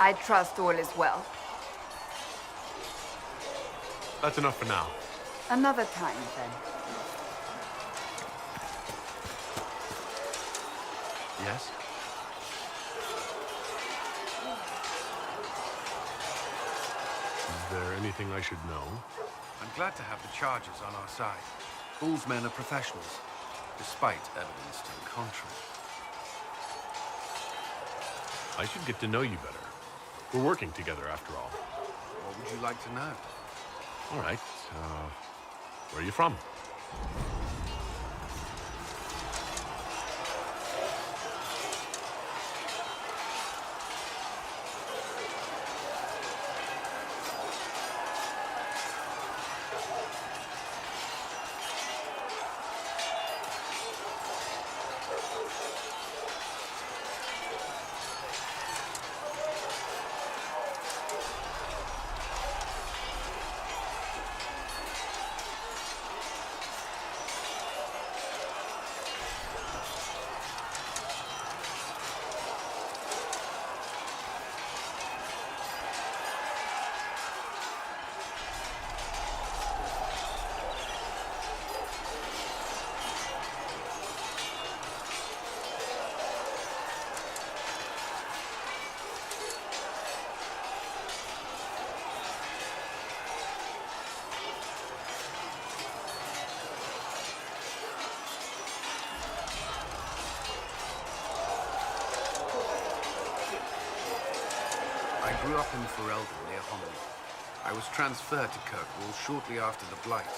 I trust all is well. That's enough for now. Another time, then. Yes? Is there anything I should know? I'm glad to have the Chargers on our side. Bull's men are professionals, despite evidence to the contrary. I should get to know you better. We're working together, after all. What would you like to know? All right. Where are you from? I grew up in Ferelden near Homily. I was transferred to Kirkwall shortly after the Blight.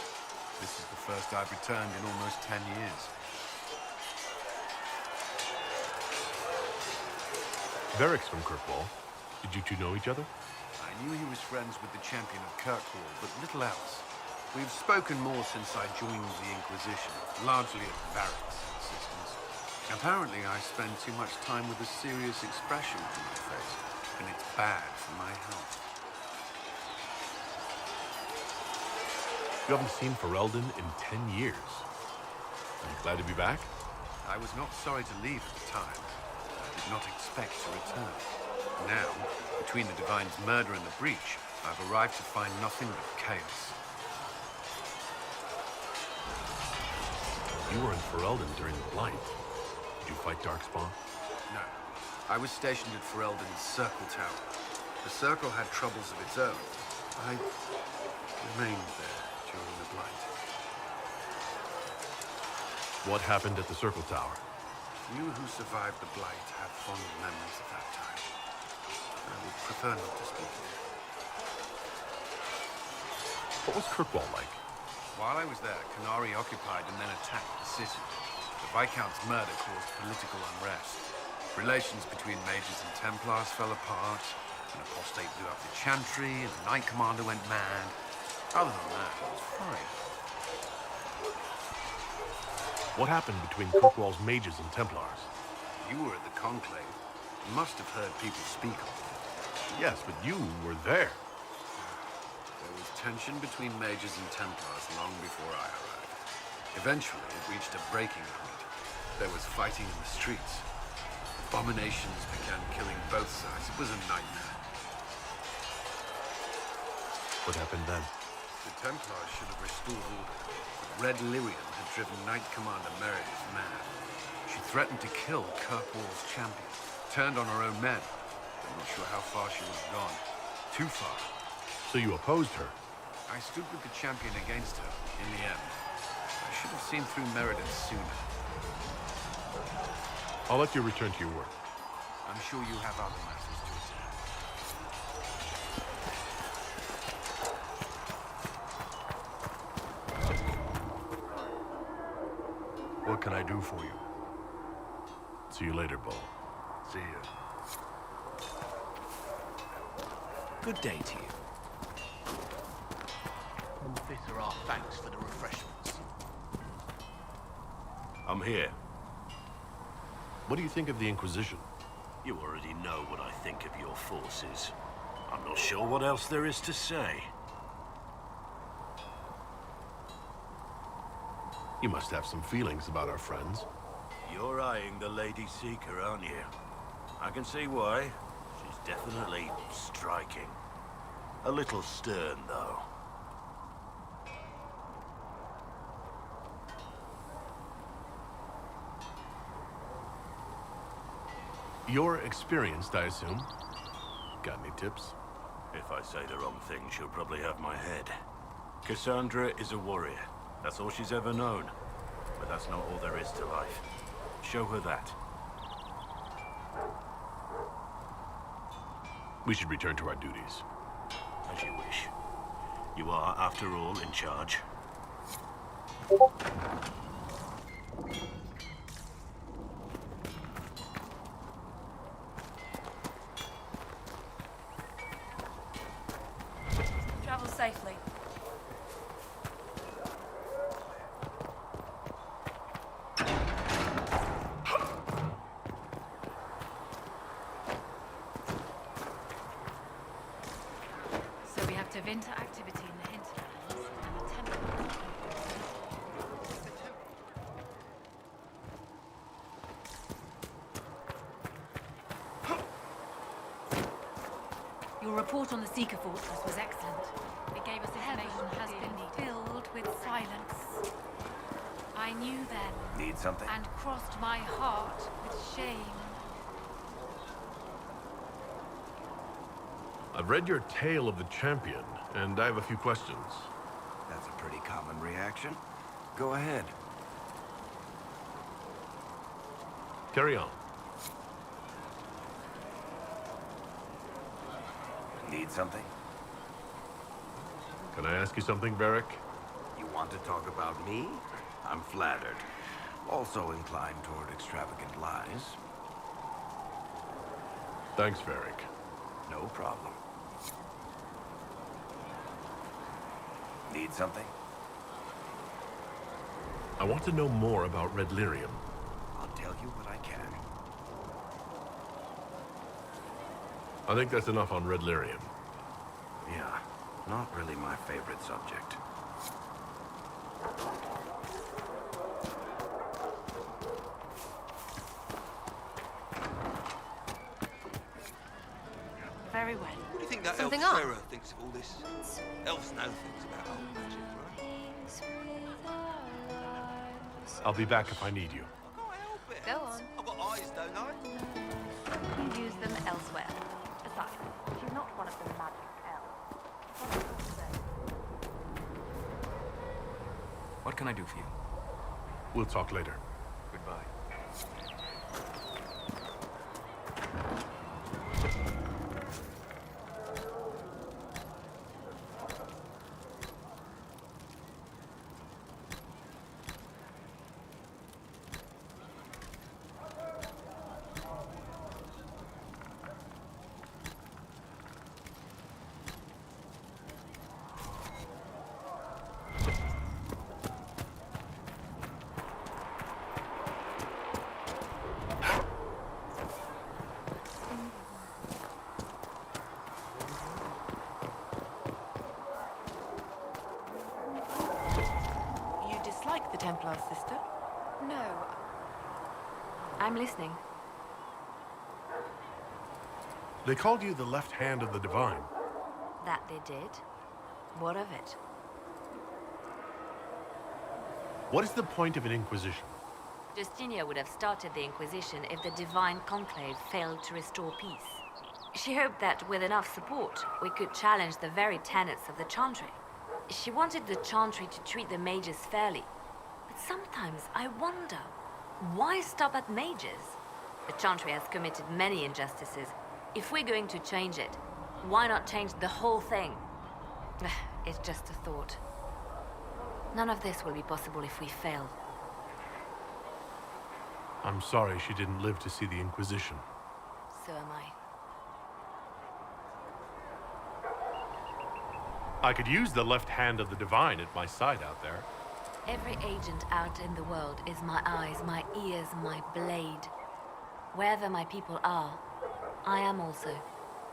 This is the first I've returned in almost 10 years. Varric's from Kirkwall. Did you two know each other? I knew he was friends with the champion of Kirkwall, but little else. We've spoken more since I joined the Inquisition, largely at Varric's insistence. Apparently, I spend too much time with a serious expression on my face, and it's bad for my health. You haven't seen Ferelden in 10 years. Are you glad to be back? I was not sorry to leave at the time. I did not expect to return. Now, between the Divine's murder and the breach, I've arrived to find nothing but chaos. You were in Ferelden during the Blight. Did you fight Darkspawn? No. I was stationed at Ferelden's Circle Tower. The Circle had troubles of its own. I remained there during the Blight. What happened at the Circle Tower? You who survived the Blight have fond memories of that time. I would prefer not to speak of it. What was Kirkwall like? While I was there, Canary occupied and then attacked the city. The Viscount's murder caused political unrest. Relations between mages and Templars fell apart. An apostate blew up the Chantry, and the Knight Commander went mad. Other than that, it was fine. What happened between Kirkwall's mages and Templars? You were at the Conclave. You must have heard people speak of it. Yes, but you were there. There was tension between mages and Templars long before I arrived. Eventually, it reached a breaking point. There was fighting in the streets. Abominations began killing both sides. It was a nightmare. What happened then? The Templars should have restored order. But Red Lyrian had driven Knight Commander Meredith mad. She threatened to kill Kirkwall's champion. Turned on her own men. I'm not sure how far she would have gone. Too far. So you opposed her? I stood with the champion against her, in the end. I should have seen through Meredith sooner. I'll let you return to your work. I'm sure you have other matters to attend. What can I do for you? See you later, Bull. See you. Good day to you. And bitter our thanks for the refreshments. I'm here. What do you think of the Inquisition? You already know what I think of your forces. I'm not sure what else there is to say. You must have some feelings about our friends. You're eyeing the Lady Seeker, aren't you? I can see why. She's Definitely striking. A little stern, though. You're experienced, I assume. Got any tips? If I say the wrong thing, she'll probably have my head. Cassandra is a warrior. That's all she's ever known. But that's not all there is to life. Show her that. We should return to our duties. As you wish. You are, after all, in charge. Travel safely. So we have to winter activity in the hinterlands and the temple. Your report on the Seeker Fortress was excellent. It gave us information has been filled with silence. I knew then Need something? and crossed my heart with shame. I've read your Tale of the Champion, and I have a few questions. That's a pretty common reaction. Go ahead. Carry on. Need something? Can I ask you something, Varric? You want to talk about me? I'm flattered. Also inclined toward extravagant lies. Thanks, Varric. No problem. Need something? I want to know more about Red Lyrium. I'll tell you what I can. I think that's enough on Red Lyrium. Yeah, not really my favorite subject. Very well. What do you think that Something elf on? Sarah thinks of all this? Elves know things about old magic, right? I'll be back if I need you. I can't help it. Go on. I've got eyes, don't I? You use them elsewhere. Besides, she's not one of the magic elves. What can I do for you? We'll talk later. Goodbye. You dislike the Templar, sister? No. I'm listening. They called you the left hand of the Divine. That they did. What of it? What is the point of an Inquisition? Justinia would have started the Inquisition if the Divine Conclave failed to restore peace. She hoped that with enough support, we could challenge the very tenets of the Chantry. She wanted the Chantry to treat the mages fairly. But sometimes I wonder, why stop at mages? The Chantry has committed many injustices. If we're going to change it, why not change the whole thing? It's just a thought. None of this will be possible if we fail. I'm sorry she didn't live to see the Inquisition. So am I. I could use the left hand of the Divine at my side out there. Every agent out in the world is my eyes, my ears, my blade. Wherever my people are, I am also.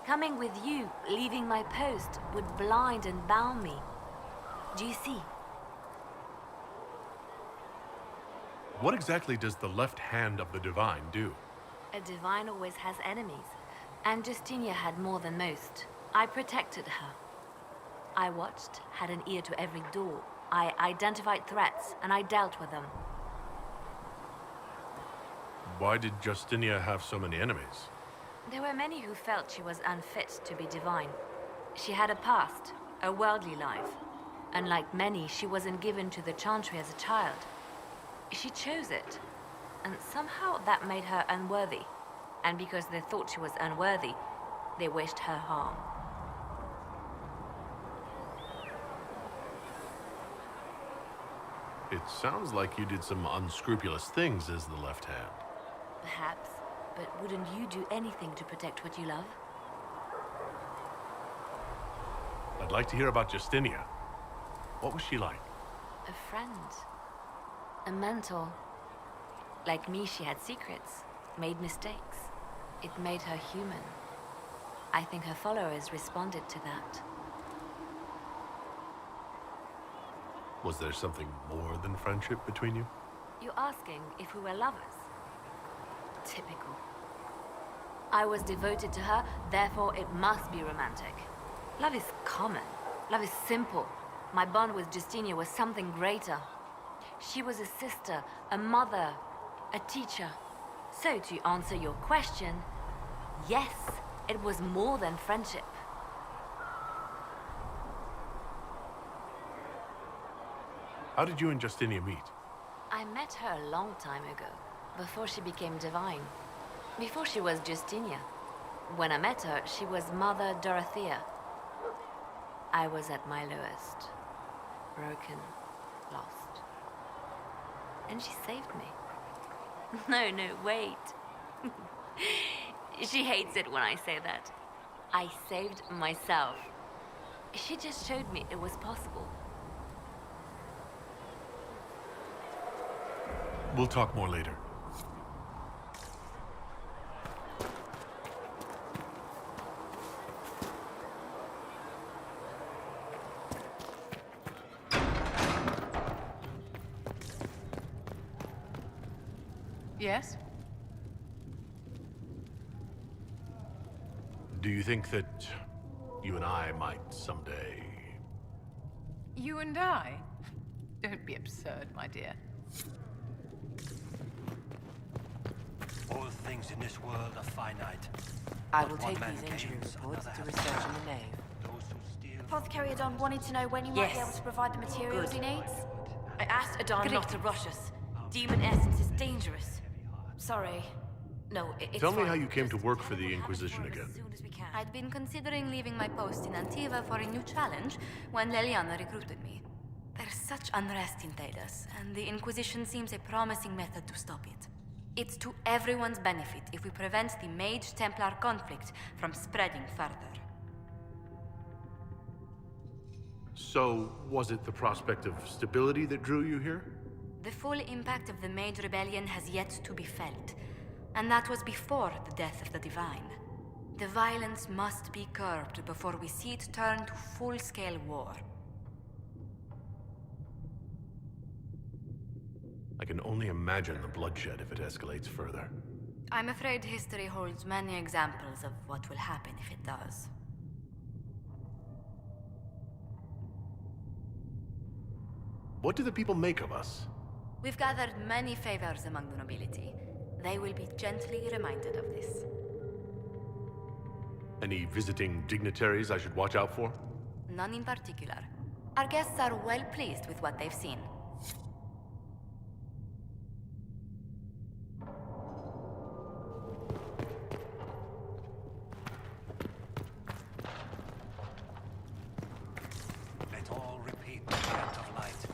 Coming with you, leaving my post, would blind and bound me. Do you see? What exactly does the left hand of the Divine do? A divine always has enemies. And Justinia had more than most. I protected her. I watched, had an ear to every door. I identified threats, and I dealt with them. Why did Justinia have so many enemies? There were many who felt she was unfit to be divine. She had a past, a worldly life. Unlike many, she wasn't given to the Chantry as a child. She chose it, and somehow that made her unworthy. And because they thought she was unworthy, they wished her harm. It sounds like you did some unscrupulous things as the left hand. Perhaps, but wouldn't you do anything to protect what you love? I'd like to hear about Justinia. What was she like? A friend. A mentor. Like me, she had secrets, made mistakes. It made her human. I think her followers responded to that. Was there something more than friendship between you? You're asking if we were lovers? Typical. I was devoted to her, therefore it must be romantic. Love is common. Love is simple. My bond with Justinia was something greater. She was a sister, a mother, a teacher. So to answer your question, yes, it was more than friendship. How did you and Justinia meet? I met her a long time ago, before she became divine. Before she was Justinia. When I met her, she was Mother Dorothea. I was at my lowest. Broken, lost. And she saved me. No, wait. She hates it when I say that. I saved myself. She just showed me it was possible. We'll talk more later. Yes? Do you think that you and I might someday... You and I? Don't be absurd, my dear. All things in this world are finite. I will But one take man these injury gains, reports another to has research in lost. the nave. Those who steal Apothecary Adon wanted to know when you might be able to provide the materials he needs. I asked Adon Great. not to rush us. Demon essence is dangerous. Sorry. No, it's Tell me fine. how you came to Just work for the have it Inquisition for him again. as soon as we can. I'd been considering leaving my post in Antiva for a new challenge when Leliana recruited me. There's such unrest in Thedas, and the Inquisition seems a promising method to stop it. It's to everyone's benefit if we prevent the Mage-Templar conflict from spreading further. So, was it the prospect of stability that drew you here? The full impact of the Mage Rebellion has yet to be felt, and that was before the death of the Divine. The violence must be curbed before we see it turn to full-scale war. I can only imagine the bloodshed if it escalates further. I'm afraid history holds many examples of what will happen if it does. What do the people make of us? We've gathered many favors among the nobility. They will be gently reminded of this. Any visiting dignitaries I should watch out for? None in particular. Our guests are well pleased with what they've seen. Let all repeat the chant of light.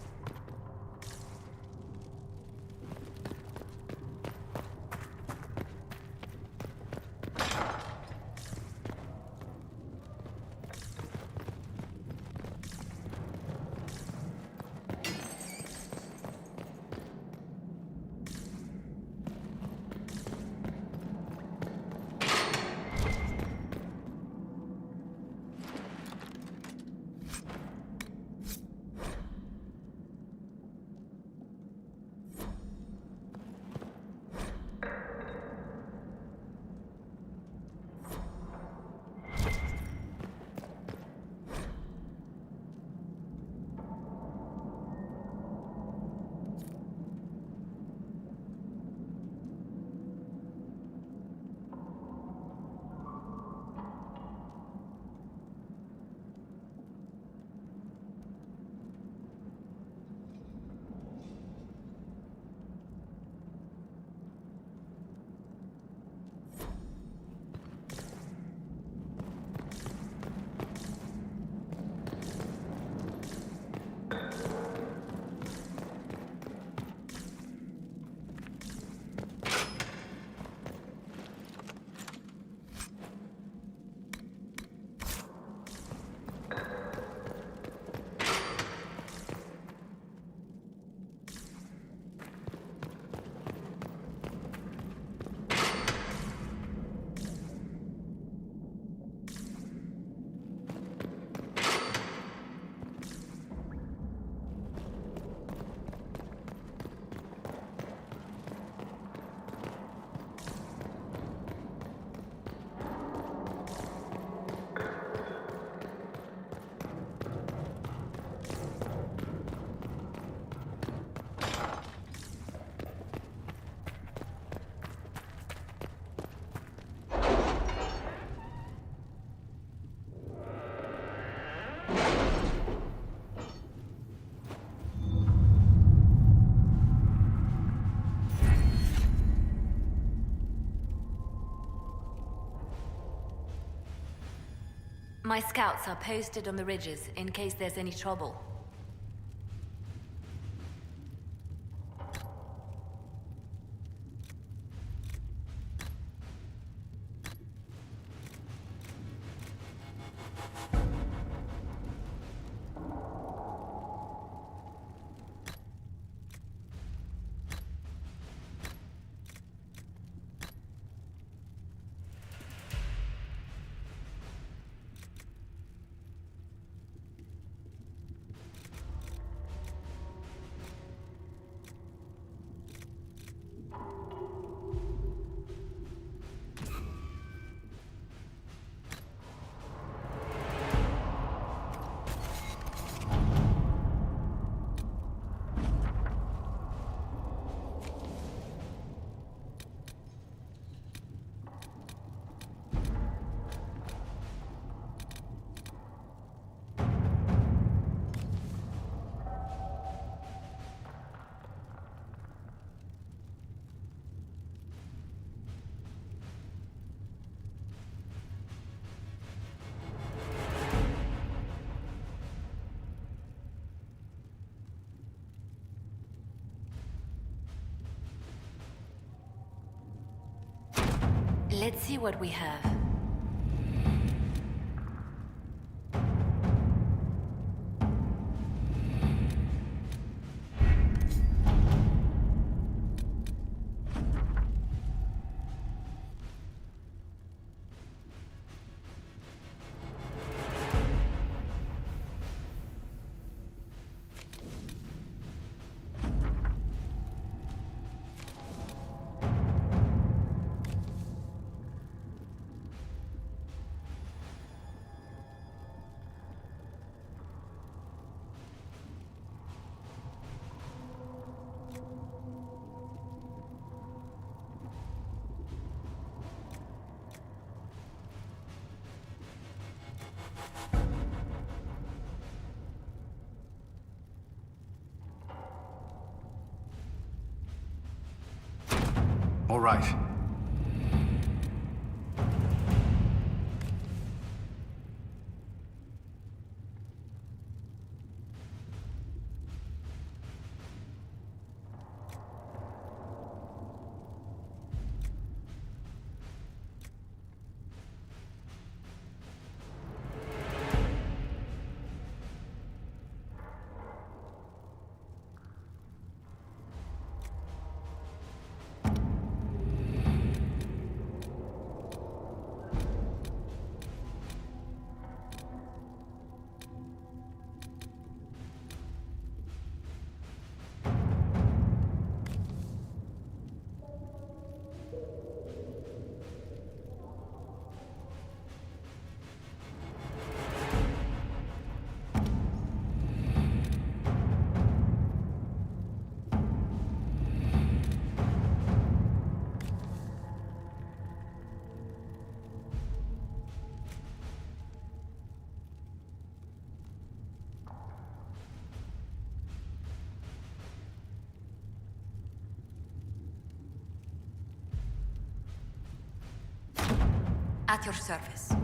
My scouts are posted on the ridges in case there's any trouble. Let's see what we have. All right. At your service.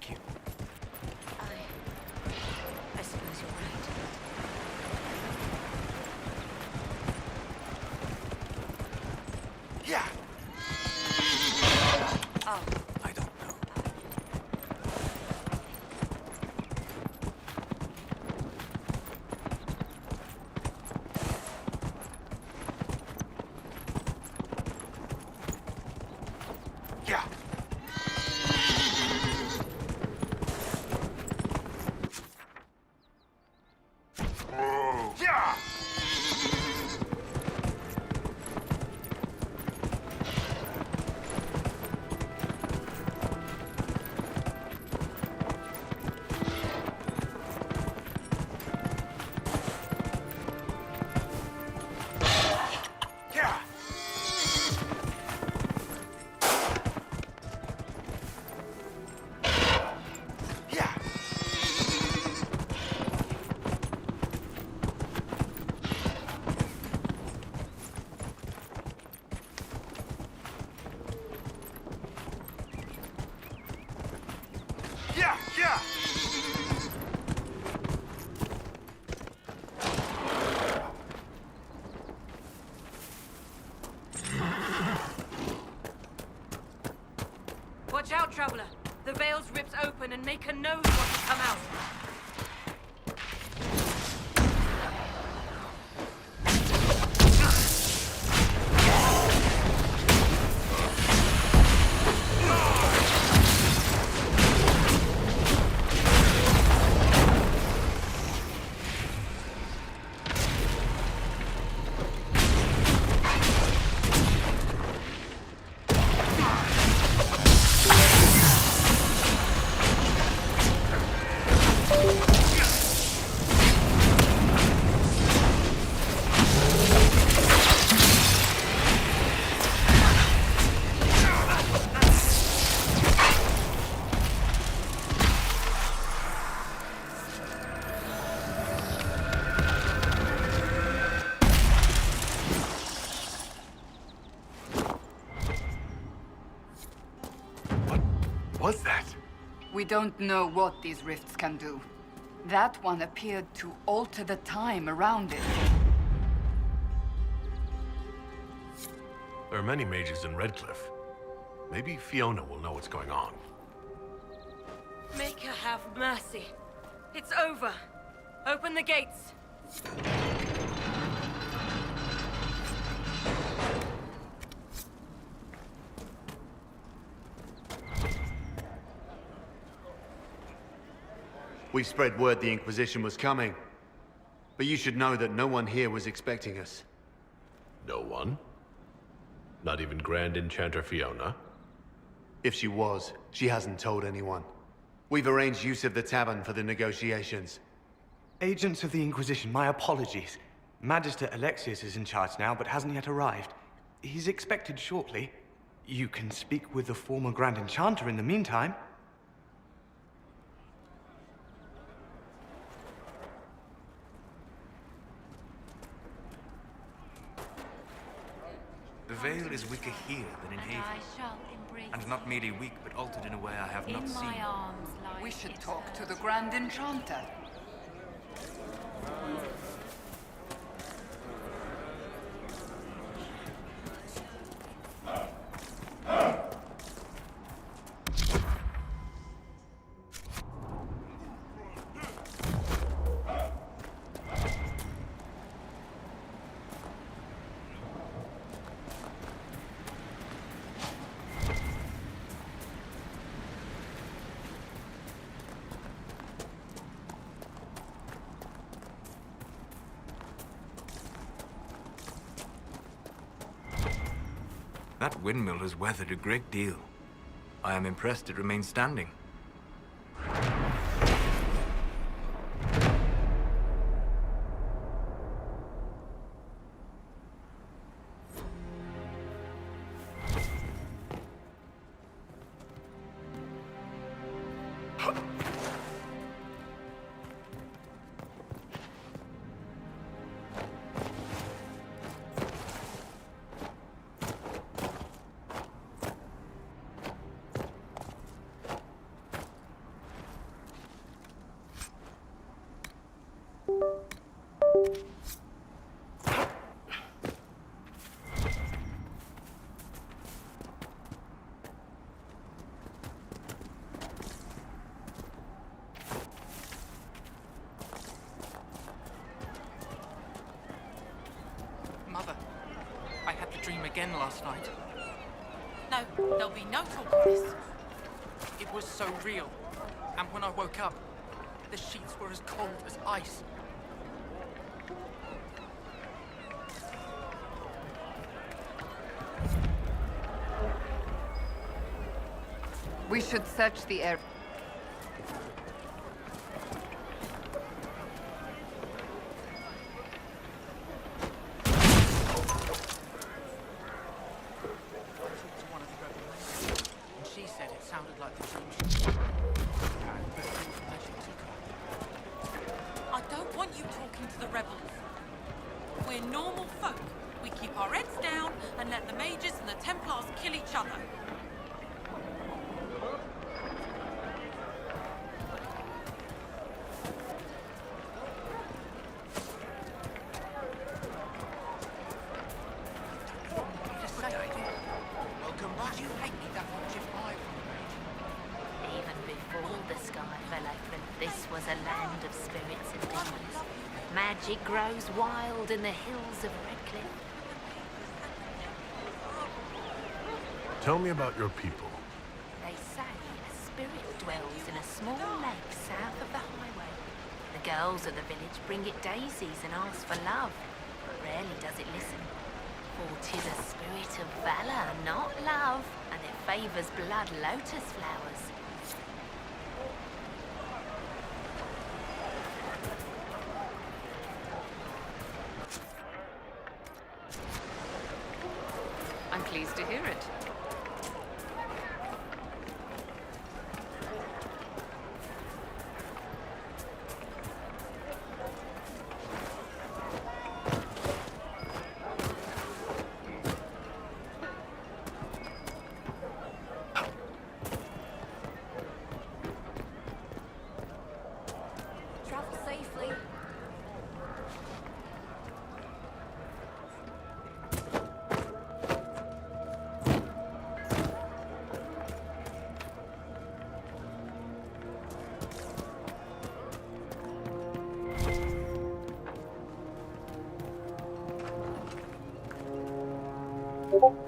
Thank you. I suppose you're right. Yeah! Oh. I don't know. Yeah! Yeah! Yeah! Yeah! Yeah! Yeah! Watch out, Traveler. The veil's ripped open and Maker knows what to come out. What's that? We don't know what these rifts can do. That one appeared to alter the time around it. There are many mages in Redcliffe. Maybe Fiona will know what's going on. Maker have mercy. It's over. Open the gates. We spread word the Inquisition was coming. But you should know that no one here was expecting us. No one? Not even Grand Enchanter Fiona? If she was, she hasn't told anyone. We've arranged use of the tavern for the negotiations. Agents of the Inquisition, my apologies. Magister Alexius is in charge now, but hasn't yet arrived. He's expected shortly. You can speak with the former Grand Enchanter in the meantime. The veil is weaker here than in Haven. And not merely weak, but altered in a way I have not seen. We should talk to the Grand Enchanter. That windmill has weathered a great deal. I am impressed it remains standing. dream again last night. No, there'll be no talk of this. It was so real. And when I woke up, the sheets were as cold as ice. We should search the area. I don't want you talking to the rebels. We're normal folk. We keep our heads down and let the mages and the Templars kill each other. Welcome back. You hate me that much if I... Even before the sky fell open, this was a land of spirits and demons. Magic grows wild in the hills of Redcliffe. Tell me about your people. They say a spirit dwells in a small lake south of the highway. The girls of the village bring it daisies and ask for love, but rarely does it listen. For 'tis a spirit of valor, not love, and it favors blood lotus flowers. I'm pleased to hear it. Travel safely.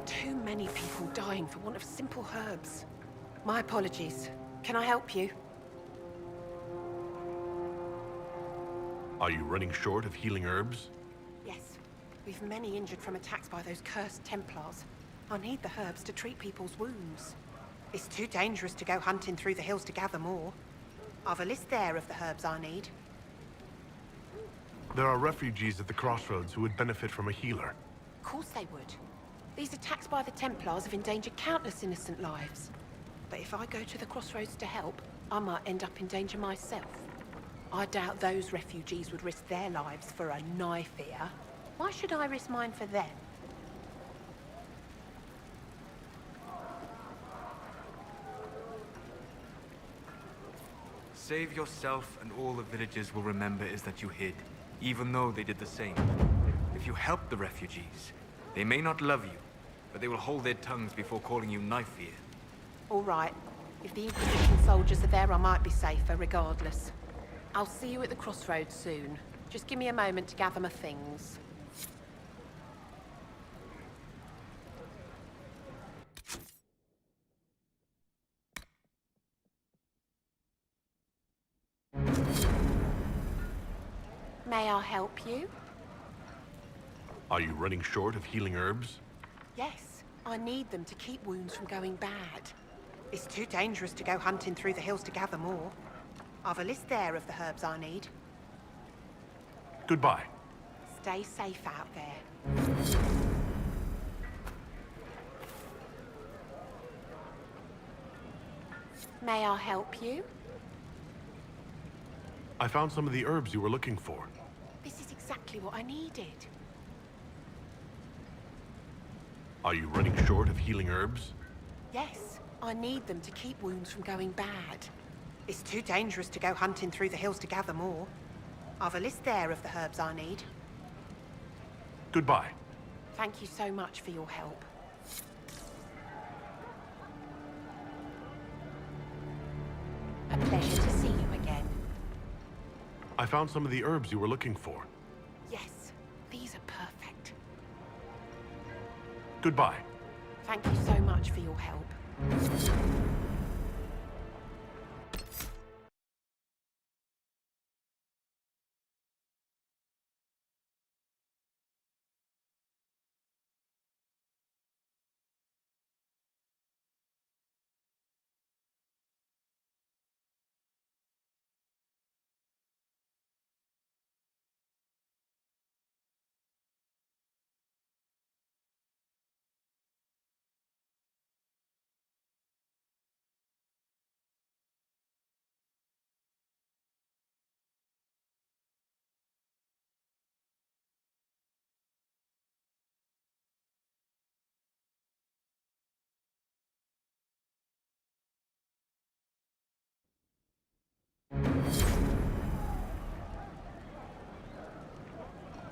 Too many people dying for want of simple herbs. My apologies. Can I help you? Are you running short of healing herbs? Yes. We've many injured from attacks by those cursed Templars. I need the herbs to treat people's wounds. It's too dangerous to go hunting through the hills to gather more. I've a list there of the herbs I need. There are refugees at the crossroads who would benefit from a healer. Of course they would. These attacks by the Templars have endangered countless innocent lives. But if I go to the crossroads to help, I might end up in danger myself. I doubt those refugees would risk their lives for a knife here. Why should I risk mine for them? Save yourself and all the villagers will remember is that you hid, even though they did the same. If you help the refugees, they may not love you, but they will hold their tongues before calling you knife ear. All right. If the Inquisition soldiers are there, I might be safer, regardless. I'll see you at the crossroads soon. Just give me a moment to gather my things. May I help you? Are you running short of healing herbs? Yes. I need them to keep wounds from going bad. It's too dangerous to go hunting through the hills to gather more. I've a list there of the herbs I need. Goodbye. Stay safe out there. May I help you? I found some of the herbs you were looking for. This is exactly what I needed. Are you running short of healing herbs? Yes, I need them to keep wounds from going bad. It's too dangerous to go hunting through the hills to gather more. I've a list there of the herbs I need. Goodbye. Thank you so much for your help. A pleasure to see you again. I found some of the herbs you were looking for. Yes, these are perfect. Goodbye. Thank you so much for your help.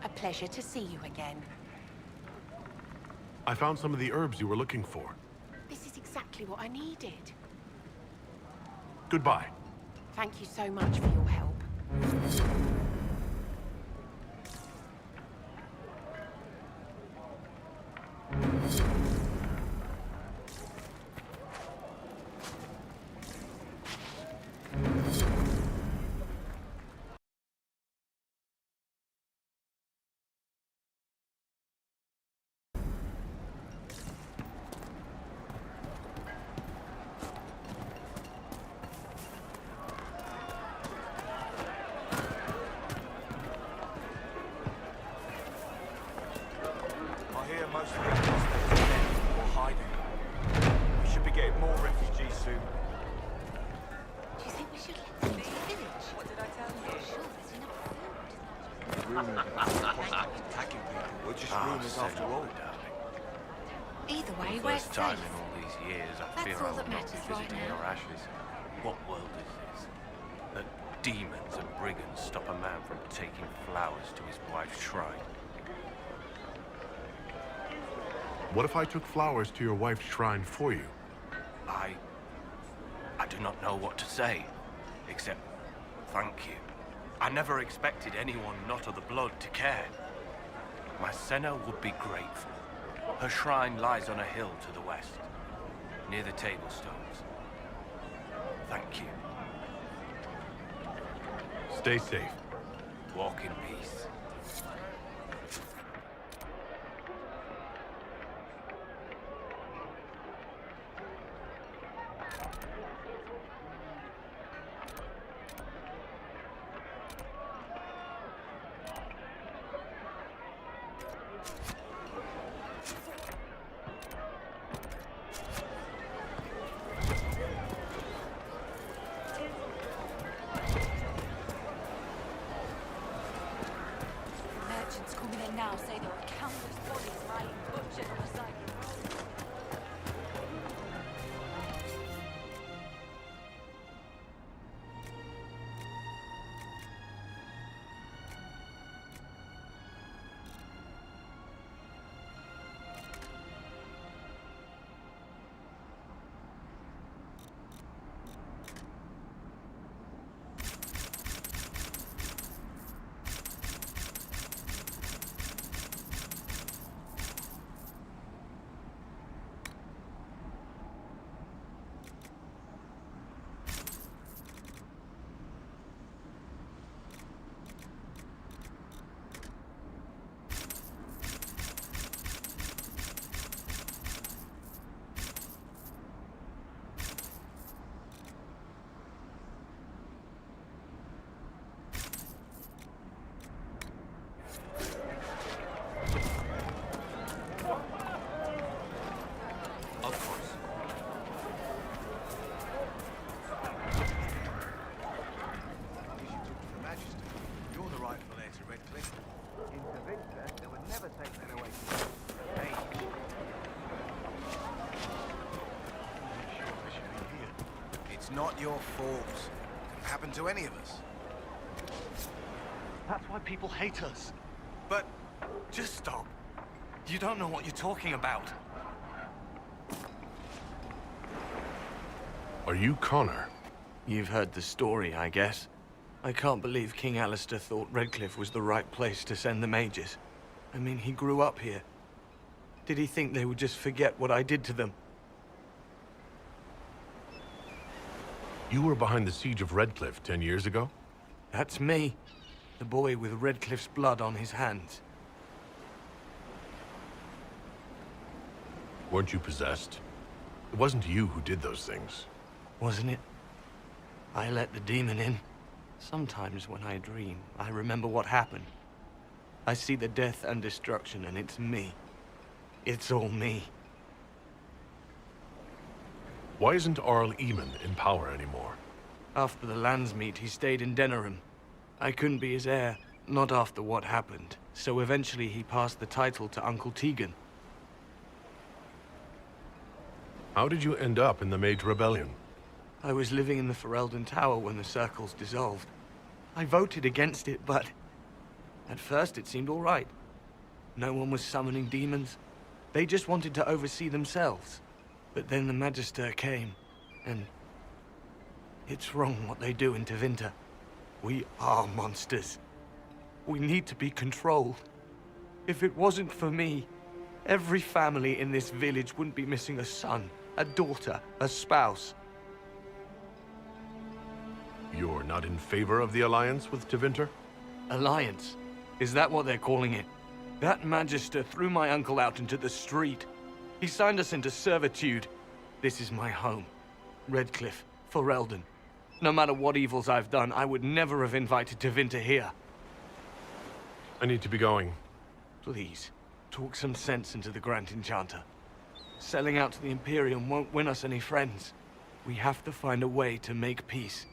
A pleasure to see you again. I found some of the herbs you were looking for. This is exactly what I needed. Goodbye. Thank you so much for your help. I hear most of the apostates are dead or hiding. We should be getting more refugees soon. Do you think we should let them into the village? What did I tell you? Sure, there's enough food. Rumours about apostates attacking people were just rumours after all. Either way, For the we're first time safe. in all these years, I That's fear all I will that not be matters right visiting now. your ashes. What world is this? That demons and brigands stop a man from taking flowers to his wife's shrine. What if I took flowers to your wife's shrine for you? I do not know what to say, except thank you. I never expected anyone not of the blood to care. My Senna would be grateful. Her shrine lies on a hill to the west, near the tablstones. Thank you. Stay safe. Walk in peace. Merchants coming in now say there are countless bodies lying butchered on the side of the road. Of course. Your Majesty, you're the rightful heir to Redcliffe. In Tevinter, they would never take that away from you. Age. It's not your fault. It can happen to any of us. That's why people hate us. But just stop. You don't know what you're talking about. Are you Connor? You've heard the story, I guess. I can't believe King Alistair thought Redcliffe was the right place to send the mages. I mean, he grew up here. Did he think they would just forget what I did to them? You were behind the siege of Redcliffe 10 years ago? That's me. The boy with Redcliffe's blood on his hands. Weren't you possessed? It wasn't you who did those things. Wasn't it? I let the demon in. Sometimes when I dream, I remember what happened. I see the death and destruction, and it's me. It's all me. Why isn't Arl Eamon in power anymore? After the lands meet, he stayed in Denerim. I couldn't be his heir, not after what happened. So eventually he passed the title to Uncle Tegan. How did you end up in the Mage Rebellion? I was living in the Ferelden Tower when the circles dissolved. I voted against it, but at first it seemed all right. No one was summoning demons. They just wanted to oversee themselves. But then the Magister came, and it's wrong what they do in Tevinter. We are monsters. We need to be controlled. If it wasn't for me, every family in this village wouldn't be missing a son, a daughter, a spouse. You're not in favor of the alliance with Tevinter? Alliance? Is that what they're calling it? That Magister threw my uncle out into the street. He signed us into servitude. This is my home. Redcliffe, Ferelden. No matter what evils I've done, I would never have invited Tevinter here. I need to be going. Please, talk some sense into the Grand Enchanter. Selling out to the Imperium won't win us any friends. We have to find a way to make peace.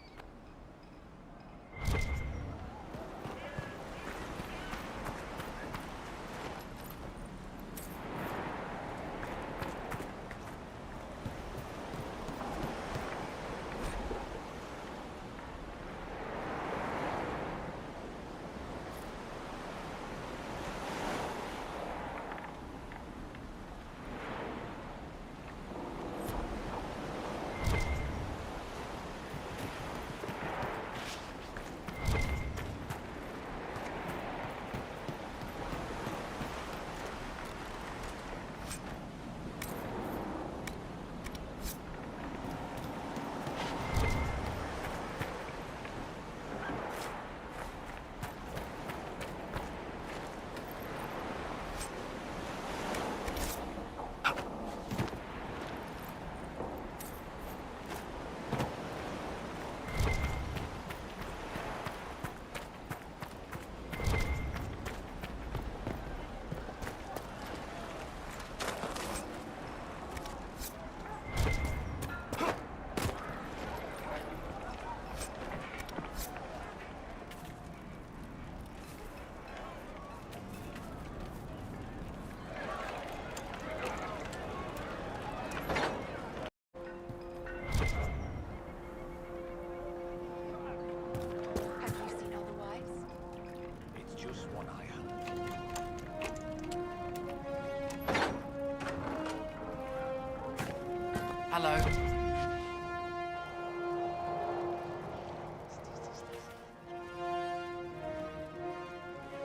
Hello.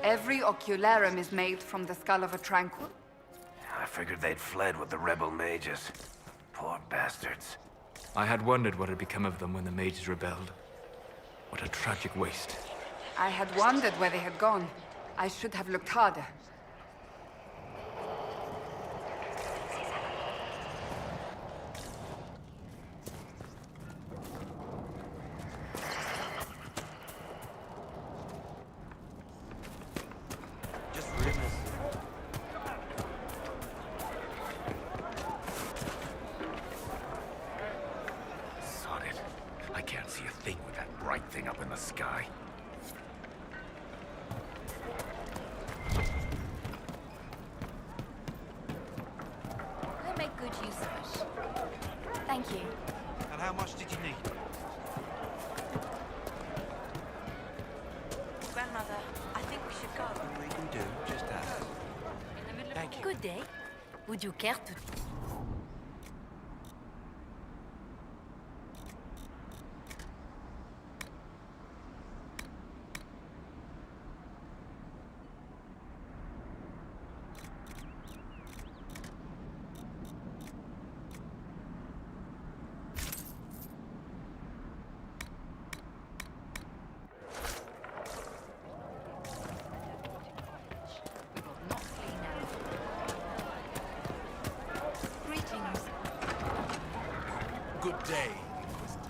Every ocularum is made from the skull of a tranquil? I figured they'd fled with the rebel mages. Poor bastards. I had wondered what had become of them when the mages rebelled. What a tragic waste. I had wondered where they had gone. I should have looked harder. Sod it. I can't see a thing with that bright thing up in the sky. We'll make good use of it. Thank you. And how much did you need? Grandmother, I think we should go. We can do, just ask. Thank you. Good day. Would you care to... Good day, Inquisitor.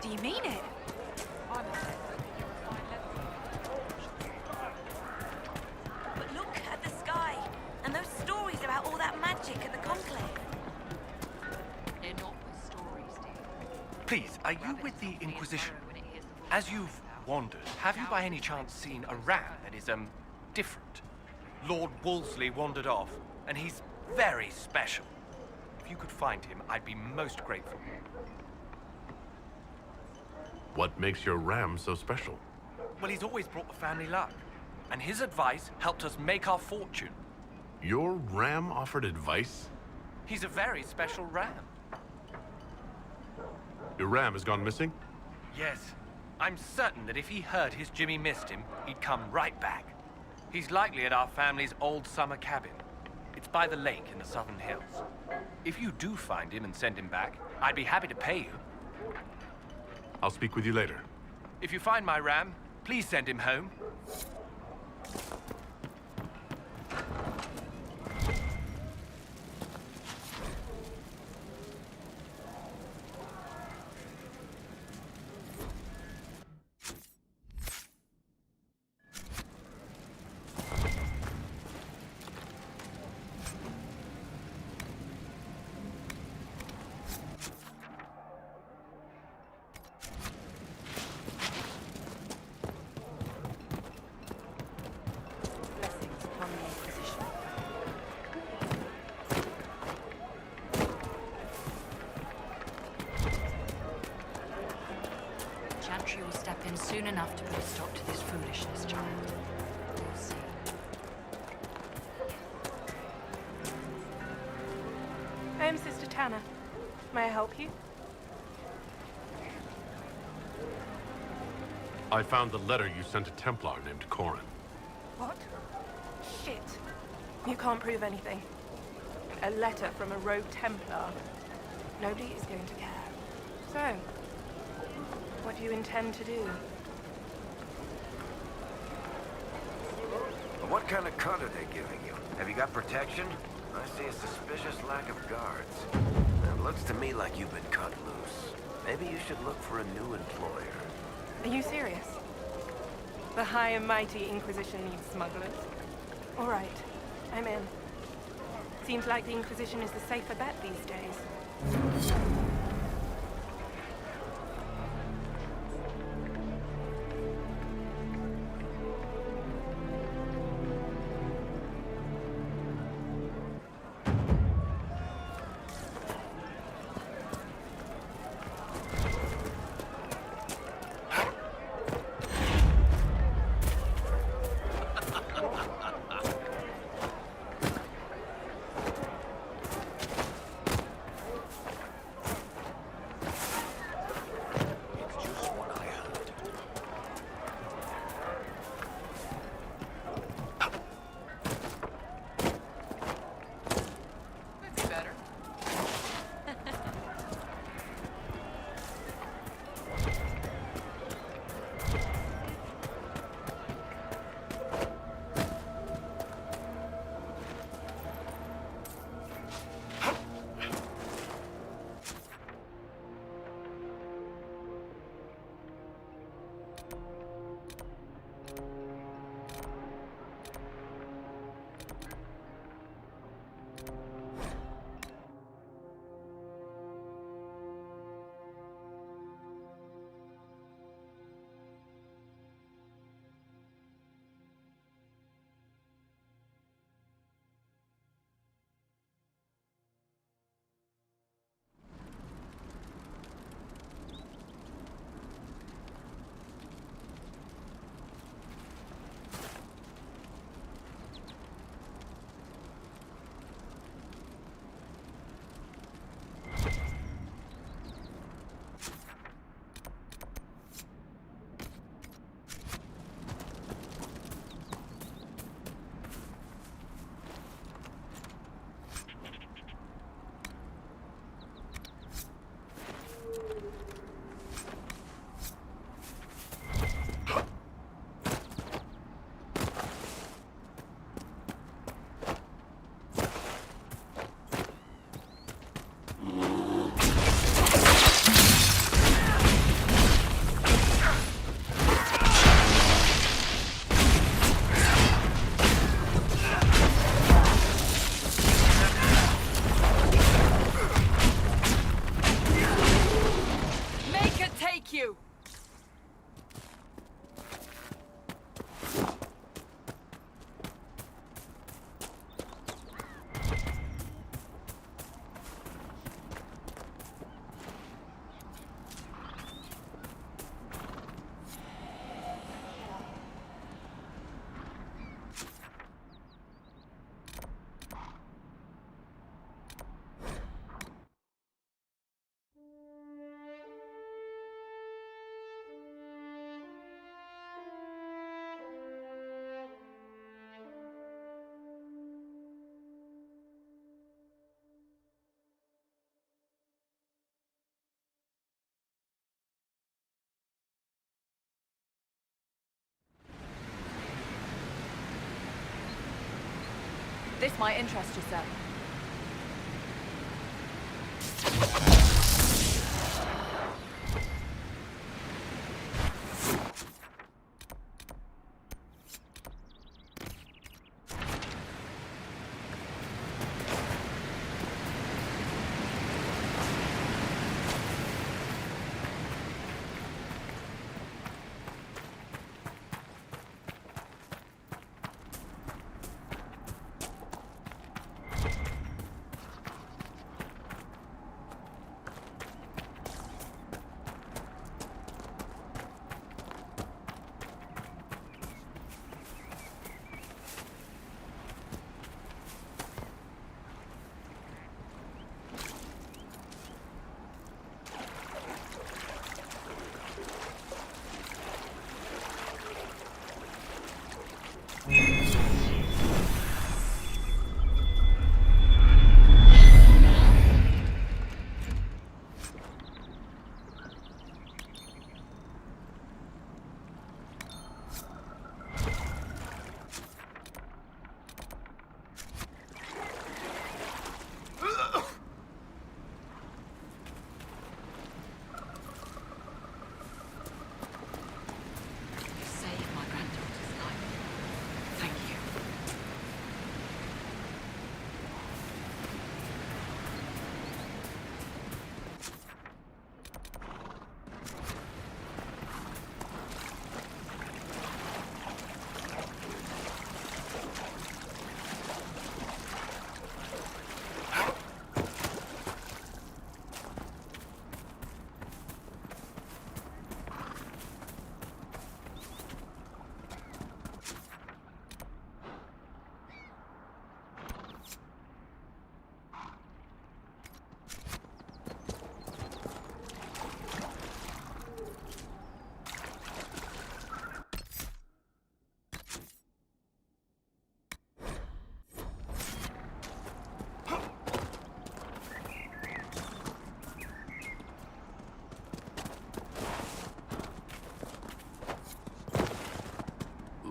Do you mean it? But look at the sky, and those stories about all that magic at the Conclave. They're not the stories, dear. Please, are you with the Inquisition? As you've wandered, have you by any chance seen a ram that is, different? Lord Wolseley wandered off, and he's very special. If you could find him, I'd be most grateful. What makes your ram so special? Well, he's always brought the family luck, and his advice helped us make our fortune. Your ram offered advice? He's a very special ram. Your ram has gone missing? Yes. I'm certain that if he heard his Jimmy missed him, he'd come right back. He's likely at our family's old summer cabin. It's by the lake in the southern hills. If you do find him and send him back, I'd be happy to pay you. I'll speak with you later. If you find my ram, please send him home. Chantry will step in soon enough to put a stop to this foolishness, child. We'll see. I'm Sister Tanner. May I help you? I found the letter you sent a Templar named Corin. What? Shit. You can't prove anything. A letter from a rogue Templar. Nobody is going to care. So, what do you intend to do? What kind of cut are they giving you? Have you got protection? I see a suspicious lack of guards. It looks to me like you've been cut loose. Maybe you should look for a new employer. Are you serious? The high and mighty Inquisition needs smugglers. All right, I'm in. Seems like the Inquisition is the safer bet these days. This might interest you, sir.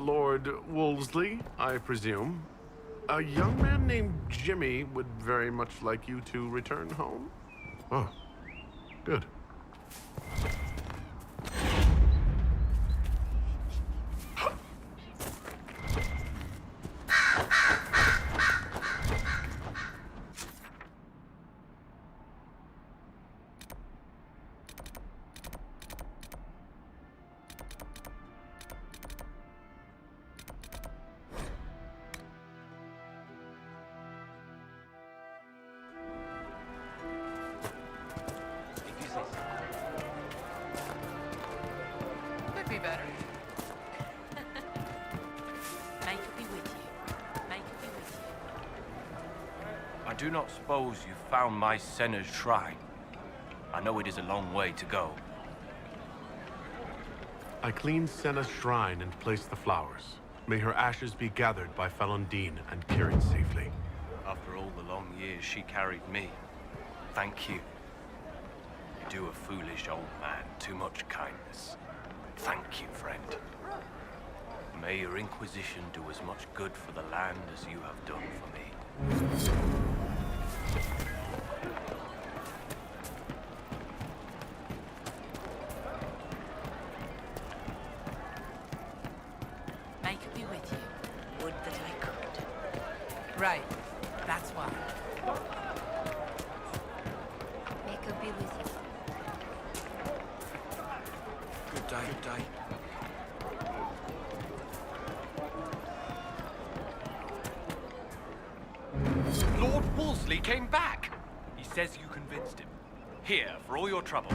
Lord Wolseley, I presume. A young man named Jimmy would very much like you to return home? Oh, good. Could be better. May it be with you. May it be with you. I do not suppose you found my Senna's shrine. I know it is a long way to go. I cleaned Senna's shrine and placed the flowers. May her ashes be gathered by Falondine and carried safely. After all the long years she carried me, thank you. You do a foolish old man too much kindness. Thank you, friend. May your Inquisition do as much good for the land as you have done for me. May it be with you. Would that I could. Right. That's why. May it be with you. Good day, good day. Lord Wolseley came back! He says you convinced him. Here, for all your trouble.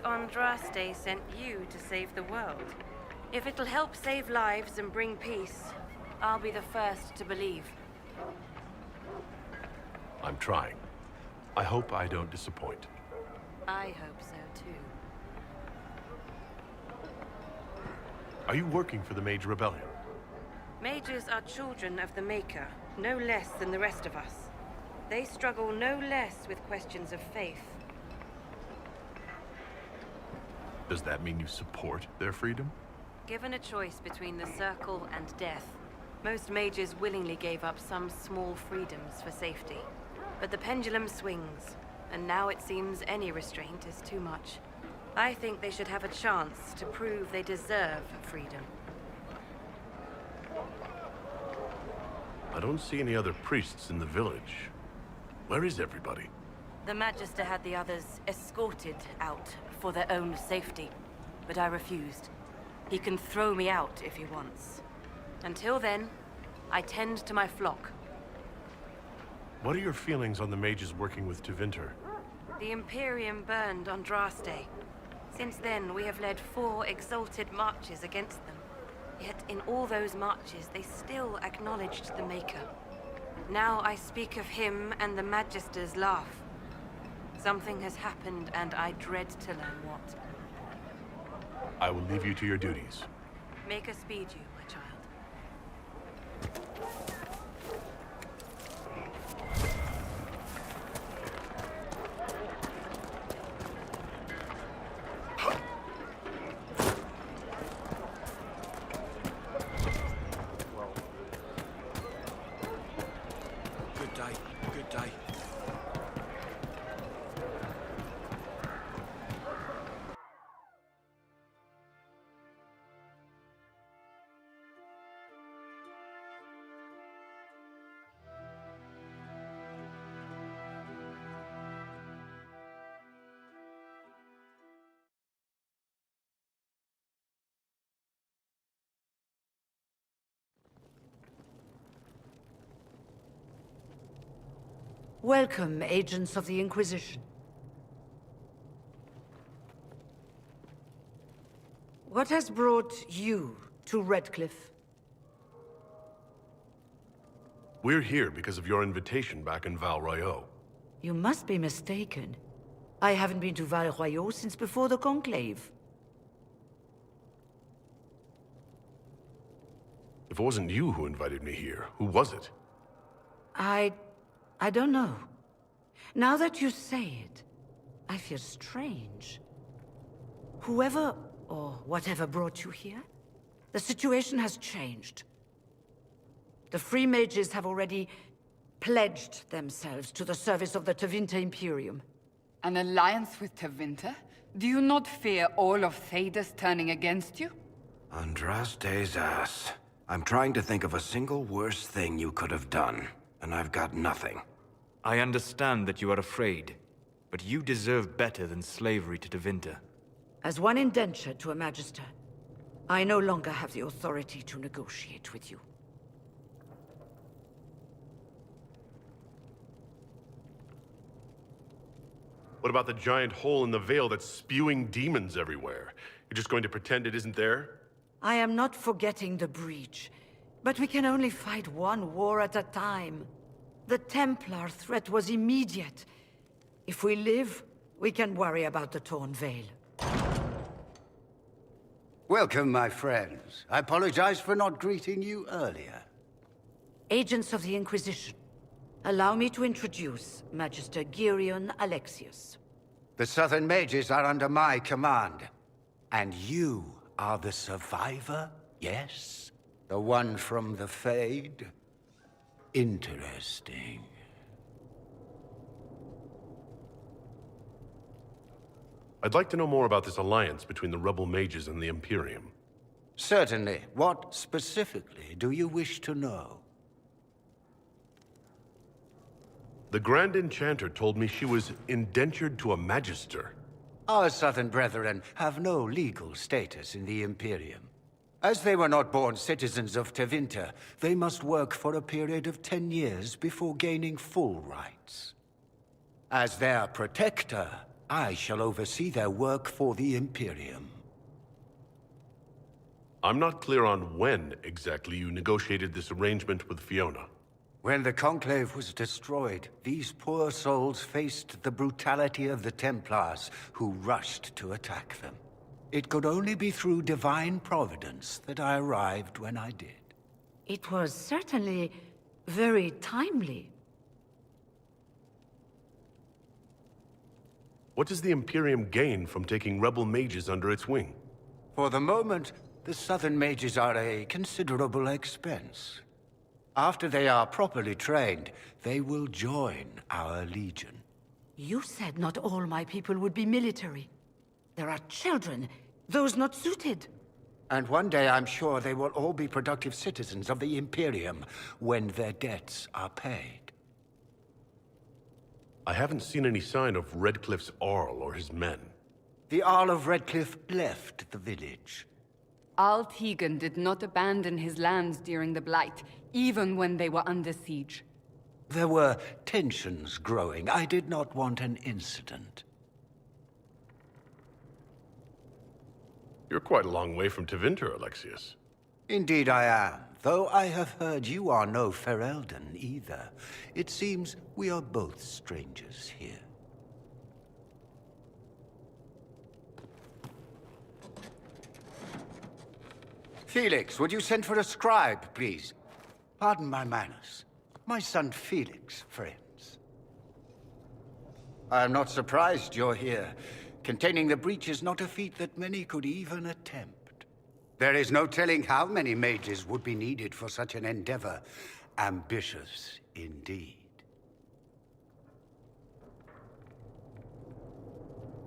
Andraste sent you to save the world. If it'll help save lives and bring peace, I'll be the first to believe. I'm trying. I hope I don't disappoint. I hope so, too. Are you working for the Mage Rebellion? Mages are children of the Maker, no less than the rest of us. They struggle no less with questions of faith. Does that mean you support their freedom? Given a choice between the Circle and death, most mages willingly gave up some small freedoms for safety. But the pendulum swings, and now it seems any restraint is too much. I think they should have a chance to prove they deserve freedom. I don't see any other priests in the village. Where is everybody? The Magister had the others escorted out for their own safety, but I refused. He can throw me out if he wants. Until then, I tend to my flock. What are your feelings on the mages working with Tevinter? The Imperium burned Andraste. Since then, we have led 4 exalted marches against them. Yet in all those marches, they still acknowledged the Maker. Now I speak of him and the Magisters laugh. Something has happened, and I dread to learn what. I will leave you to your duties. Maker speed you, my child. Good day. Good day. Welcome, agents of the Inquisition. What has brought you to Redcliffe? We're here because of your invitation back in Val Royeaux. You must be mistaken. I haven't been to Val Royeaux since before the Conclave. If it wasn't you who invited me here, who was it? I don't know. Now that you say it, I feel strange. Whoever or whatever brought you here, the situation has changed. The Free Mages have already pledged themselves to the service of the Tevinter Imperium. An alliance with Tevinter? Do you not fear all of Thedas turning against you? Andraste's ass. I'm trying to think of a single worse thing you could have done, and I've got nothing. I understand that you are afraid, but you deserve better than slavery to Tevinter. As one indentured to a Magister, I no longer have the authority to negotiate with you. What about the giant hole in the veil that's spewing demons everywhere? You're just going to pretend it isn't there? I am not forgetting the breach, but we can only fight one war at a time. The Templar threat was immediate. If we live, we can worry about the torn veil. Welcome, my friends. I apologize for not greeting you earlier. Agents of the Inquisition, allow me to introduce Magister Girion Alexius. The Southern Mages are under my command. And you are the survivor, yes? The one from the Fade? Interesting. I'd like to know more about this alliance between the rebel mages and the Imperium. Certainly. What specifically do you wish to know? The Grand Enchanter told me she was indentured to a Magister. Our Southern brethren have no legal status in the Imperium. As they were not born citizens of Tevinter, they must work for a period of 10 years before gaining full rights. As their protector, I shall oversee their work for the Imperium. I'm not clear on when exactly you negotiated this arrangement with Fiona. When the Conclave was destroyed, these poor souls faced the brutality of the Templars, who rushed to attack them. It could only be through divine providence that I arrived when I did. It was certainly very timely. What does the Imperium gain from taking rebel mages under its wing? For the moment, the Southern mages are a considerable expense. After they are properly trained, they will join our legion. You said not all my people would be military. There are children, those not suited. And one day I'm sure they will all be productive citizens of the Imperium when their debts are paid. I haven't seen any sign of Redcliffe's Arl or his men. The Arl of Redcliffe left the village. Al Tegan did not abandon his lands during the Blight, even when they were under siege. There were tensions growing. I did not want an incident. You're quite a long way from Tevinter, Alexius. Indeed I am, though I have heard you are no Ferelden either. It seems we are both strangers here. Felix, would you send for a scribe, please? Pardon my manners. My son Felix, friends. I am not surprised you're here. Containing the breach is not a feat that many could even attempt. There is no telling how many mages would be needed for such an endeavor. Ambitious, indeed.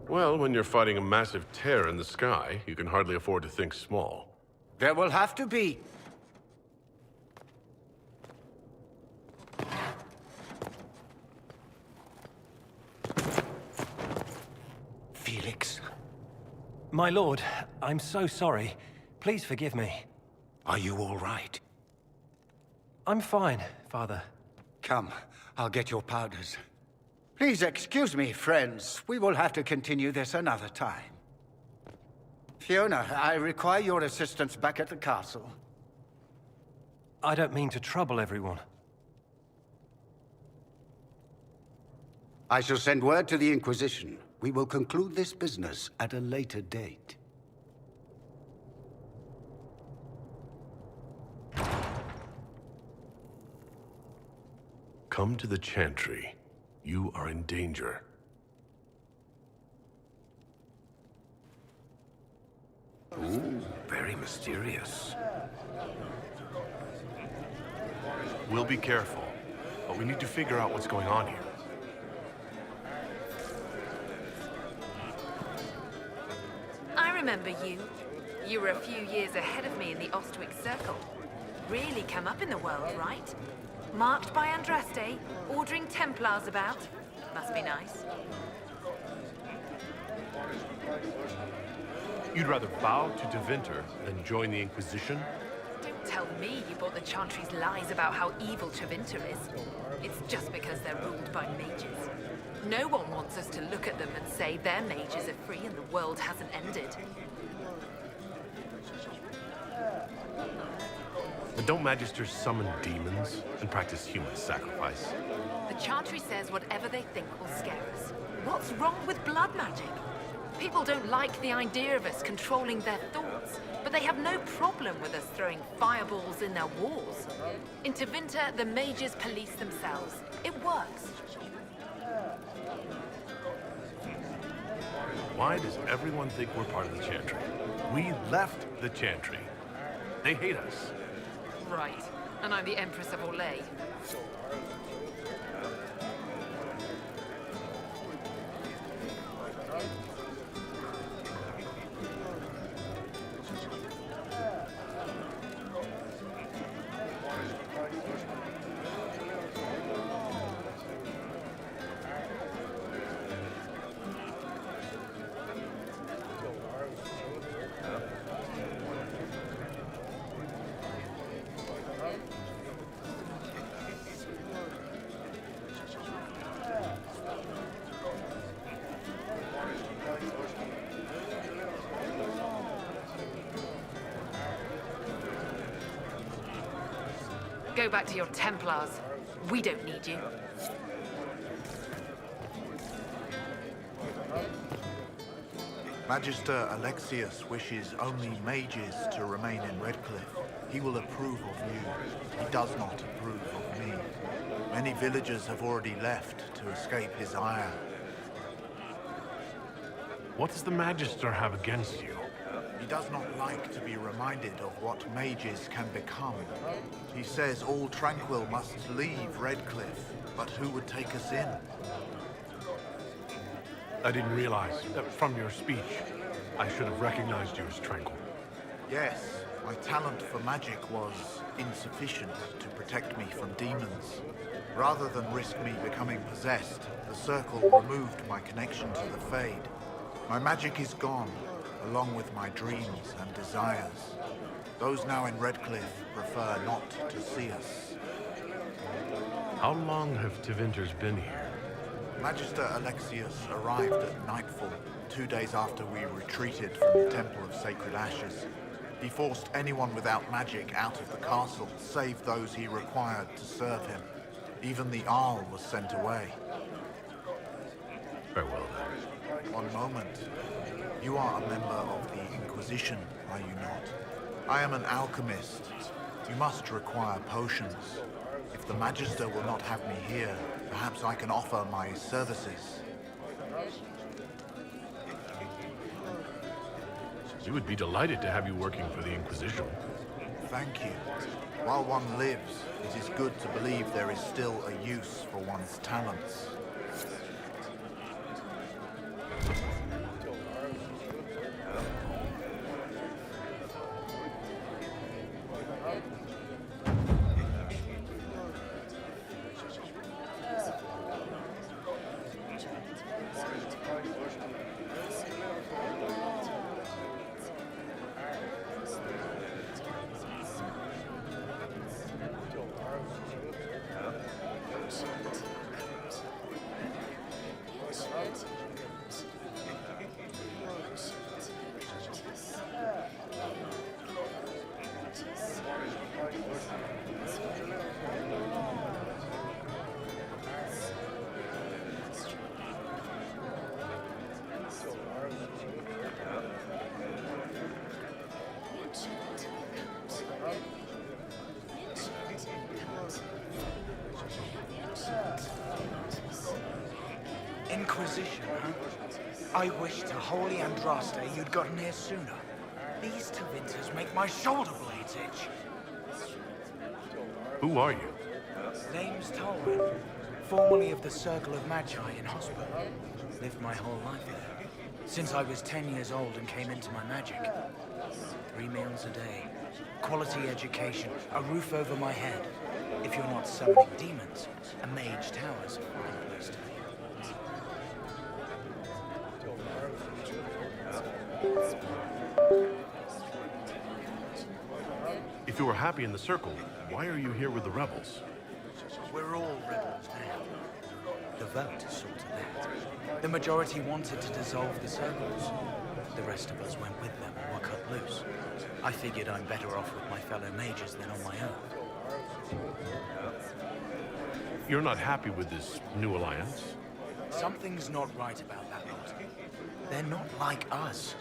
Well, when you're fighting a massive tear in the sky, you can hardly afford to think small. There will have to be. Felix. My lord, I'm so sorry. Please forgive me. Are you all right? I'm fine, Father. Come, I'll get your powders. Please excuse me, friends. We will have to continue this another time. Fiona, I require your assistance back at the castle. I don't mean to trouble everyone. I shall send word to the Inquisition. We will conclude this business at a later date. Come to the Chantry. You are in danger. Ooh, very mysterious. We'll be careful, but we need to figure out what's going on here. I remember you. You were a few years ahead of me in the Ostwick Circle. Really come up in the world, right? Marked by Andraste, ordering Templars about. Must be nice. You'd rather bow to Tevinter than join the Inquisition? Don't tell me you bought the Chantry's lies about how evil Tevinter is. It's just because they're ruled by mages. No one wants us to look at them and say their mages are free and the world hasn't ended. But don't Magisters summon demons and practice human sacrifice? The Chantry says whatever they think will scare us. What's wrong with blood magic? People don't like the idea of us controlling their thoughts, but they have no problem with us throwing fireballs in their wars. In Tevinter, the mages police themselves. It works. Why does everyone think we're part of the Chantry? We left the Chantry. They hate us. Right. And I'm the Empress of Orlais. Go back to your Templars. We don't need you. Magister Alexius wishes only mages to remain in Redcliffe. He will approve of you. He does not approve of me. Many villagers have already left to escape his ire. What does the Magister have against you? He does not like to be reminded of what mages can become. He says all Tranquil must leave Redcliffe, but who would take us in? I didn't realize that from your speech, I should have recognized you as Tranquil. Yes, my talent for magic was insufficient to protect me from demons. Rather than risk me becoming possessed, the Circle removed my connection to the Fade. My magic is gone, along with my dreams and desires. Those now in Redcliffe prefer not to see us. How long have Tevinters been here? Magister Alexius arrived at nightfall, 2 days after we retreated from the Temple of Sacred Ashes. He forced anyone without magic out of the castle, save those he required to serve him. Even the Arl was sent away. Very well, then. One moment. You are a member of the Inquisition, are you not? I am an alchemist. You must require potions. If the Magister will not have me here, perhaps I can offer my services. We would be delighted to have you working for the Inquisition. Thank you. While one lives, it is good to believe there is still a use for one's talents. Inquisition, huh? I wish to Holy Andraste you'd gotten here sooner. These Tevinters make my shoulder blades itch. Who are you? Name's Tolran, formerly of the Circle of Magi in Hospital. Lived my whole life there. Since I was 10 years old and came into my magic. 3 meals a day, quality education, a roof over my head. If you're not summoning demons, a mage tower's a fine place to be. If you were happy in the Circle, why are you here with the rebels? We're all rebels now. The vote saw to that. The majority wanted to dissolve the circles. The rest of us went with them and were cut loose. I figured I'm better off with my fellow mages than on my own. You're not happy with this new alliance? Something's not right about that lot. They're not like us.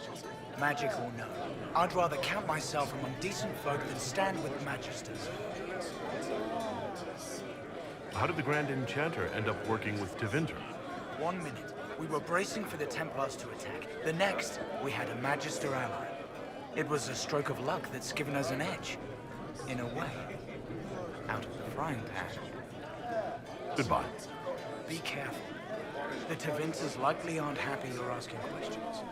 Magic or no, I'd rather count myself among decent folk than stand with magisters. How did the Grand Enchanter end up working with Tevinter? 1 minute, we were bracing for the Templars to attack. The next, we had a Magister ally. It was a stroke of luck that's given us an edge. In a way. Out of the frying pan. Goodbye. Be careful. The Tevinters likely aren't happy you're asking questions.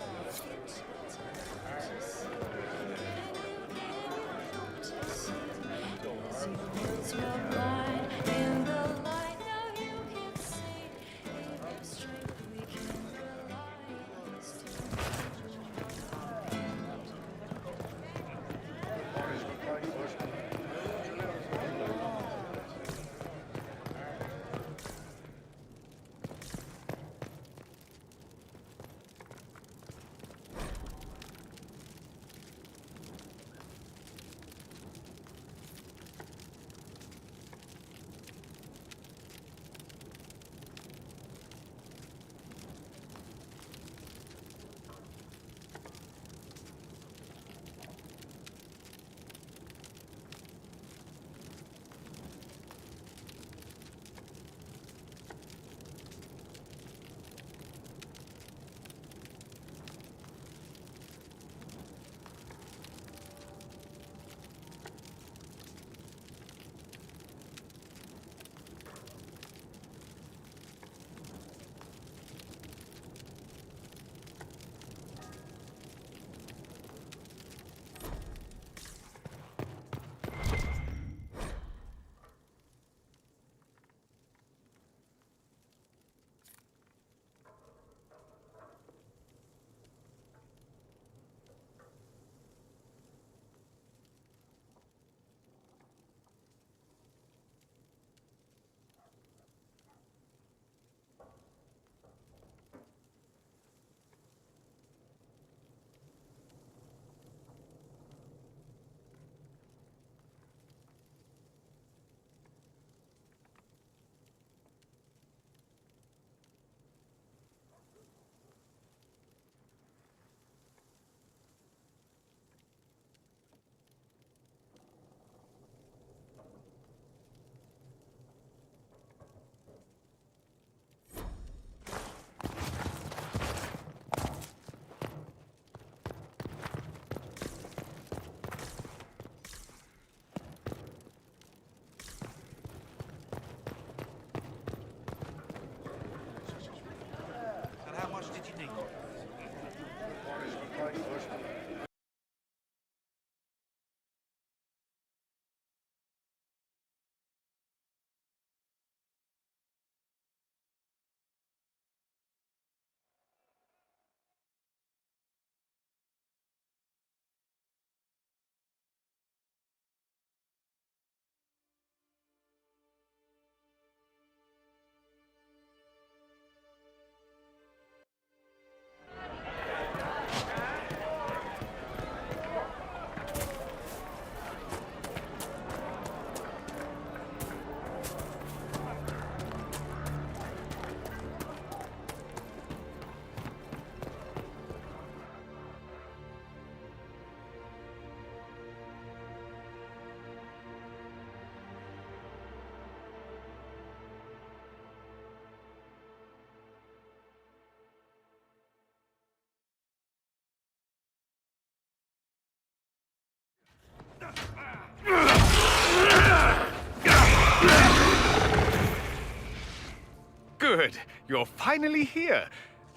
Good. You're finally here.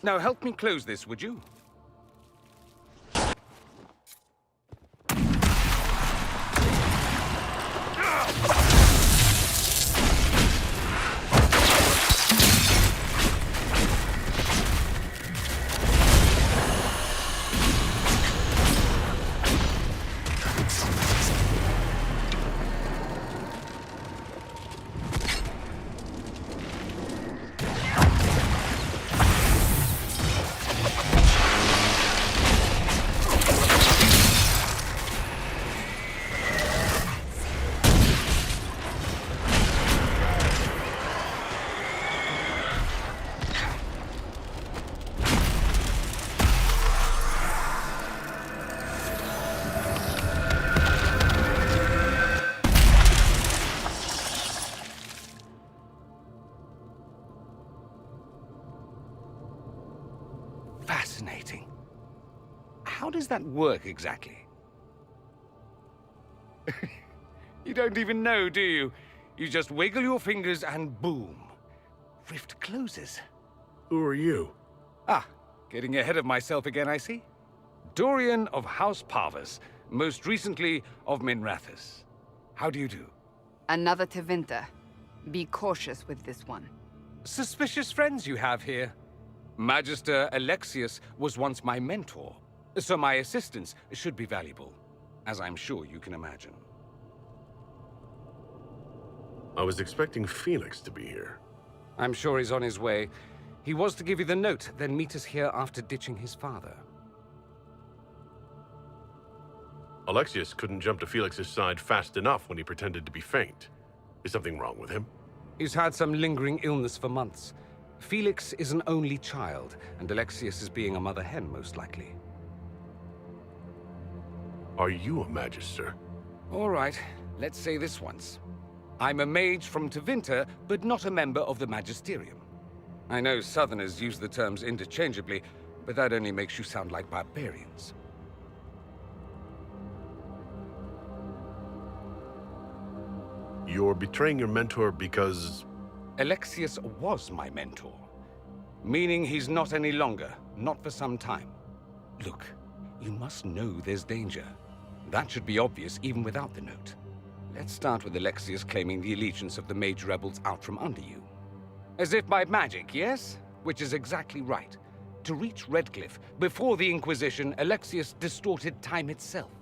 Now help me close this, would you? Fascinating. How does that work exactly? You don't even know, do you? You just wiggle your fingers and boom. Rift closes. Who are you? Ah, getting ahead of myself again, I see. Dorian of House Parvus, most recently of Minrathous. How do you do? Another Tevinter. Be cautious with this one. Suspicious friends you have here. Magister Alexius was once my mentor, so my assistance should be valuable, as I'm sure you can imagine. I was expecting Felix to be here. I'm sure he's on his way. He was to give you the note, then meet us here after ditching his father. Alexius couldn't jump to Felix's side fast enough when he pretended to be faint. Is something wrong with him? He's had some lingering illness for months. Felix is an only child, and Alexius is being a mother hen, most likely. Are you a Magister? All right, let's say this once. I'm a mage from Tevinter, but not a member of the Magisterium. I know Southerners use the terms interchangeably, but that only makes you sound like barbarians. You're betraying your mentor because... Alexius was my mentor. Meaning he's not any longer, not for some time. Look, you must know there's danger. That should be obvious even without the note. Let's start with Alexius claiming the allegiance of the mage rebels out from under you. As if by magic, yes? Which is exactly right. To reach Redcliffe, before the Inquisition, Alexius distorted time itself.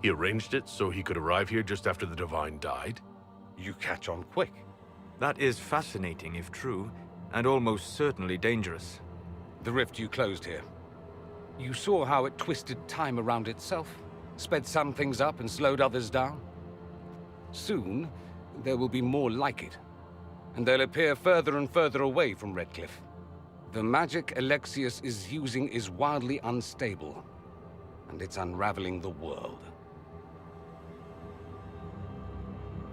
He arranged it so he could arrive here just after the Divine died? You catch on quick. That is fascinating if true, and almost certainly dangerous. The rift you closed here. You saw how it twisted time around itself, sped some things up and slowed others down. Soon, there will be more like it, and they'll appear further and further away from Redcliffe. The magic Alexius is using is wildly unstable, and it's unraveling the world.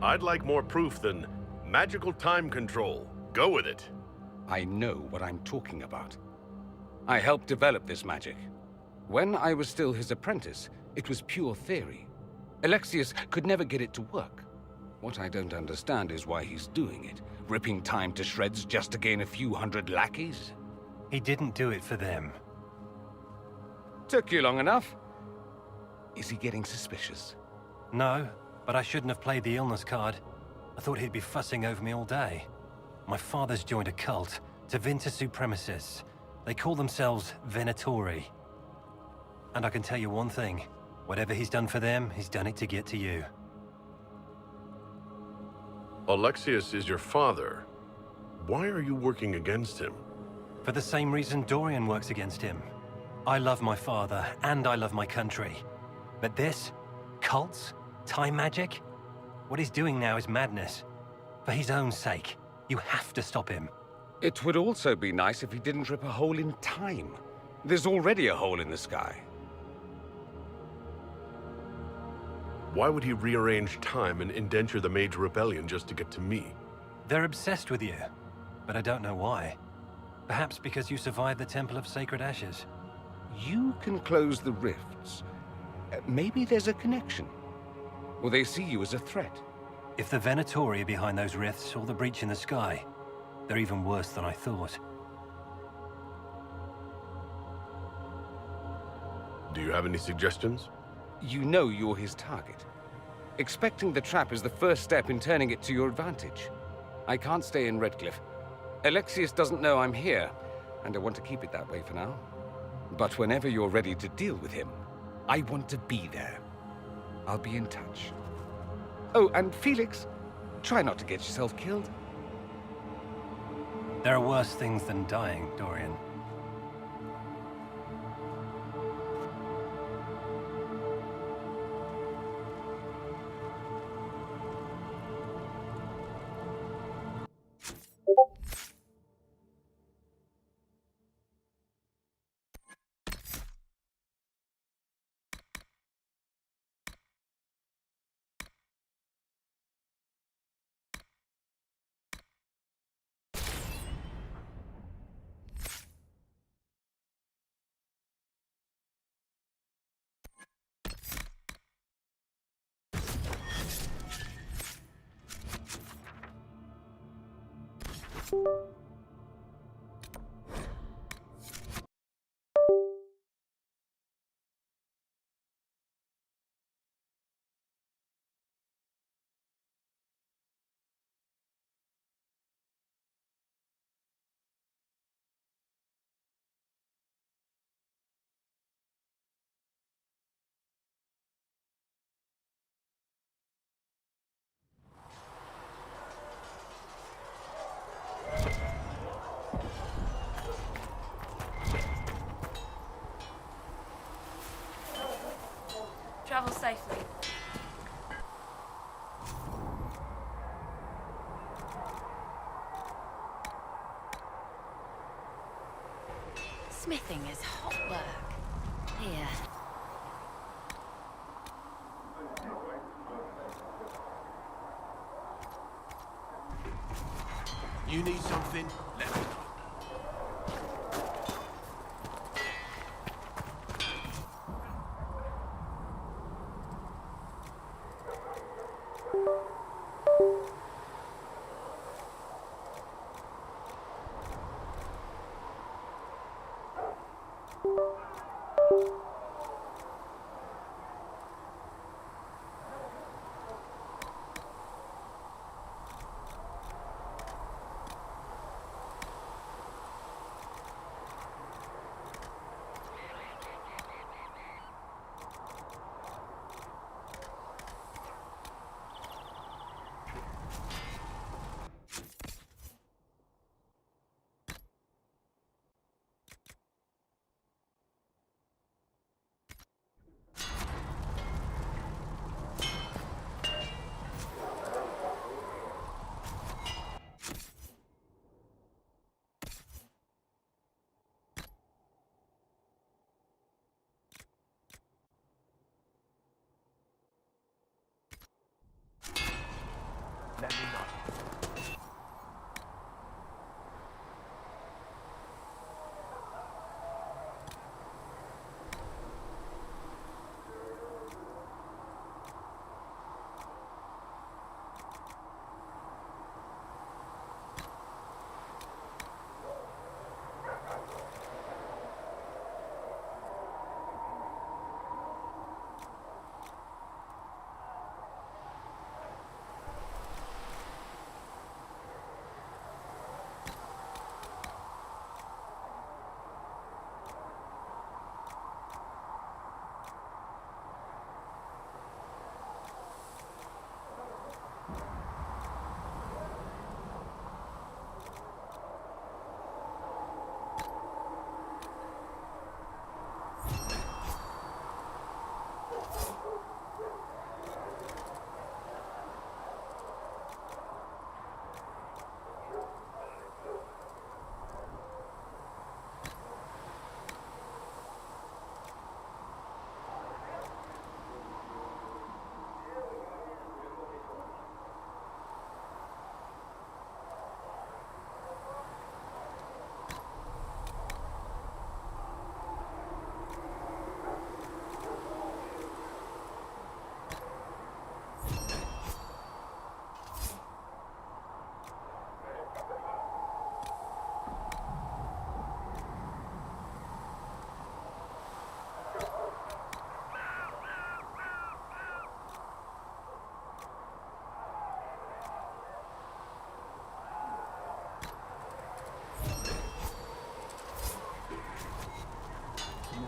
I'd like more proof than magical time control. Go with it. I know what I'm talking about. I helped develop this magic. When I was still his apprentice, it was pure theory. Alexius could never get it to work. What I don't understand is why he's doing it, ripping time to shreds just to gain a few hundred lackeys. He didn't do it for them. Took you long enough. Is he getting suspicious? No, but I shouldn't have played the illness card. I thought he'd be fussing over me all day. My father's joined a cult, Tevinter Supremacists. They call themselves Venatori. And I can tell you one thing. Whatever he's done for them, he's done it to get to you. Alexius is your father. Why are you working against him? For the same reason Dorian works against him. I love my father, and I love my country. But this? Cults? Time magic? What he's doing now is madness. For his own sake, you have to stop him. It would also be nice if he didn't rip a hole in time. There's already a hole in the sky. Why would he rearrange time and indenture the Mage Rebellion just to get to me? They're obsessed with you, but I don't know why. Perhaps because you survived the Temple of Sacred Ashes. You can close the rifts. Maybe there's a connection. or they see you as a threat. If the Venatori are behind those rifts or the breach in the sky, they're even worse than I thought. Do you have any suggestions? You know you're his target. Expecting the trap is the first step in turning it to your advantage. I can't stay in Redcliffe. Alexius doesn't know I'm here, and I want to keep it that way for now. But whenever you're ready to deal with him, I want to be there. I'll be in touch. Oh, and Felix, try not to get yourself killed. There are worse things than dying, Dorian. Travel safely. Smithing is hot work. Here. You need something? Let me know.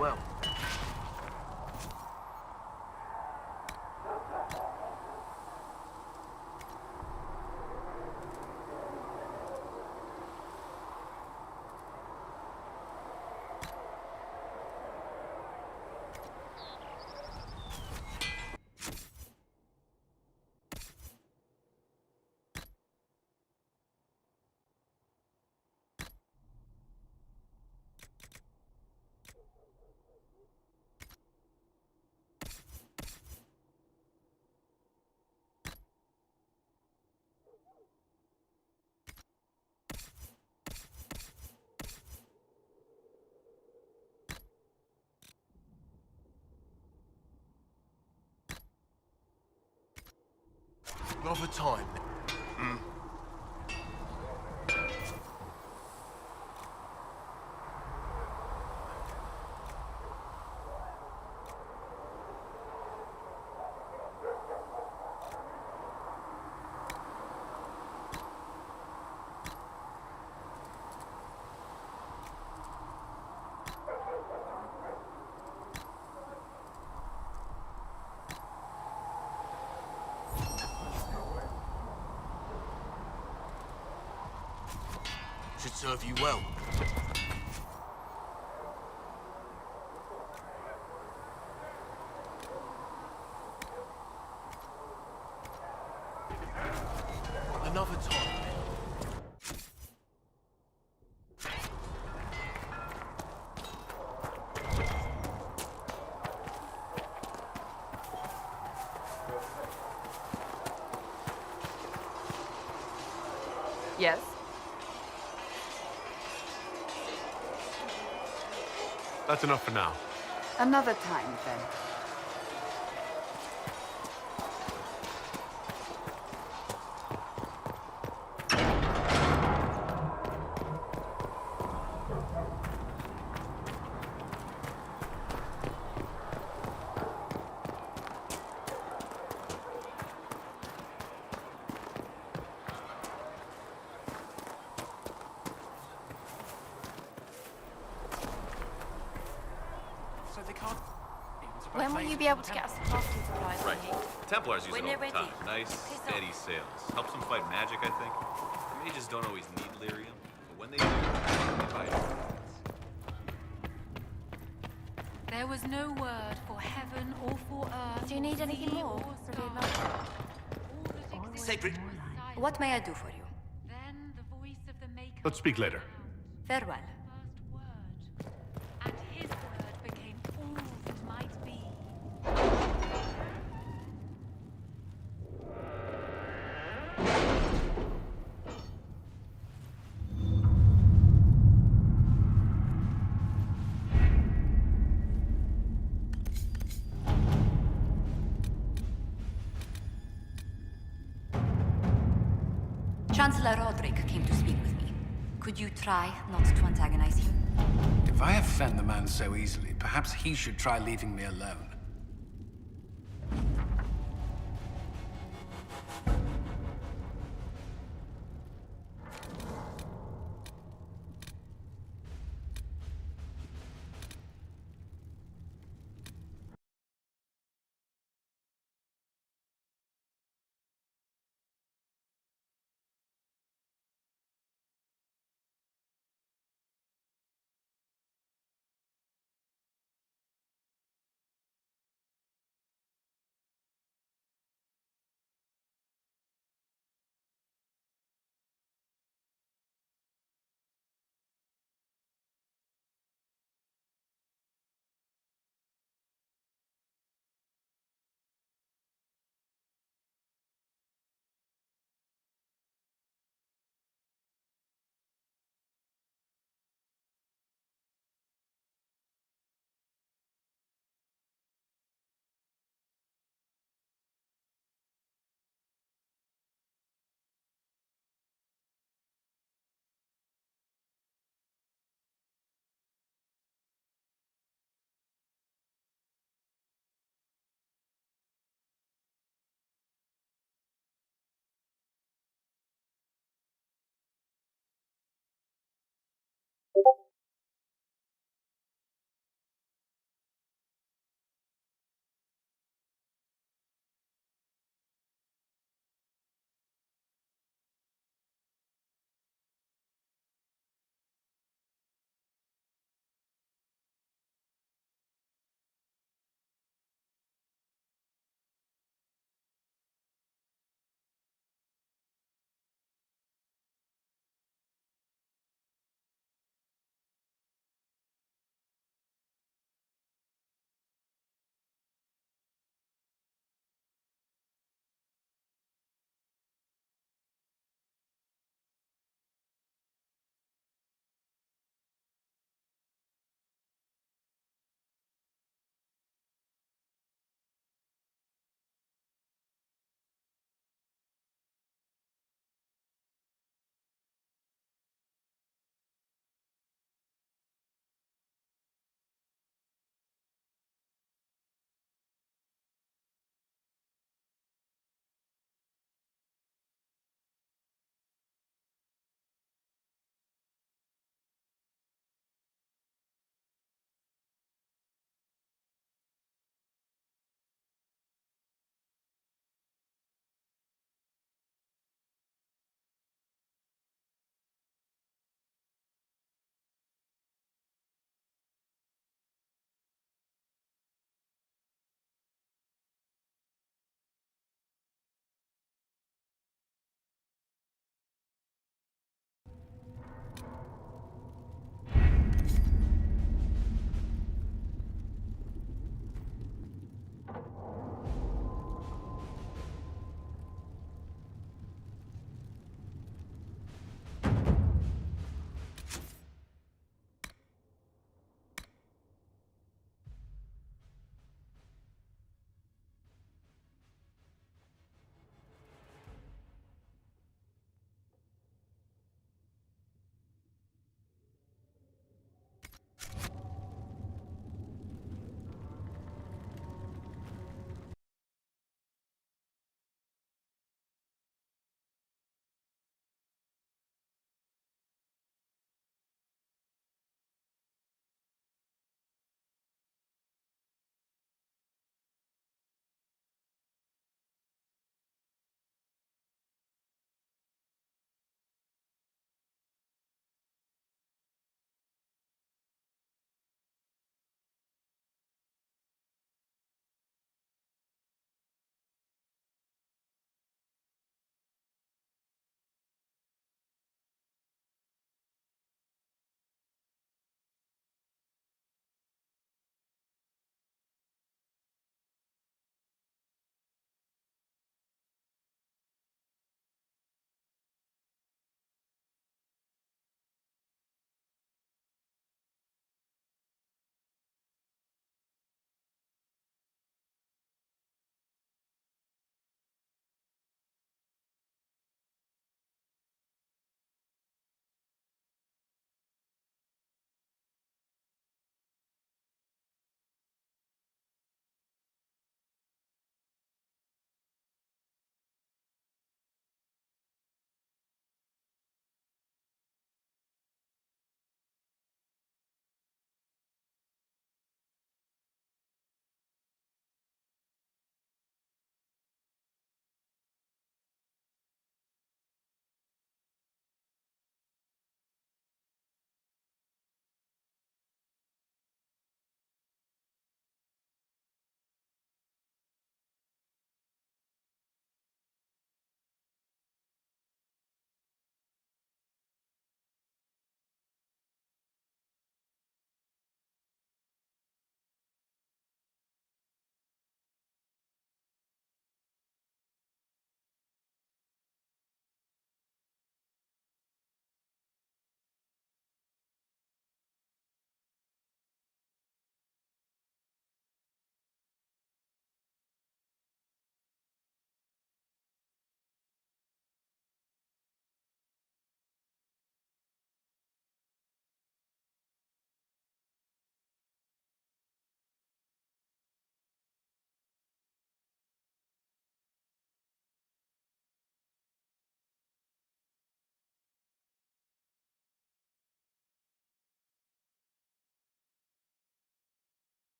well. Another time. Should serve you well. Another time. Yes? That's enough for now. Another time, then. So they can't... When will you be able to get us the crafting supplies Right. we need? Templars use When it all you're the ready. time. Nice, steady sales. Helps them fight magic, I think. Mages don't always need lyrium, but when they do, they buy it. There was no word for heaven or for earth. Do you need anything more? Sacred. What may I do for you? Then the voice of the maker Let's speak later. Farewell. and his word became all that might be. Chancellor Roderick came to speak with me. Could you try not to antagonize him? If I offend the man so easily, perhaps he should try leaving me alone.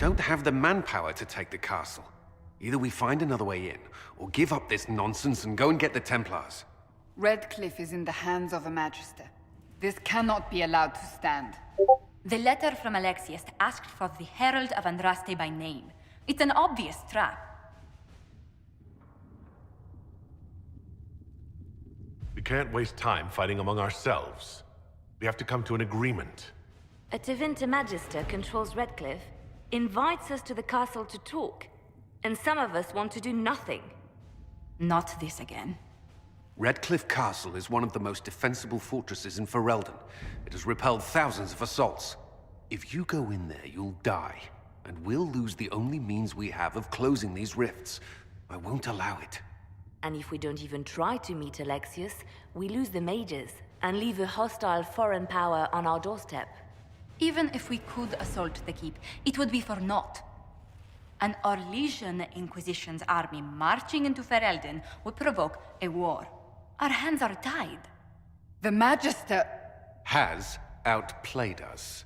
don't have the manpower to take the castle. Either we find another way in, or give up this nonsense and go and get the Templars. Redcliffe is in the hands of a Magister. This cannot be allowed to stand. The letter from Alexius asked for the Herald of Andraste by name. It's an obvious trap. We can't waste time fighting among ourselves. We have to come to an agreement. A Tevinter Magister controls Redcliffe, invites us to the castle to talk, and some of us want to do nothing. Not this again. Redcliffe Castle is one of the most defensible fortresses in Ferelden. It has repelled thousands of assaults. If you go in there, you'll die, and we'll lose the only means we have of closing these rifts. I won't allow it. And if we don't even try to meet Alexius, we lose the mages and leave a hostile foreign power on our doorstep. Even if we could assault the keep, it would be for naught. An Orlesian Inquisition's army marching into Ferelden would provoke a war. Our hands are tied. The Magister has outplayed us.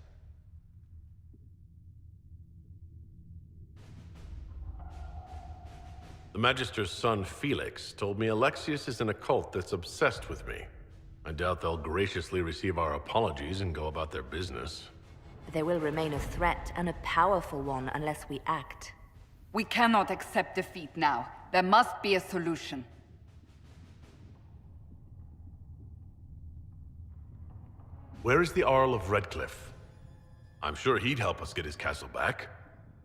The Magister's son, Felix, told me Alexius is in a cult that's obsessed with me. I doubt they'll graciously receive our apologies and go about their business. They will remain a threat, and a powerful one, unless we act. We cannot accept defeat now. There must be a solution. Where is the Arl of Redcliffe? I'm sure he'd help us get his castle back.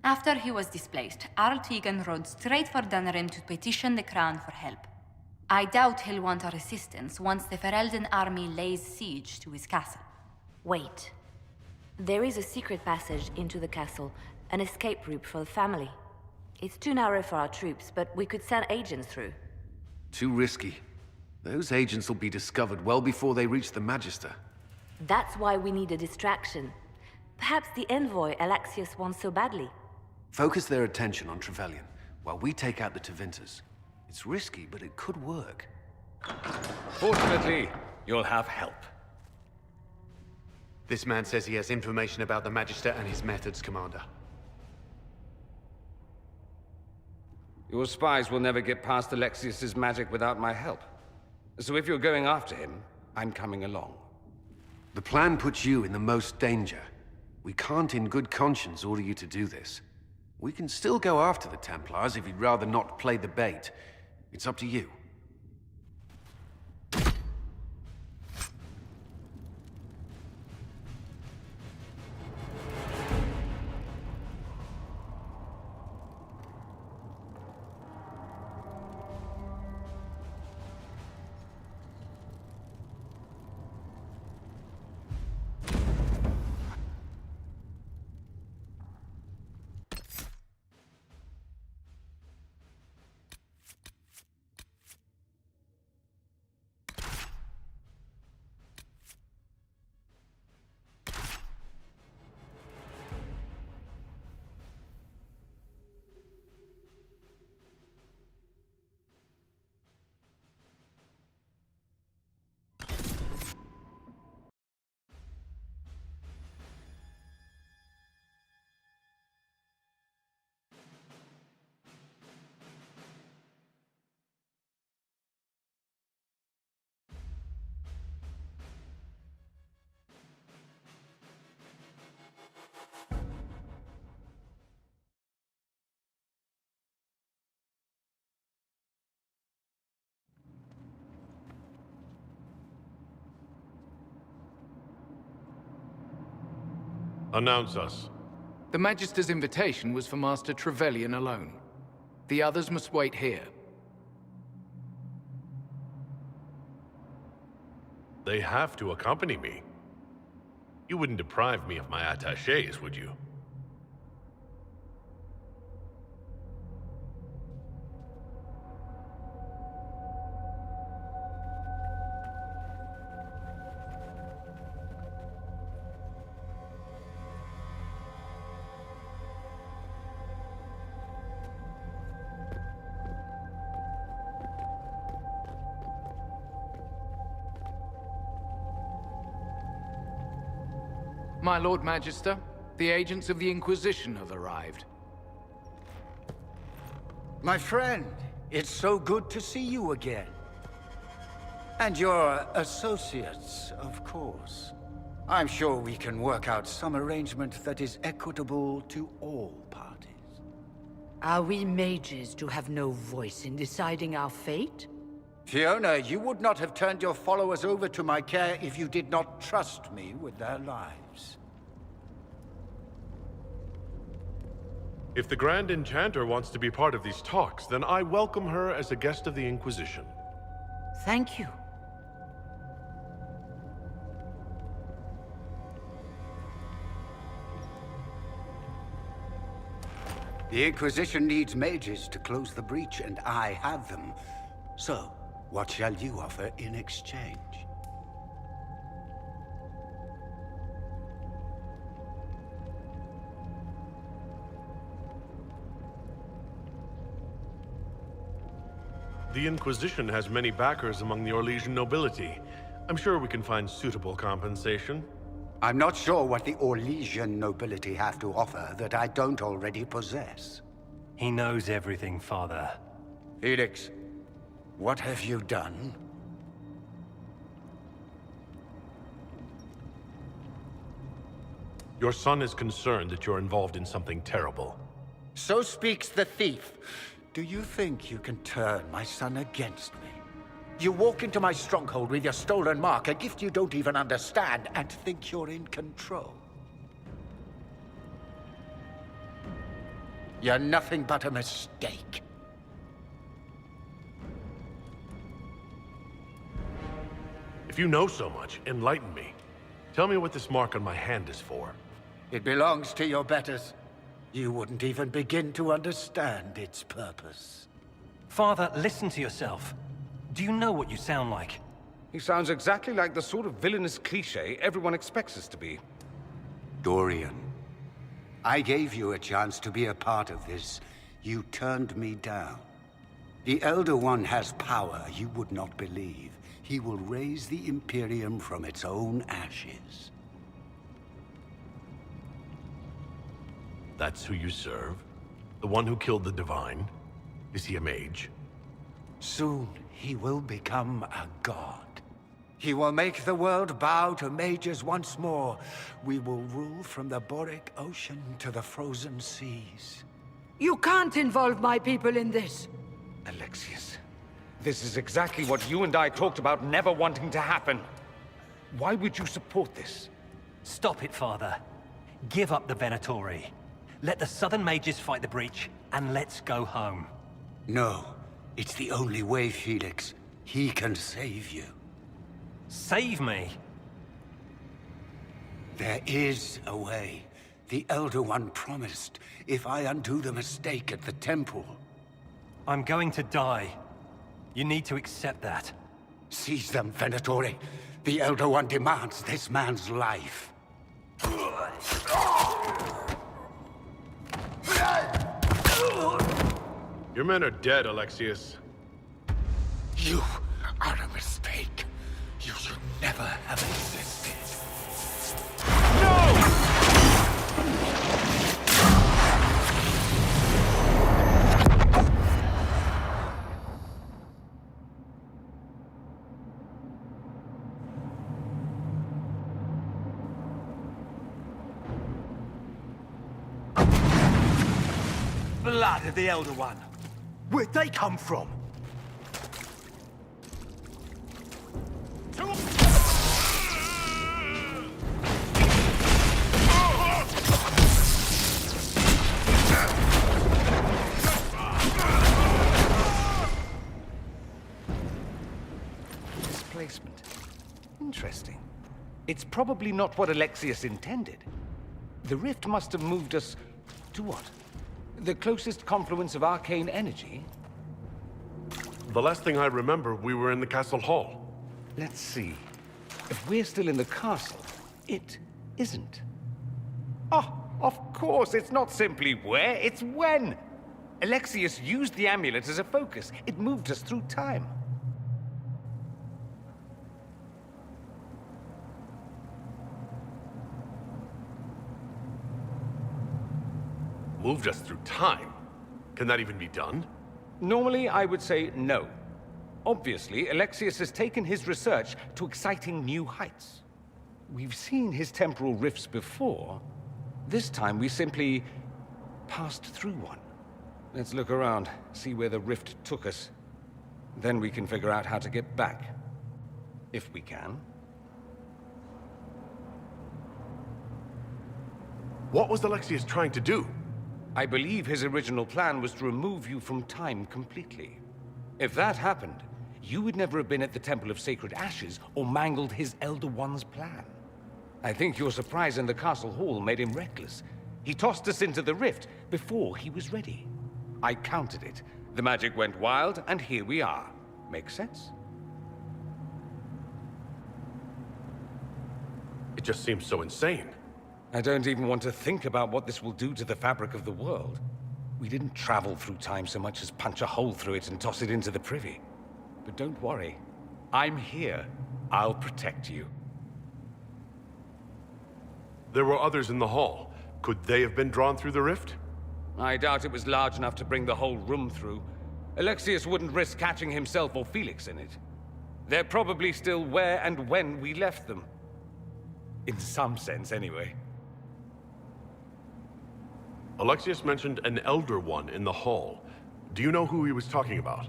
After he was displaced, Arl Tegan rode straight for Dunrim to petition the Crown for help. I doubt he'll want our assistance once the Ferelden army lays siege to his castle. Wait. There is a secret passage into the castle, an escape route for the family. It's too narrow for our troops, but we could send agents through. Too risky. Those agents will be discovered well before they reach the Magister. That's why we need a distraction. Perhaps the envoy Alexius wants so badly. Focus their attention on Trevelyan, while we take out the Tevinters. It's risky, but it could work. Fortunately, you'll have help. This man says he has information about the Magister and his methods, Commander. Your spies will never get past Alexius's magic without my help. So if you're going after him, I'm coming along. The plan puts you in the most danger. We can't in good conscience order you to do this. We can still go after the Templars if you'd rather not play the bait. It's up to you. Announce us. The Magister's invitation was for Master Trevelyan alone. The others must wait here. They have to accompany me. You wouldn't deprive me of my attachés, would you? My Lord Magister, The agents of the Inquisition have arrived. My friend, it's so good to see you again. And your associates, of course. I'm sure we can work out some arrangement that is equitable to all parties. Are we mages to have no voice in deciding our fate? Fiona, you would not have turned your followers over to my care if you did not trust me with their lives. If the Grand Enchanter wants to be part of these talks, then I welcome her as a guest of the Inquisition. Thank you. The Inquisition needs mages to close the breach, and I have them. So, what shall you offer in exchange? The Inquisition has many backers among the Orlesian nobility. I'm sure we can find suitable compensation. I'm not sure what the Orlesian nobility have to offer that I don't already possess. He knows everything, Father. Felix, what have you done? Your son is concerned that you're involved in something terrible. So speaks the thief. Do you think you can turn my son against me? You walk into my stronghold with your stolen mark, a gift you don't even understand, and think you're in control. You're nothing but a mistake. If you know so much, enlighten me. Tell me what this mark on my hand is for. It belongs to your betters. You wouldn't even begin to understand its purpose. Father, listen to yourself. Do you know what you sound like? He sounds exactly like the sort of villainous cliché everyone expects us to be. Dorian, I gave you a chance to be a part of this. You turned me down. The Elder One has power you would not believe. He will raise the Imperium from its own ashes. That's who you serve? The one who killed the Divine? Is he a mage? Soon, he will become a god. He will make the world bow to mages once more. We will rule from the Boric Ocean to the frozen seas. You can't involve my people in this. Alexius, this is exactly what you and I talked about never wanting to happen. Why would you support this? Stop it, Father. Give up the Venatori. Let the Southern Mages fight the breach, and let's go home. No, it's the only way, Felix. He can save you. Save me? There is a way. The Elder One promised, if I undo the mistake at the temple. I'm going to die. You need to accept that. Seize them, Venatori. The Elder One demands this man's life. Your men are dead, Alexius. You are a mistake. You should never have existed. Blood of the Elder One. Where'd they come from? Displacement. Interesting. It's probably not what Alexius intended. The rift must have moved us to what? The closest confluence of arcane energy? The last thing I remember, we were in the castle hall. Let's see. If we're still in the castle, it isn't. Oh, of course, it's not simply where, it's when! Alexius used the amulet as a focus. It moved us through time. moved us through time. Can that even be done? Normally, I would say no. Obviously, Alexius has taken his research to exciting new heights. We've seen his temporal rifts before. This time, we simply passed through one. Let's look around, see where the rift took us. Then we can figure out how to get back. If we can. What was Alexius trying to do? I believe his original plan was to remove you from time completely. If that happened, you would never have been at the Temple of Sacred Ashes or mangled his Elder One's plan. I think your surprise in the castle hall made him reckless. He tossed us into the rift before he was ready. I counted it. The magic went wild, and here we are. Make sense? It just seems so insane. I don't even want to think about what this will do to the fabric of the world. We didn't travel through time so much as punch a hole through it and toss it into the privy. But don't worry. I'm here. I'll protect you. There were others in the hall. Could they have been drawn through the rift? I doubt it was large enough to bring the whole room through. Alexius wouldn't risk catching himself or Felix in it. They're probably still where and when we left them. In some sense, anyway. Alexius mentioned an Elder One in the hall. Do you know who he was talking about?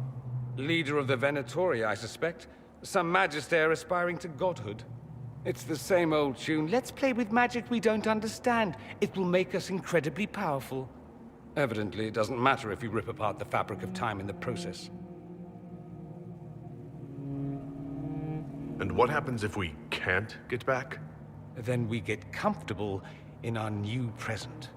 Leader of the Venatori, I suspect. Some magister aspiring to godhood. It's the same old tune. Let's play with magic we don't understand. It will make us incredibly powerful. Evidently, it doesn't matter if you rip apart the fabric of time in the process. And what happens if we can't get back? Then we get comfortable in our new present.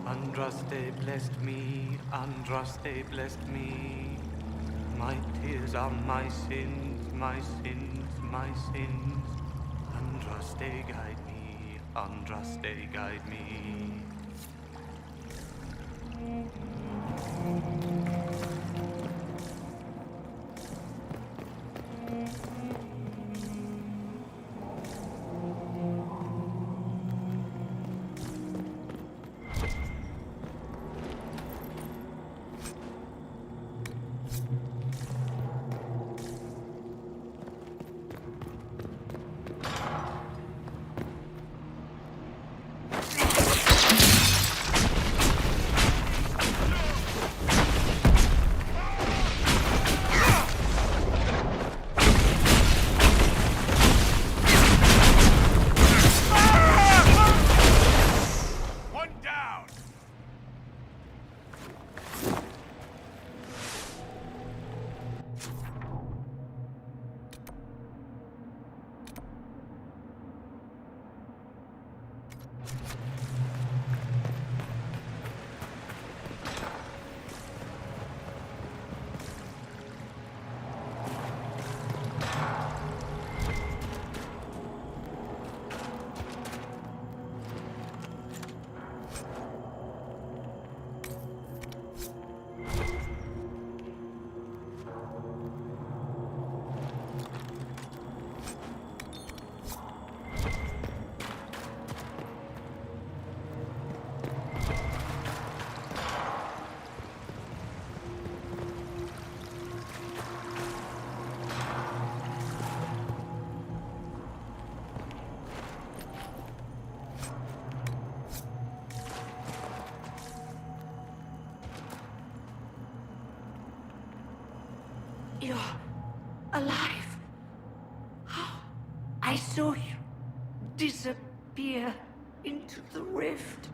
Andraste blessed me, Andraste blessed me. My tears are my sins, my sins, my sins. Andraste guide me, Andraste guide me. You're alive. How? I saw you disappear into the rift.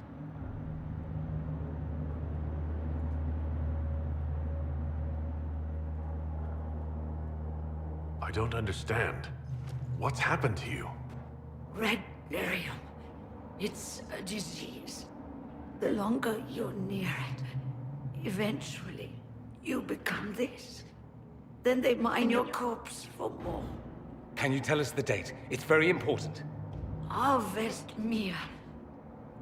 I don't understand. What's happened to you? Red lyrium. It's a disease. The longer you're near it, eventually you become this. Then they mine your corpse for more. Can you tell us the date? It's very important. Harvest Mir.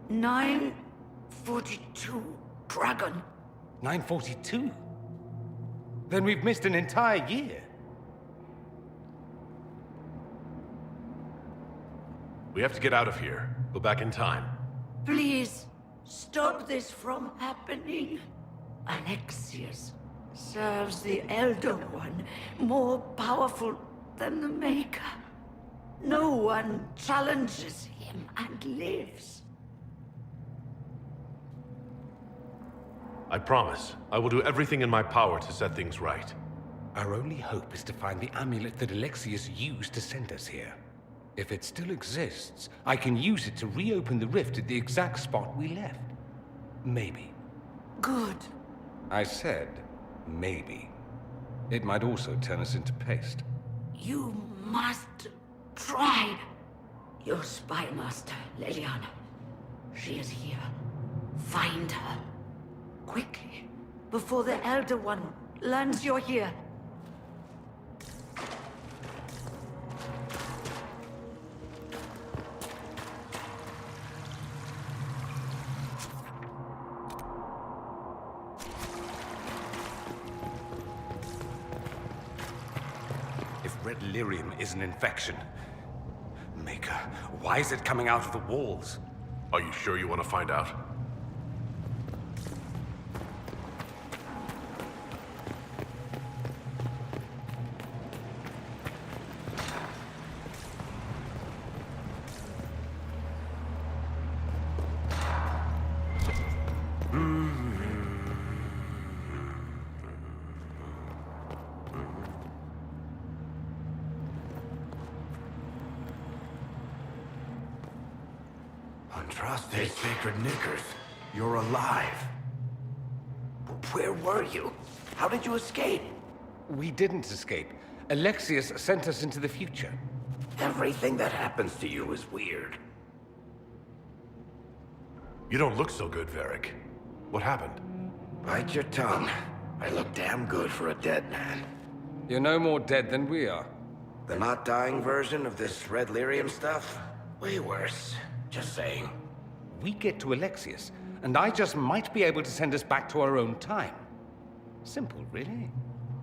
942 Dragon. 942? Then we've missed an entire year. We have to get out of here. Go back in time. Please, stop this from happening. Alexius serves the Elder One, more powerful than the Maker. No one challenges him and lives. I promise. I will do everything in my power to set things right. Our only hope is to find the amulet that Alexius used to send us here. If it still exists, I can use it to reopen the rift at the exact spot we left. Maybe. Good. I said, maybe. It might also turn us into paste. You must try. Your spy master, Leliana. She is here. Find her. Quickly. Before the Elder One learns you're here. Red lyrium is an infection. Maker, why is it coming out of the walls? Are you sure you want to find out? Andraste Sacred Knickers, you're alive. Where were you? How did you escape? We didn't escape. Alexius sent us into the future. Everything that happens to you is weird. You don't look so good, Varric. What happened? Bite your tongue. I look damn good for a dead man. You're no more dead than we are. The not dying version of this red lyrium stuff? Way worse. Just saying. We get to Alexius, and I just might be able to send us back to our own time. Simple, really.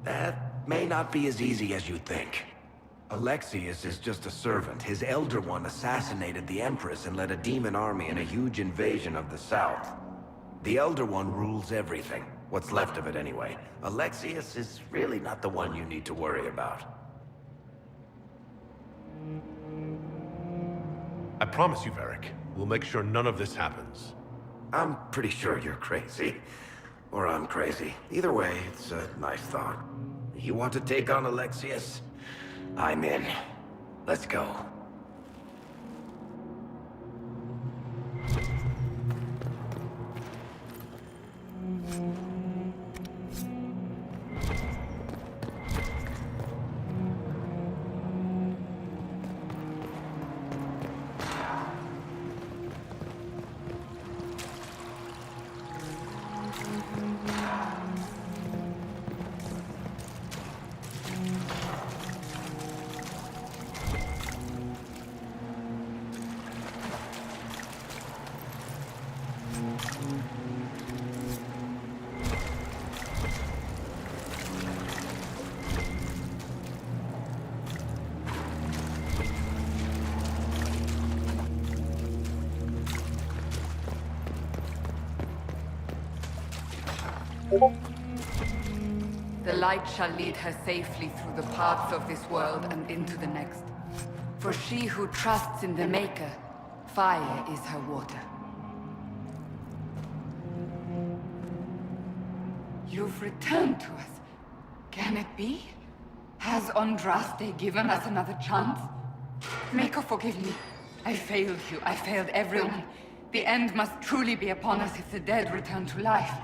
That may not be as easy as you think. Alexius is just a servant. His Elder One assassinated the Empress and led a demon army in a huge invasion of the South. The Elder One rules everything. What's left of it, anyway. Alexius is really not the one you need to worry about. I promise you, Varric, we'll make sure none of this happens. I'm pretty sure you're crazy. Or I'm crazy. Either way, it's a nice thought. You want to take on Alexius? I'm in. Let's go. The light shall lead her safely through the paths of this world and into the next. For she who trusts in the Maker, fire is her water. You've returned to us. Can it be? Has Andraste given us another chance? Maker, forgive me. I failed you. I failed everyone. The end must truly be upon us if the dead return to life.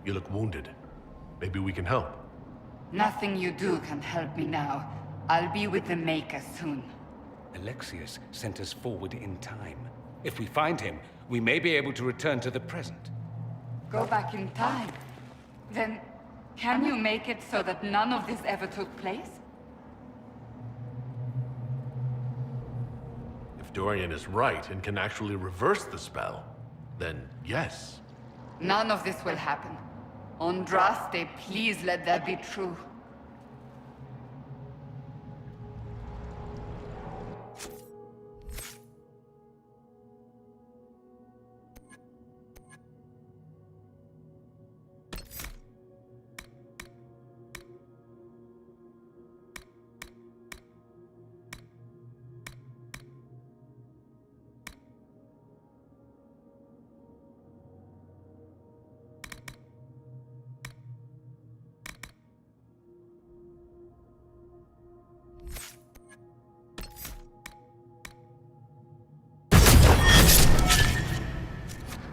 You look wounded. Maybe we can help. Nothing you do can help me now. I'll be with the Maker soon. Alexius sent us forward in time. If we find him, we may be able to return to the present. Go back in time? Then, can you make it so that none of this ever took place? If Dorian is right and can actually reverse the spell, then yes. None of this will happen. Andraste, please let that be true.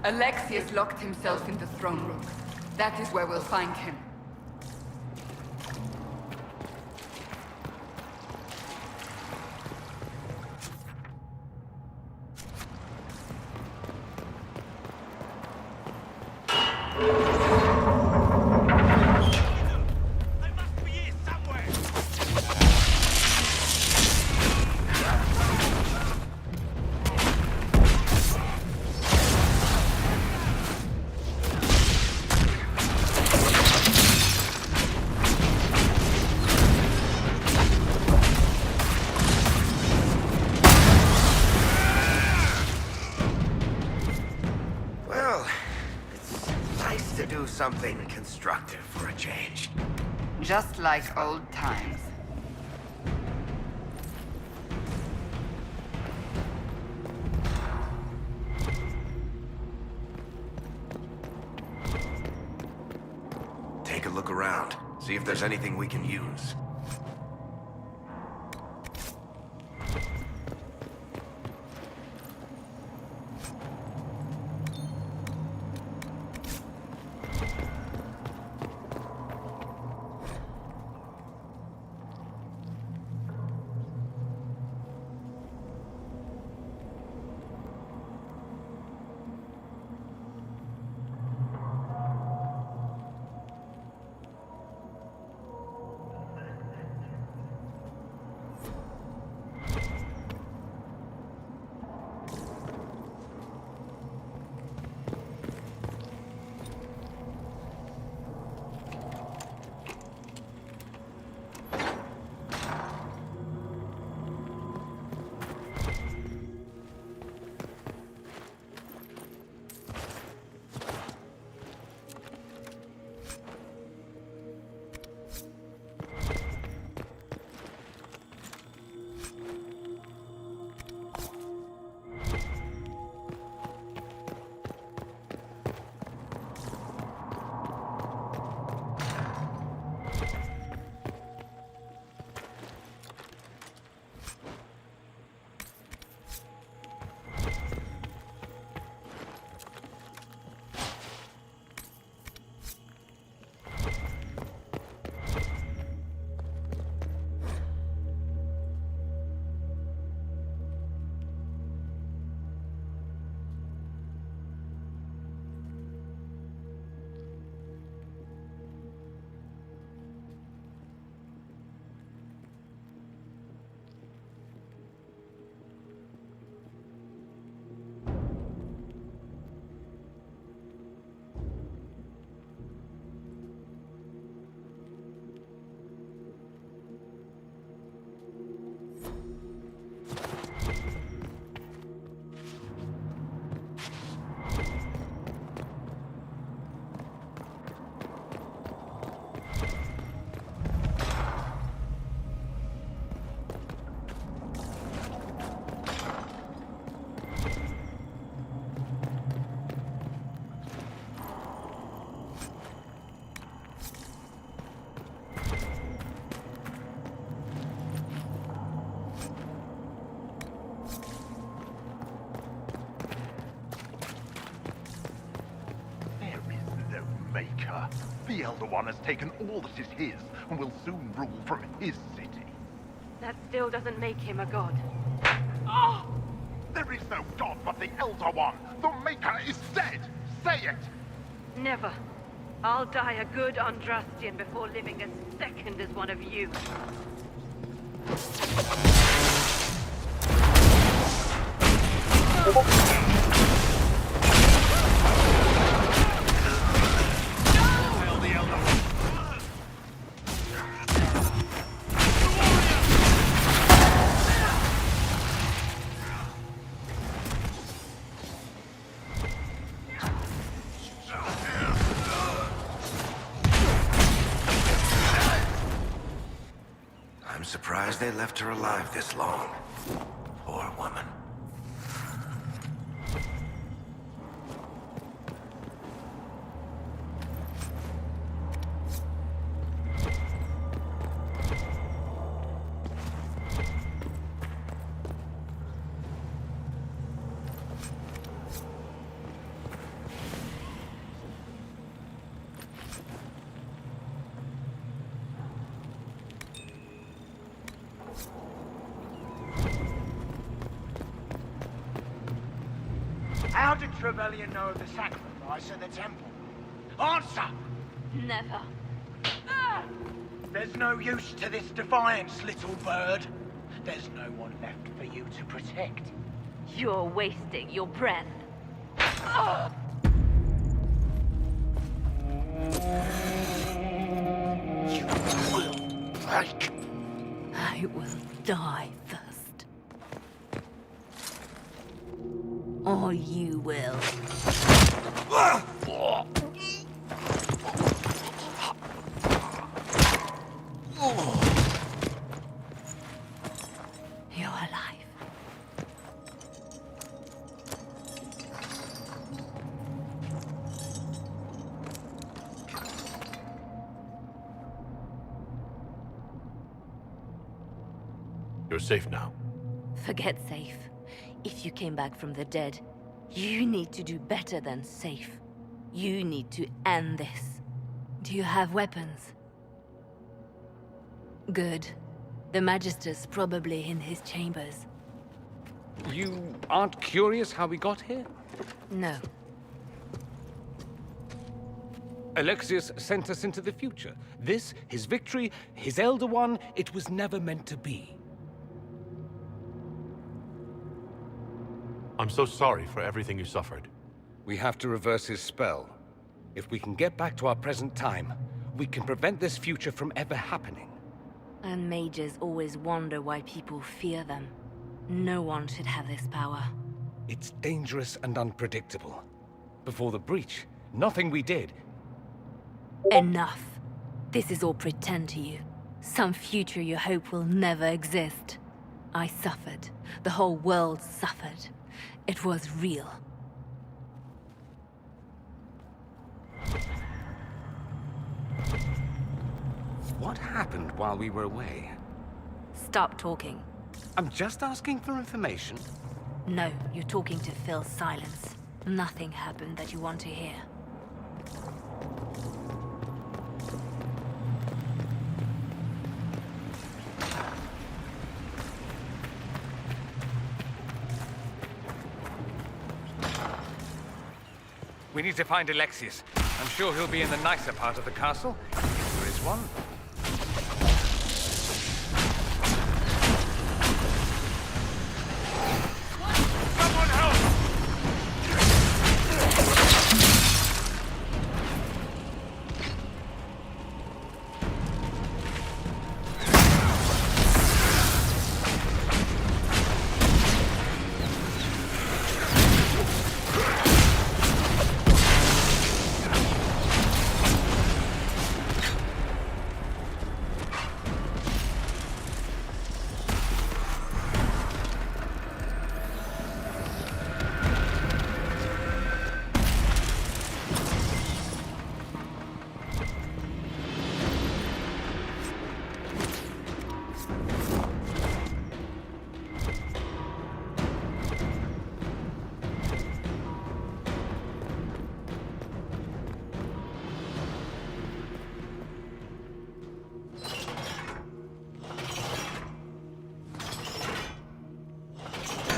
Alexius locked himself in the throne room. That is where we'll find him. Something constructive for a change. Just like old times. Take a look around. See if there's anything we can use. power. The Elder One has taken all that is his, and will soon rule from his city. That still doesn't make him a god. Ah! There is no god but the Elder One! The Maker is dead! Say it! Never. I'll die a good Andrastian before living a second as one of you. I'm surprised they left her alive this long. Poor woman. How did Trevelyan know of the sacrifice at the temple? Answer! Never. There's no use to this defiance, little bird. There's no one left for you to protect. You're wasting your breath. You will break. I will die first. Or you will. You're alive. You're safe now. Forget safe. If you came back from the dead, you need to do better than safe. You need to end this. Do you have weapons? Good. The Magister's probably in his chambers. You aren't curious how we got here? No. Alexius sent us into the future. This, his victory, his Elder One, it was never meant to be. I'm so sorry for everything you suffered. We have to reverse his spell. If we can get back to our present time, we can prevent this future from ever happening. And mages always wonder why people fear them. No one should have this power. It's dangerous and unpredictable. Before the breach, nothing we did. Enough. This is all pretend to you. Some future you hope will never exist. I suffered. The whole world suffered. It was real. What happened while we were away? Stop talking. I'm just asking for information. No, you're talking to fill silence. Nothing happened that you want to hear. We need to find Alexius. I'm sure he'll be in the nicer part of the castle, if there is one. Someone help!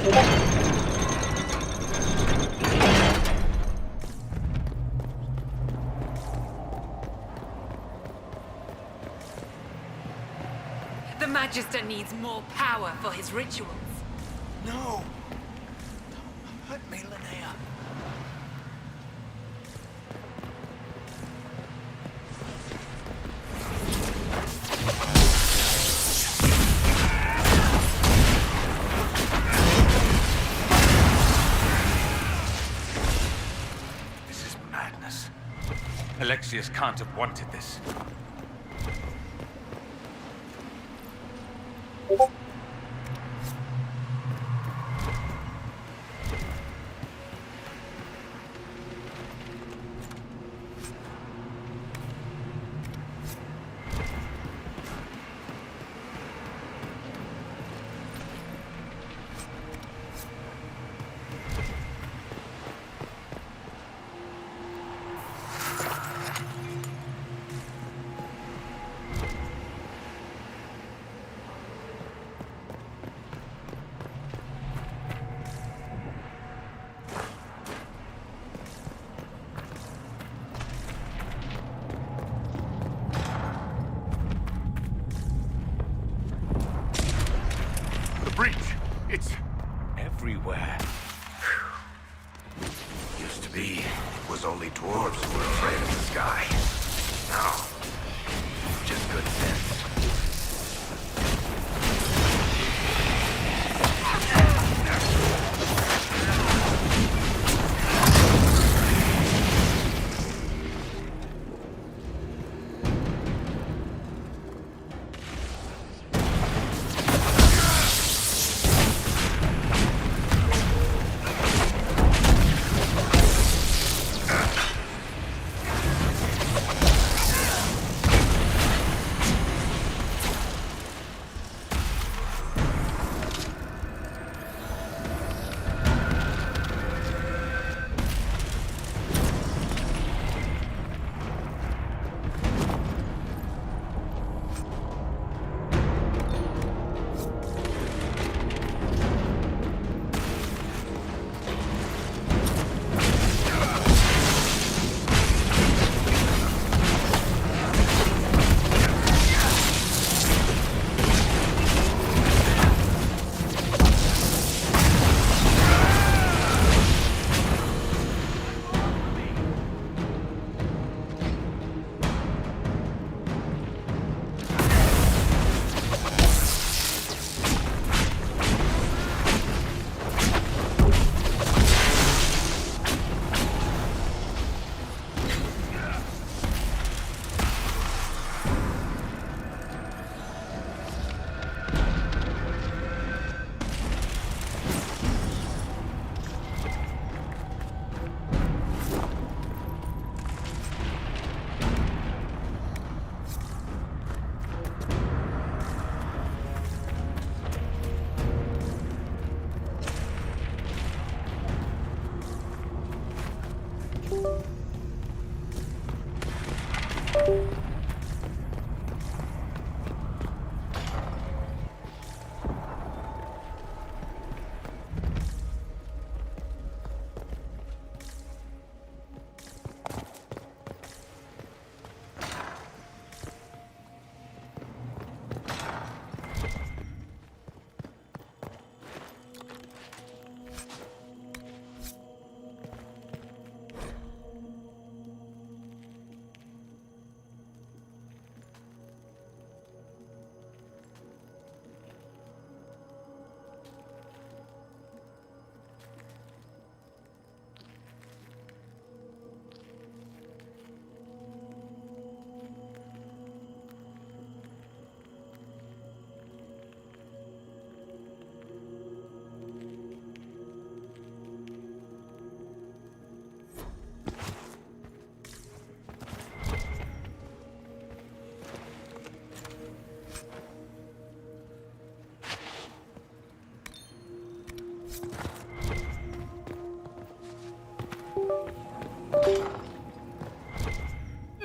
The Magister needs more power for his rituals. No! Don't hurt me, Linnea. This is madness. Alexius can't have wanted this. Breach! It's everywhere. Used to be, it was only dwarves who were afraid of the sky. Now, just good sense.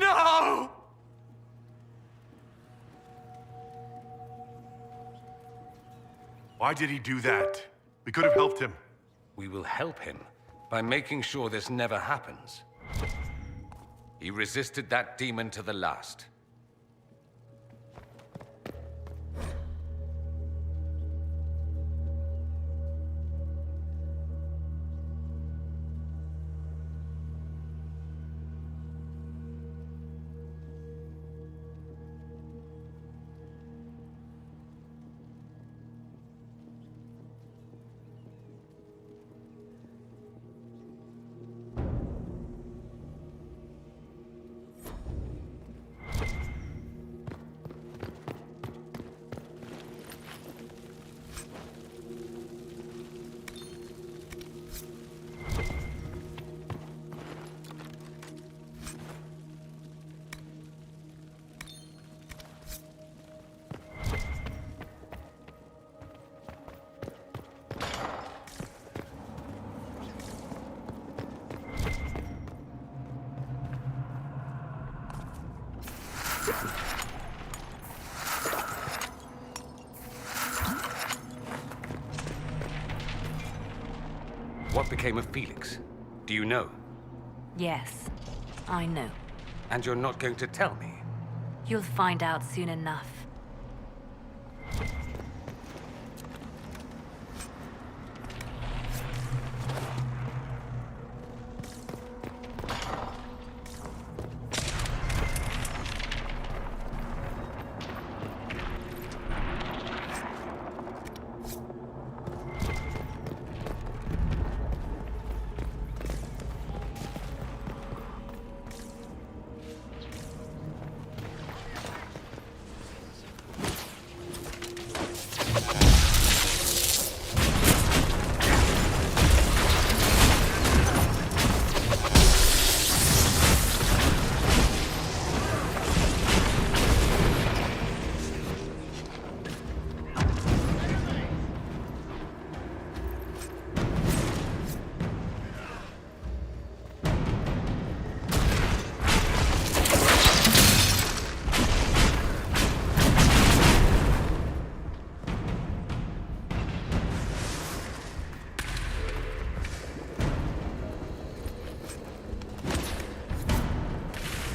No! Why did he do that? We could have helped him. We will help him by making sure this never happens. He resisted that demon to the last. What became of Felix? Do you know? Yes, I know. And you're not going to tell me? You'll find out soon enough.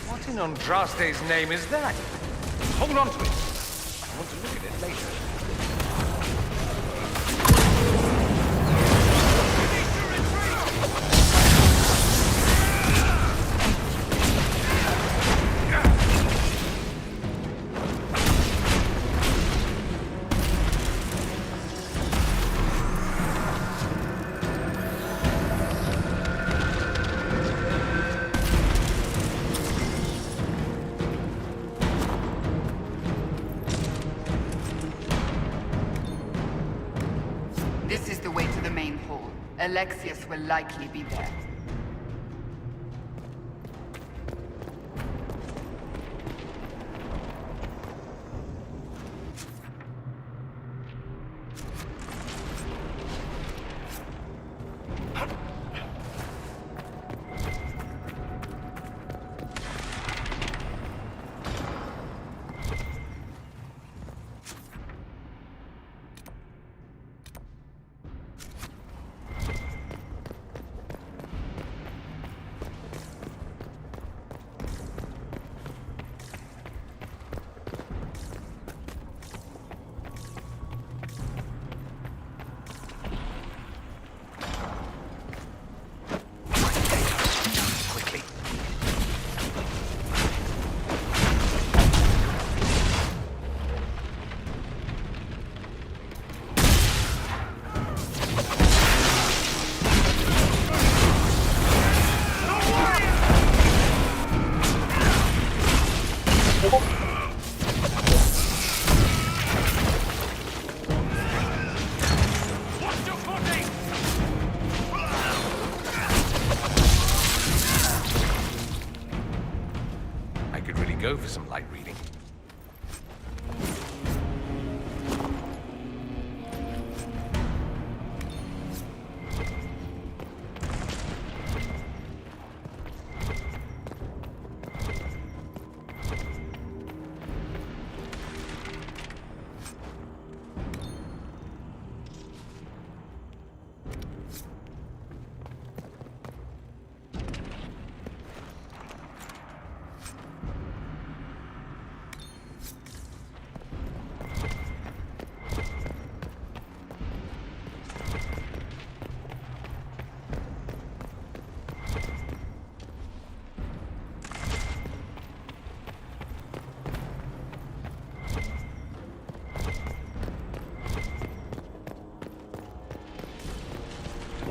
What in Andraste's name is that? Hold on to it. I want to look at it later. This is the way to the main hall. Alexius will likely be there. Go for some light reading.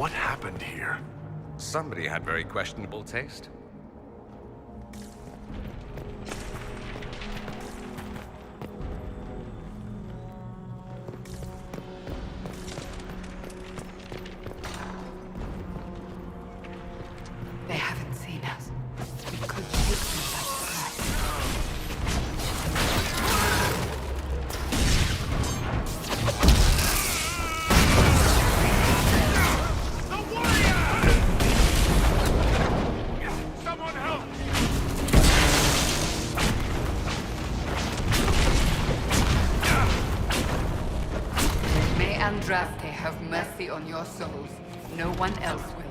What happened here? Somebody had very questionable taste. They haven't seen us. We could take them by surprise. Someone help! May Andraste have mercy on your souls. No one else will.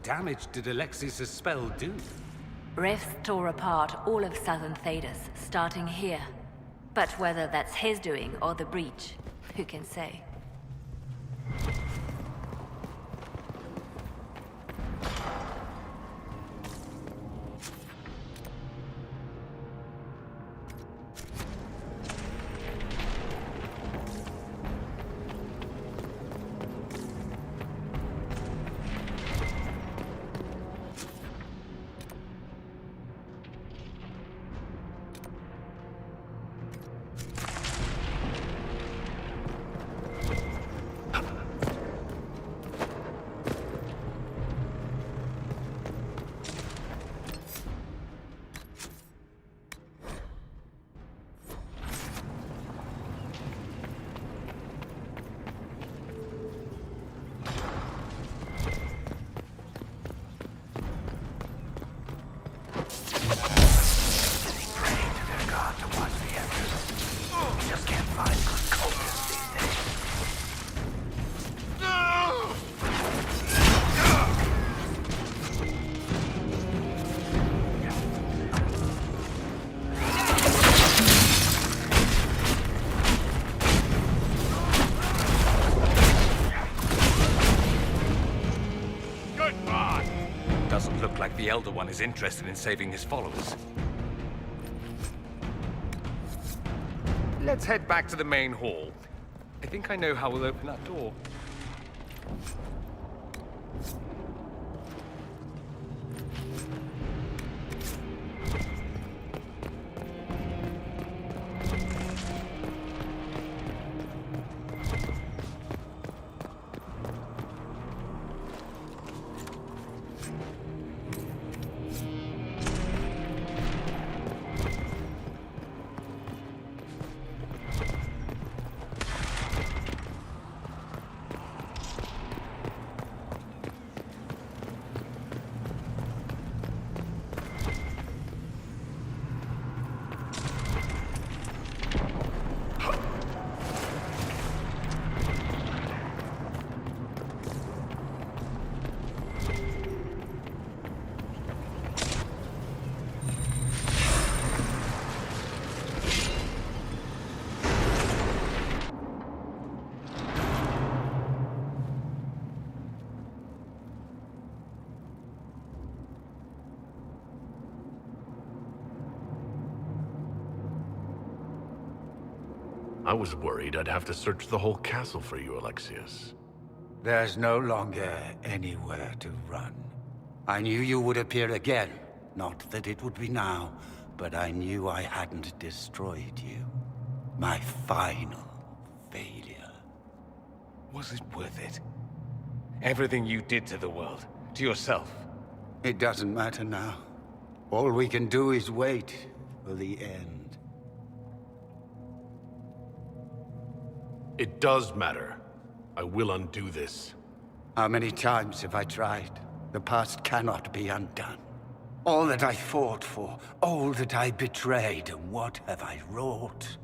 damage did Alexius' spell do? Rifts tore apart all of southern Thedas, starting here. But whether that's his doing or the breach, who can say? The Elder One is interested in saving his followers. Let's head back to the main hall. I think I know how we'll open that door. I was worried I'd have to search the whole castle for you, Alexius. There's no longer anywhere to run. I knew you would appear again. Not that it would be now, but I knew I hadn't destroyed you. My final failure. Was it worth it? Everything you did to the world, to yourself. It doesn't matter now. All we can do is wait for the end. It does matter. I will undo this. How many times have I tried? The past cannot be undone. All that I fought for, all that I betrayed, and what have I wrought?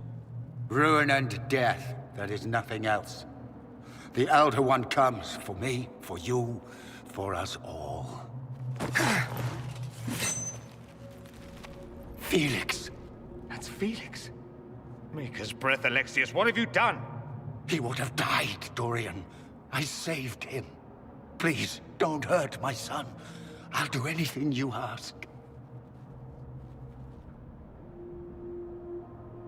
Ruin and death, that is nothing else. The Elder One comes for me, for you, for us all. Felix. That's Felix. Maker's breath, Alexius, what have you done? He would have died, Dorian. I saved him. Please, don't hurt my son. I'll do anything you ask.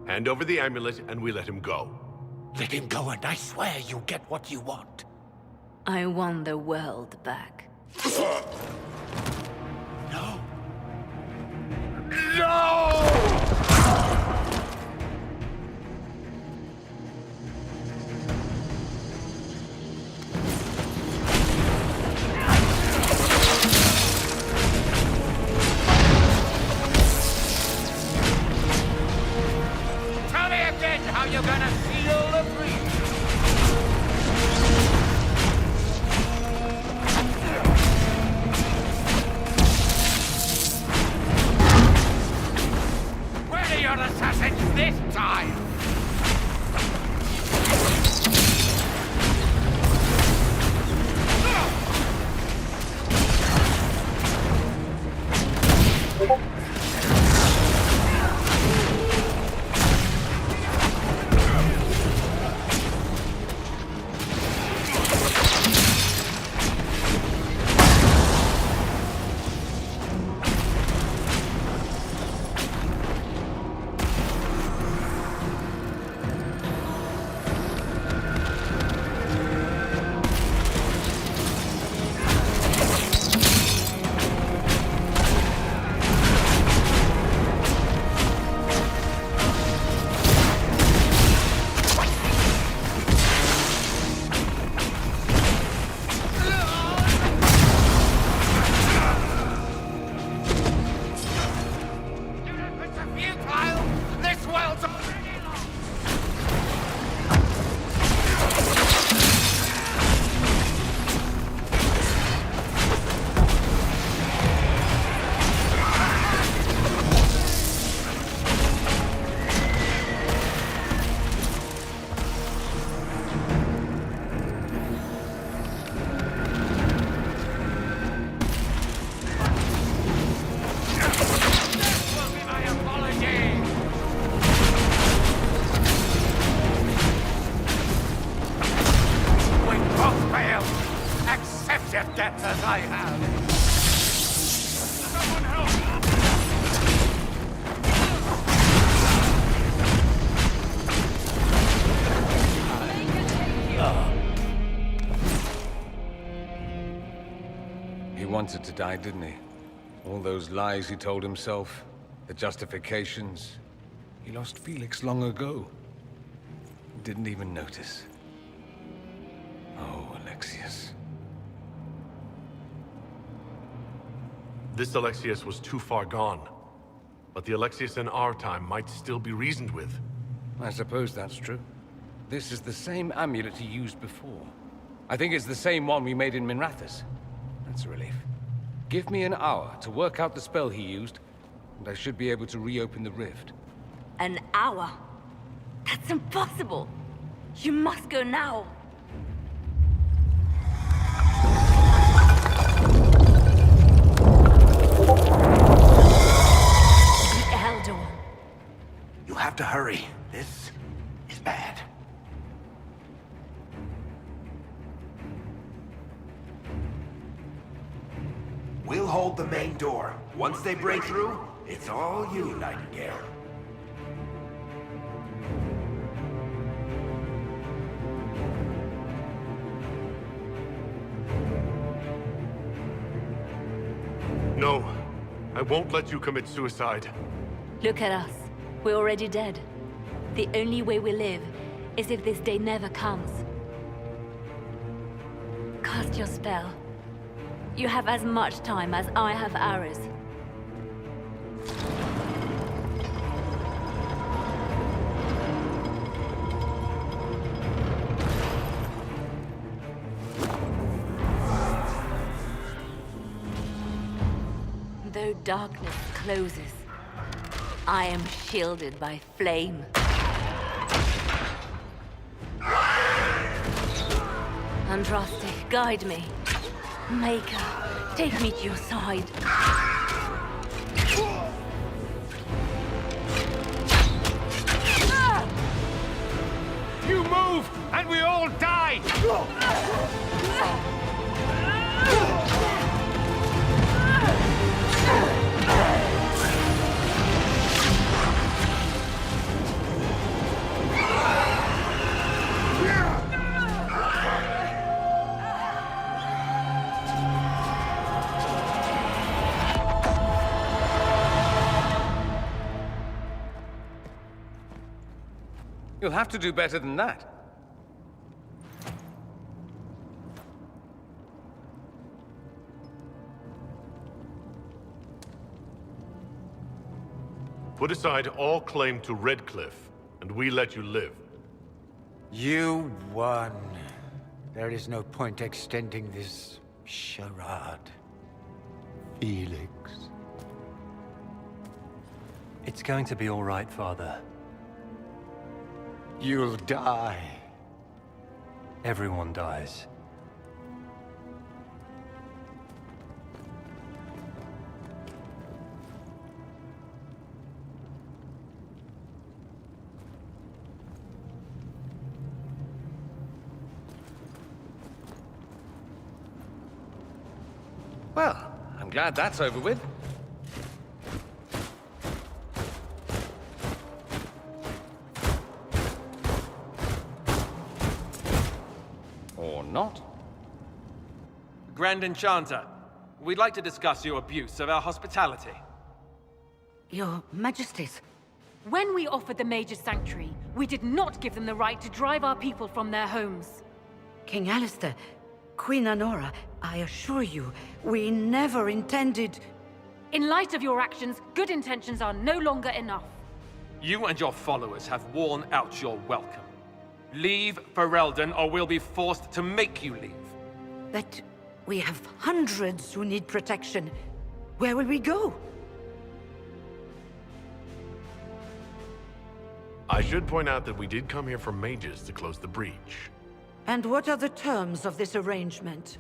Hand over the amulet and we let him go. Let him go and I swear you get what you want. I want the world back. No. No! How you gonna seal the breach? Where are your assassins this time? wanted to die, didn't he? All those lies he told himself, the justifications. He lost Felix long ago. Didn't even notice. Oh, Alexius. This Alexius was too far gone. But the Alexius in our time might still be reasoned with. I suppose that's true. This is the same amulet he used before. I think it's the same one we made in Minrathous. That's a relief. Give me an hour to work out the spell he used, and I should be able to reopen the rift. An hour? That's impossible! You must go now! The Elder One. You'll have to hurry. This is bad. We'll hold the main door. Once they break through, it's all you, Nightingale. No, I won't let you commit suicide. Look at us. We're already dead. The only way we live is if this day never comes. Cast your spell. You have as much time as I have hours. Though darkness closes, I am shielded by flame. Andraste, guide me. Maker, take me to your side. You move, and we all die! You'll have to do better than that. Put aside all claim to Redcliffe, and we let you live. You won. There is no point extending this charade. Felix. It's going to be all right, Father. You'll die. Everyone dies. Well, I'm glad that's over with. Or not. Grand Enchanter, we'd like to discuss your abuse of our hospitality. Your Majesties. When we offered the Mage's Sanctuary, we did not give them the right to drive our people from their homes. King Alistair, Queen Anora, I assure you, we never intended... In light of your actions, good intentions are no longer enough. You and your followers have worn out your welcome. Leave Ferelden, or we'll be forced to make you leave. But we have hundreds who need protection. Where will we go? I should point out that we did come here for mages to close the breach. And what are the terms of this arrangement?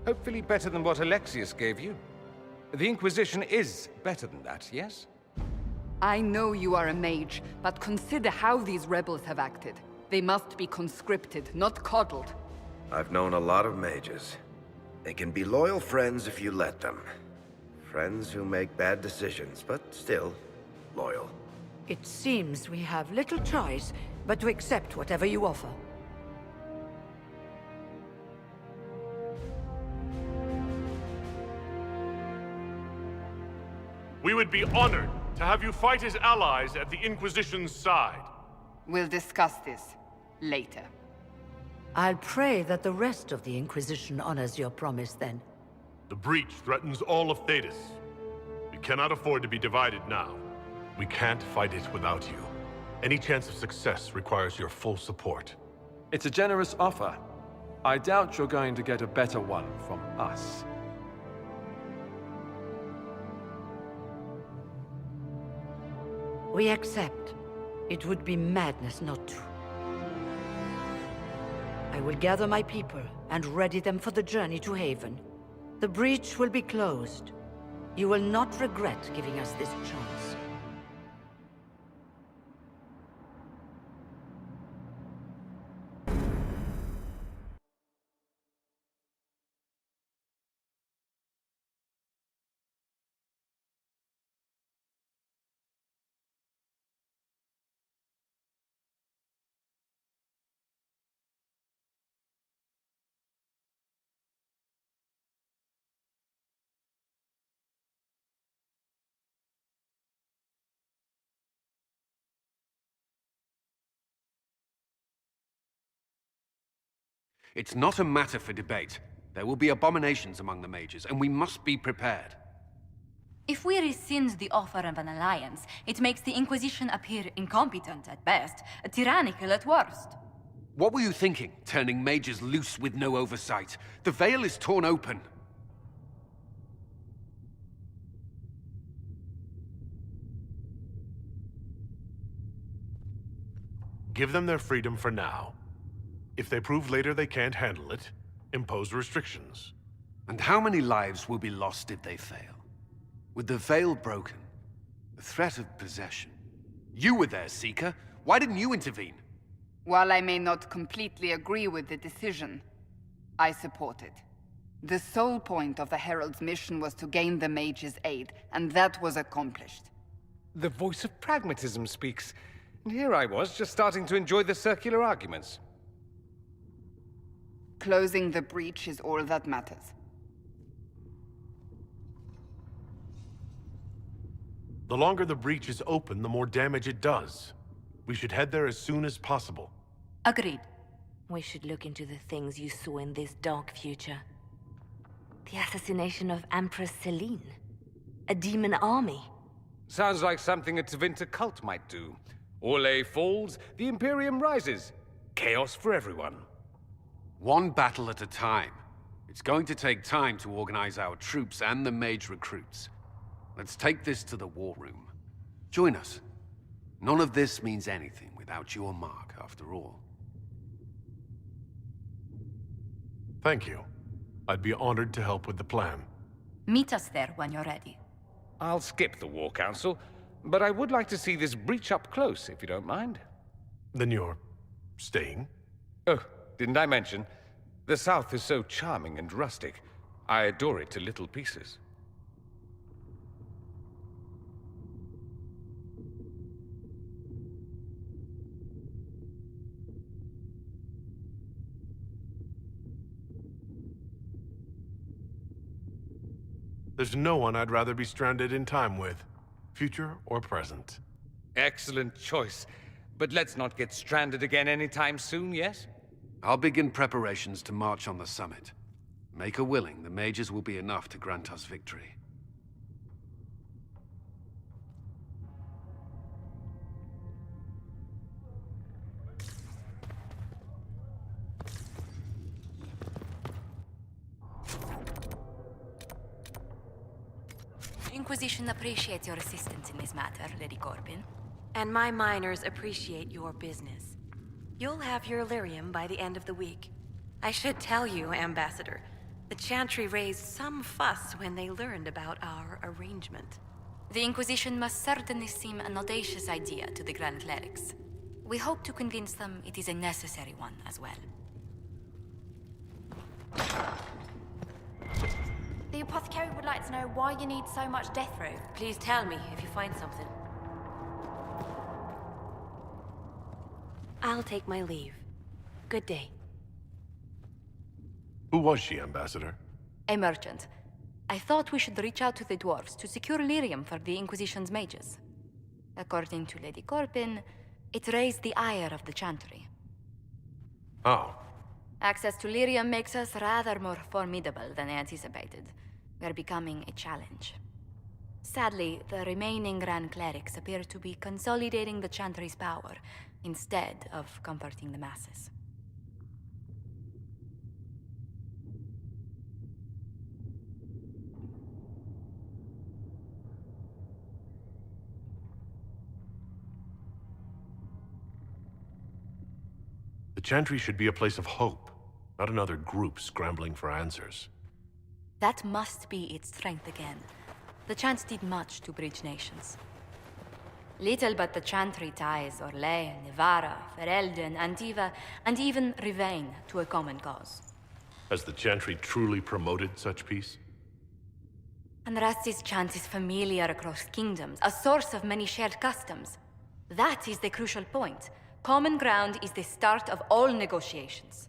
Hopefully better than what Alexius gave you. The Inquisition is better than that, yes? I know you are a mage, but consider how these rebels have acted. They must be conscripted, not coddled. I've known a lot of mages. They can be loyal friends if you let them. Friends who make bad decisions, but still loyal. It seems we have little choice but to accept whatever you offer. We would be honored to have you fight as allies at the Inquisition's side. We'll discuss this later. I'll pray that the rest of the Inquisition honors your promise then. The breach threatens all of Thedas. We cannot afford to be divided now. We can't fight it without you. Any chance of success requires your full support. It's a generous offer. I doubt you're going to get a better one from us. We accept. It would be madness not to. I will gather my people and ready them for the journey to Haven. The breach will be closed. You will not regret giving us this chance. It's not a matter for debate. There will be abominations among the mages, and we must be prepared. If we rescind the offer of an alliance, it makes the Inquisition appear incompetent at best, tyrannical at worst. What were you thinking, turning mages loose with no oversight? The veil is torn open. Give them their freedom for now. If they prove later they can't handle it, impose restrictions. And how many lives will be lost if they fail? With the veil broken, the threat of possession. You were there, Seeker. Why didn't you intervene? While I may not completely agree with the decision, I support it. The sole point of the Herald's mission was to gain the mage's aid, and that was accomplished. The voice of pragmatism speaks. And here I was, just starting to enjoy the circular arguments. Closing the breach is all that matters. The longer the breach is open, the more damage it does. We should head there as soon as possible. Agreed. We should look into the things you saw in this dark future. The assassination of Empress Celine. A demon army. Sounds like something a Tevinter cult might do. Orlais falls, the Imperium rises. Chaos for everyone. One battle at a time. It's going to take time to organize our troops and the mage recruits. Let's take this to the war room. Join us. None of this means anything without your mark, after all. Thank you. I'd be honored to help with the plan. Meet us there when you're ready. I'll skip the War Council, but I would like to see this breach up close, if you don't mind. Then you're staying? Oh, didn't I mention? The South is so charming and rustic. I adore it to little pieces. There's no one I'd rather be stranded in time with, future or present. Excellent choice. But let's not get stranded again anytime soon, yes? I'll begin preparations to march on the summit. Make her willing, the mages will be enough to grant us victory. Inquisition appreciates your assistance in this matter, Lady Corbin. And my miners appreciate your business. You'll have your lyrium by the end of the week. I should tell you, Ambassador, the Chantry raised some fuss when they learned about our arrangement. The Inquisition must certainly seem an audacious idea to the Grand Clerics. We hope to convince them it is a necessary one as well. The apothecary would like to know why you need so much death row. Please tell me if you find something. I'll take my leave. Good day. Who was she, Ambassador? A merchant. I thought we should reach out to the dwarves to secure lyrium for the Inquisition's mages. According to Lady Corpin, it raised the ire of the Chantry. How? Access to lyrium makes us rather more formidable than anticipated. We're becoming a challenge. Sadly, the remaining Grand Clerics appear to be consolidating the Chantry's power, instead of comforting the masses. The Chantry should be a place of hope, not another group scrambling for answers. That must be its strength again. The Chants did much to bridge nations. Little but the Chantry ties Orlais, Nevarra, Ferelden, Antiva, and even Rivain to a common cause. Has the Chantry truly promoted such peace? Andraste's chant is familiar across kingdoms, a source of many shared customs. That is the crucial point. Common ground is the start of all negotiations.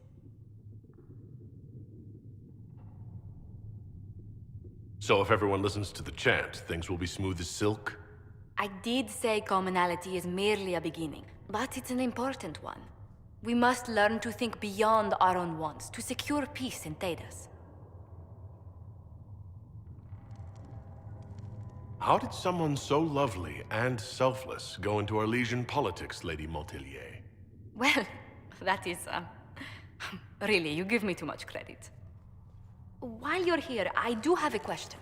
So if everyone listens to the chant, things will be smooth as silk? I did say commonality is merely a beginning, but it's an important one. We must learn to think beyond our own wants, to secure peace in Thedas. How did someone so lovely and selfless go into Arlesian politics, Lady Montelier? Well, that is, really, you give me too much credit. While you're here, I do have a question.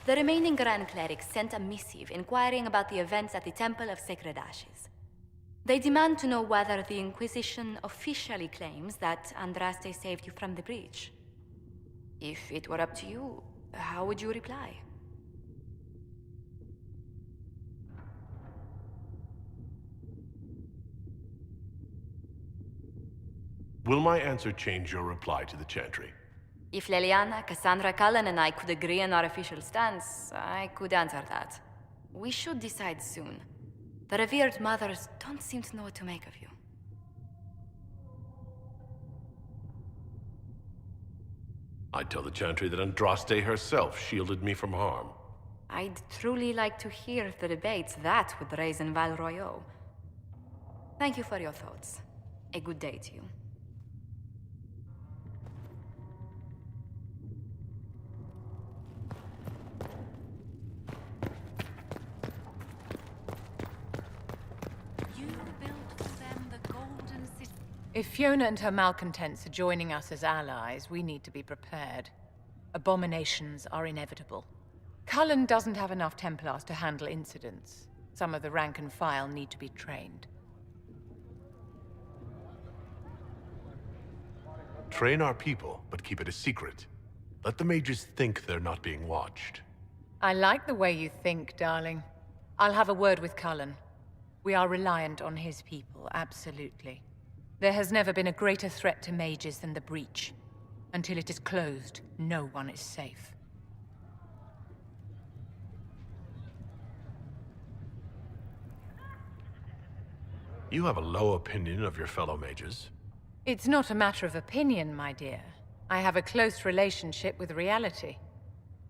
The remaining Grand Clerics sent a missive inquiring about the events at the Temple of Sacred Ashes. They demand to know whether the Inquisition officially claims that Andraste saved you from the breach. If it were up to you, how would you reply? Will my answer change your reply to the Chantry? If Leliana, Cassandra Cullen, and I could agree on our official stance, I could answer that. We should decide soon. The revered mothers don't seem to know what to make of you. I'd tell the Chantry that Andraste herself shielded me from harm. I'd truly like to hear the debates that would raise in Val Royeaux. Thank you for your thoughts. A good day to you. If Fiona and her malcontents are joining us as allies, we need to be prepared. Abominations are inevitable. Cullen doesn't have enough Templars to handle incidents. Some of the rank and file need to be trained. Train our people, but keep it a secret. Let the mages think they're not being watched. I like the way you think, darling. I'll have a word with Cullen. We are reliant on his people, absolutely. There has never been a greater threat to mages than the breach. Until it is closed, no one is safe. You have a low opinion of your fellow mages. It's not a matter of opinion, my dear. I have a close relationship with reality.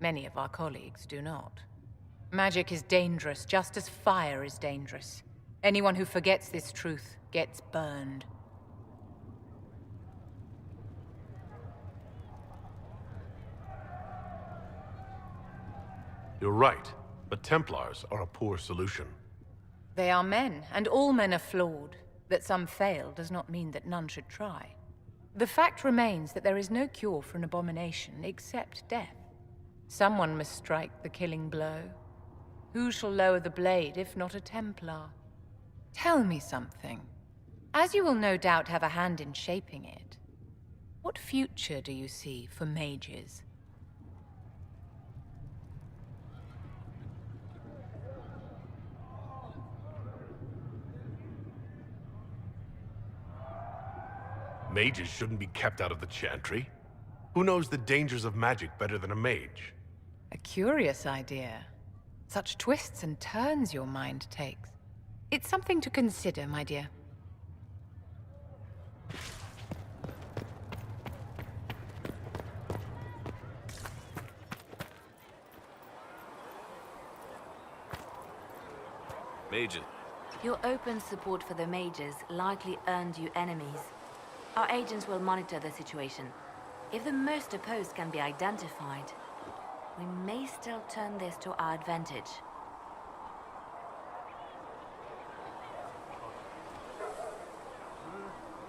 Many of our colleagues do not. Magic is dangerous, just as fire is dangerous. Anyone who forgets this truth gets burned. You're right, but Templars are a poor solution. They are men, and all men are flawed. That some fail does not mean that none should try. The fact remains that there is no cure for an abomination except death. Someone must strike the killing blow. Who shall lower the blade if not a Templar? Tell me something. As you will no doubt have a hand in shaping it, what future do you see for mages? Mages shouldn't be kept out of the Chantry. Who knows the dangers of magic better than a mage? A curious idea. Such twists and turns your mind takes. It's something to consider, my dear. Mages. Your open support for the mages likely earned you enemies. Our agents will monitor the situation. If the most opposed can be identified, we may still turn this to our advantage.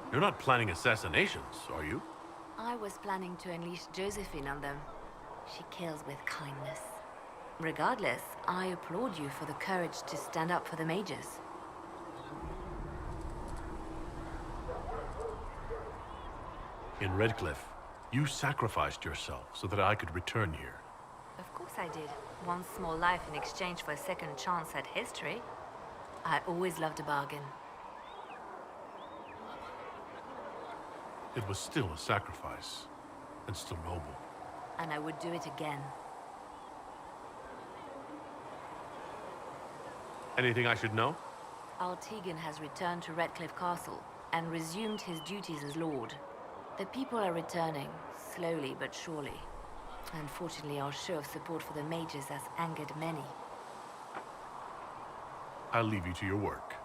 You're not planning assassinations, are you? I was planning to unleash Josephine on them. She kills with kindness. Regardless, I applaud you for the courage to stand up for the mages. In Redcliffe, you sacrificed yourself so that I could return here. Of course I did. One small life in exchange for a second chance at history. I always loved a bargain. It was still a sacrifice, and still noble. And I would do it again. Anything I should know? Altegan has returned to Redcliffe Castle and resumed his duties as Lord. The people are returning, slowly but surely. Unfortunately, our show of support for the mages has angered many. I'll leave you to your work.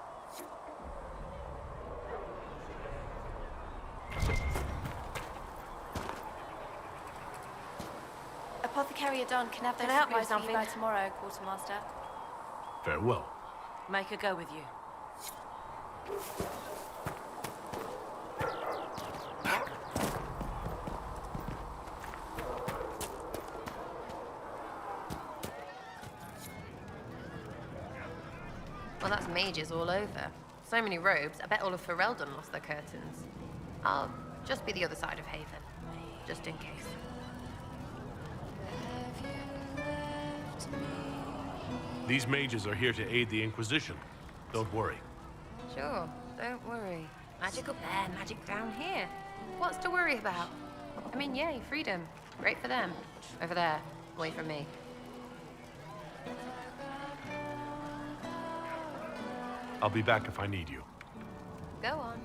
Apothecary Adon can have those Can I help you with supplies for you by something? tomorrow, Quartermaster. Farewell. Make her go with you. Well, that's mages all over. So many robes, I bet all of Ferelden lost their curtains. I'll just be the other side of Haven, just in case. These mages are here to aid the Inquisition. Don't worry. Sure, don't worry. Magic up there, magic down here. What's to worry about? I mean, yay, freedom. Great for them. Over there, away from me. I'll be back if I need you. Go on.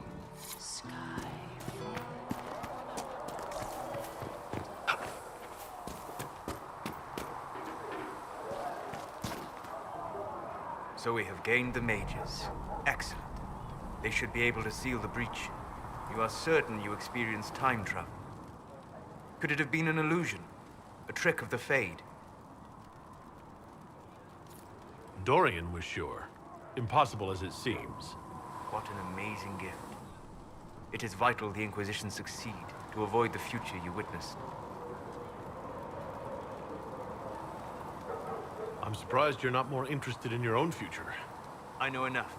So we have gained the mages. Excellent. They should be able to seal the breach. You are certain you experienced time travel? Could it have been an illusion? A trick of the Fade? Dorian was sure. Impossible as it seems. What an amazing gift. It is vital the Inquisition succeed to avoid the future you witnessed. I'm surprised you're not more interested in your own future. I know enough.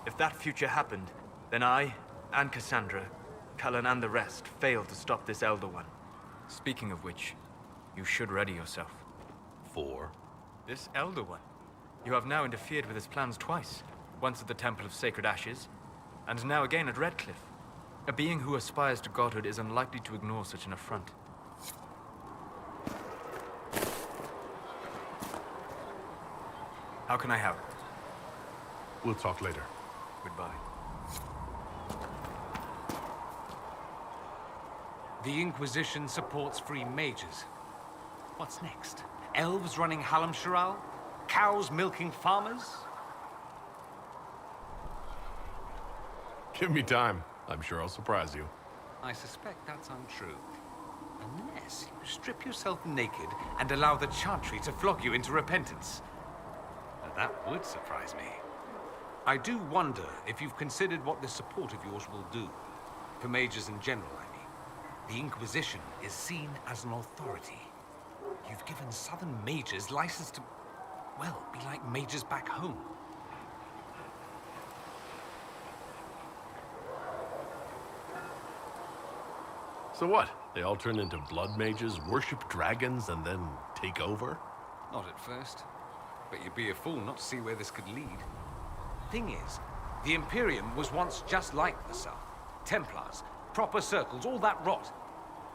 If that future happened, then I, and Cassandra, Cullen and the rest, failed to stop this Elder One. Speaking of which, you should ready yourself. For? This Elder One. You have now interfered with his plans twice. Once at the Temple of Sacred Ashes, and now again at Redcliffe. A being who aspires to godhood is unlikely to ignore such an affront. How can I help? We'll talk later. Goodbye. The Inquisition supports free mages. What's next? Elves running Halamsharal? Cows milking farmers? Give me time. I'm sure I'll surprise you. I suspect that's untrue. Unless you strip yourself naked and allow the Chantry to flog you into repentance. Now, that would surprise me. I do wonder if you've considered what this support of yours will do. For mages in general, I mean. The Inquisition is seen as an authority. You've given Southern mages license to, well, be like mages back home. So what? They all turn into blood mages, worship dragons, and then take over? Not at first. But you'd be a fool not to see where this could lead. Thing is, the Imperium was once just like the South. Templars, proper circles, all that rot.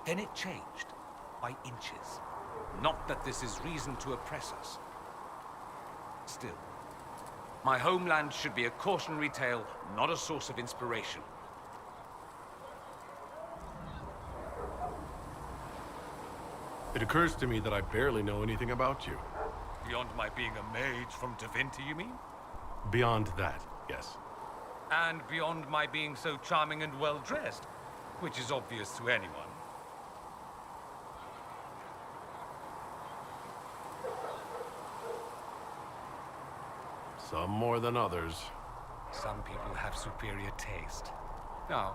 Then it changed. By inches. Not that this is reason to oppress us. Still, my homeland should be a cautionary tale, not a source of inspiration. It occurs to me that I barely know anything about you. Beyond my being a mage from Divinity, you mean? Beyond that, yes. And beyond my being so charming and well-dressed, which is obvious to anyone. Some more than others. Some people have superior taste. Now,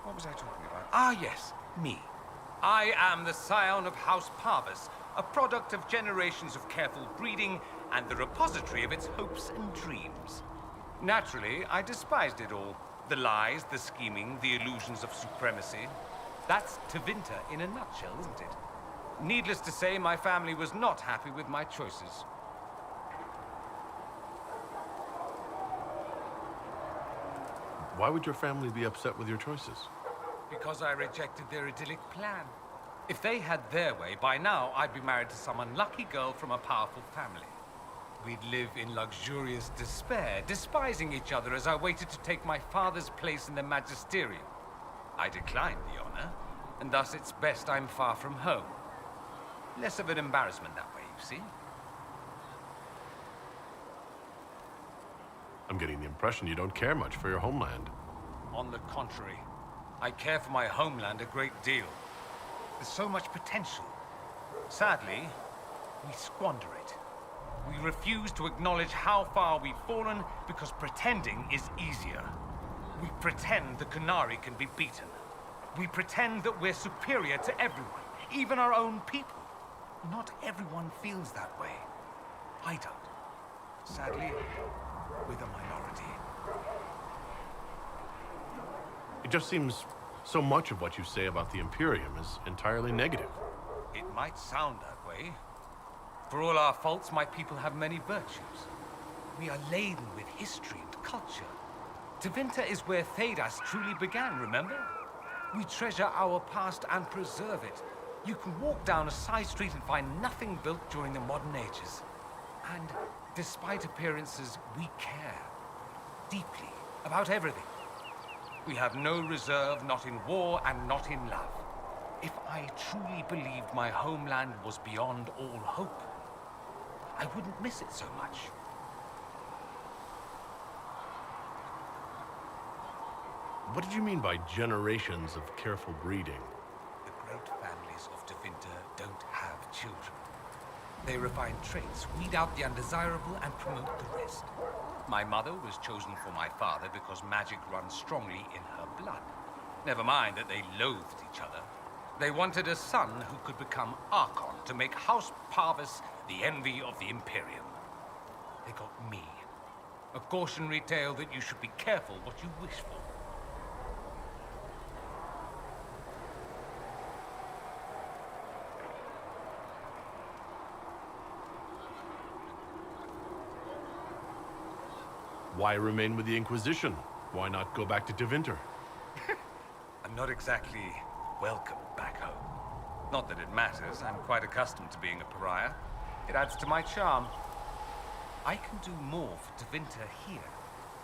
what was I talking about? Ah, yes, me. I am the scion of House Parvis, a product of generations of careful breeding and the repository of its hopes and dreams. Naturally, I despised it all. The lies, the scheming, the illusions of supremacy. That's Tevinter in a nutshell, isn't it? Needless to say, my family was not happy with my choices. Why would your family be upset with your choices? Because I rejected their idyllic plan. If they had their way, by now I'd be married to some unlucky girl from a powerful family. We'd live in luxurious despair, despising each other as I waited to take my father's place in the magisterium. I declined the honor, and thus it's best I'm far from home. Less of an embarrassment that way, you see. I'm getting the impression you don't care much for your homeland. On the contrary, I care for my homeland a great deal. There's so much potential. Sadly, we squander it. We refuse to acknowledge how far we've fallen because pretending is easier. We pretend the Qunari can be beaten. We pretend that we're superior to everyone, even our own people. Not everyone feels that way. I don't. Sadly, we're the minority. It just seems so much of what you say about the Imperium is entirely negative. It might sound that way. For all our faults, my people have many virtues. We are laden with history and culture. Tevinter is where Thedas truly began, remember? We treasure our past and preserve it. You can walk down a side street and find nothing built during the modern ages. And despite appearances, we care deeply about everything. We have no reserve, not in war and not in love. If I truly believed my homeland was beyond all hope, I wouldn't miss it so much. What did you mean by generations of careful breeding? The great families of Tevinter don't have children. They refine traits, weed out the undesirable, and promote the rest. My mother was chosen for my father because magic runs strongly in her blood. Never mind that they loathed each other. They wanted a son who could become Archon to make House Parvis the envy of the Imperium. They got me. A cautionary tale that you should be careful what you wish for. Why remain with the Inquisition? Why not go back to Tevinter? I'm not exactly welcome back home. Not that it matters. I'm quite accustomed to being a pariah. It adds to my charm. I can do more for Tevinter here.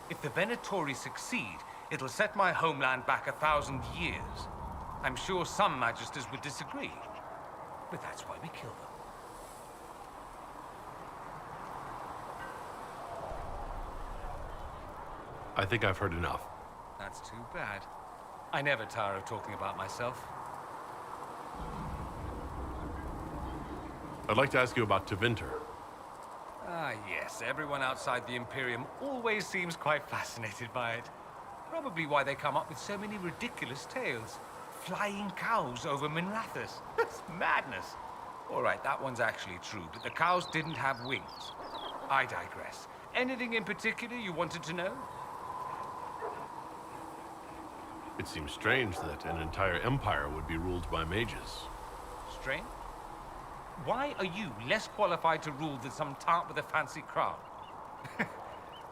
If the Venatori succeed, it'll set my homeland back 1,000 years. I'm sure some magisters would disagree, but that's why we kill them. I think I've heard enough. That's too bad. I never tire of talking about myself. I'd like to ask you about Tevinter. Ah, yes. Everyone outside the Imperium always seems quite fascinated by it. Probably why they come up with so many ridiculous tales. Flying cows over Minrathous. That's madness. All right, that one's actually true, but the cows didn't have wings. I digress. Anything in particular you wanted to know? It seems strange that an entire empire would be ruled by mages. Strange? Why are you less qualified to rule than some tart with a fancy crown?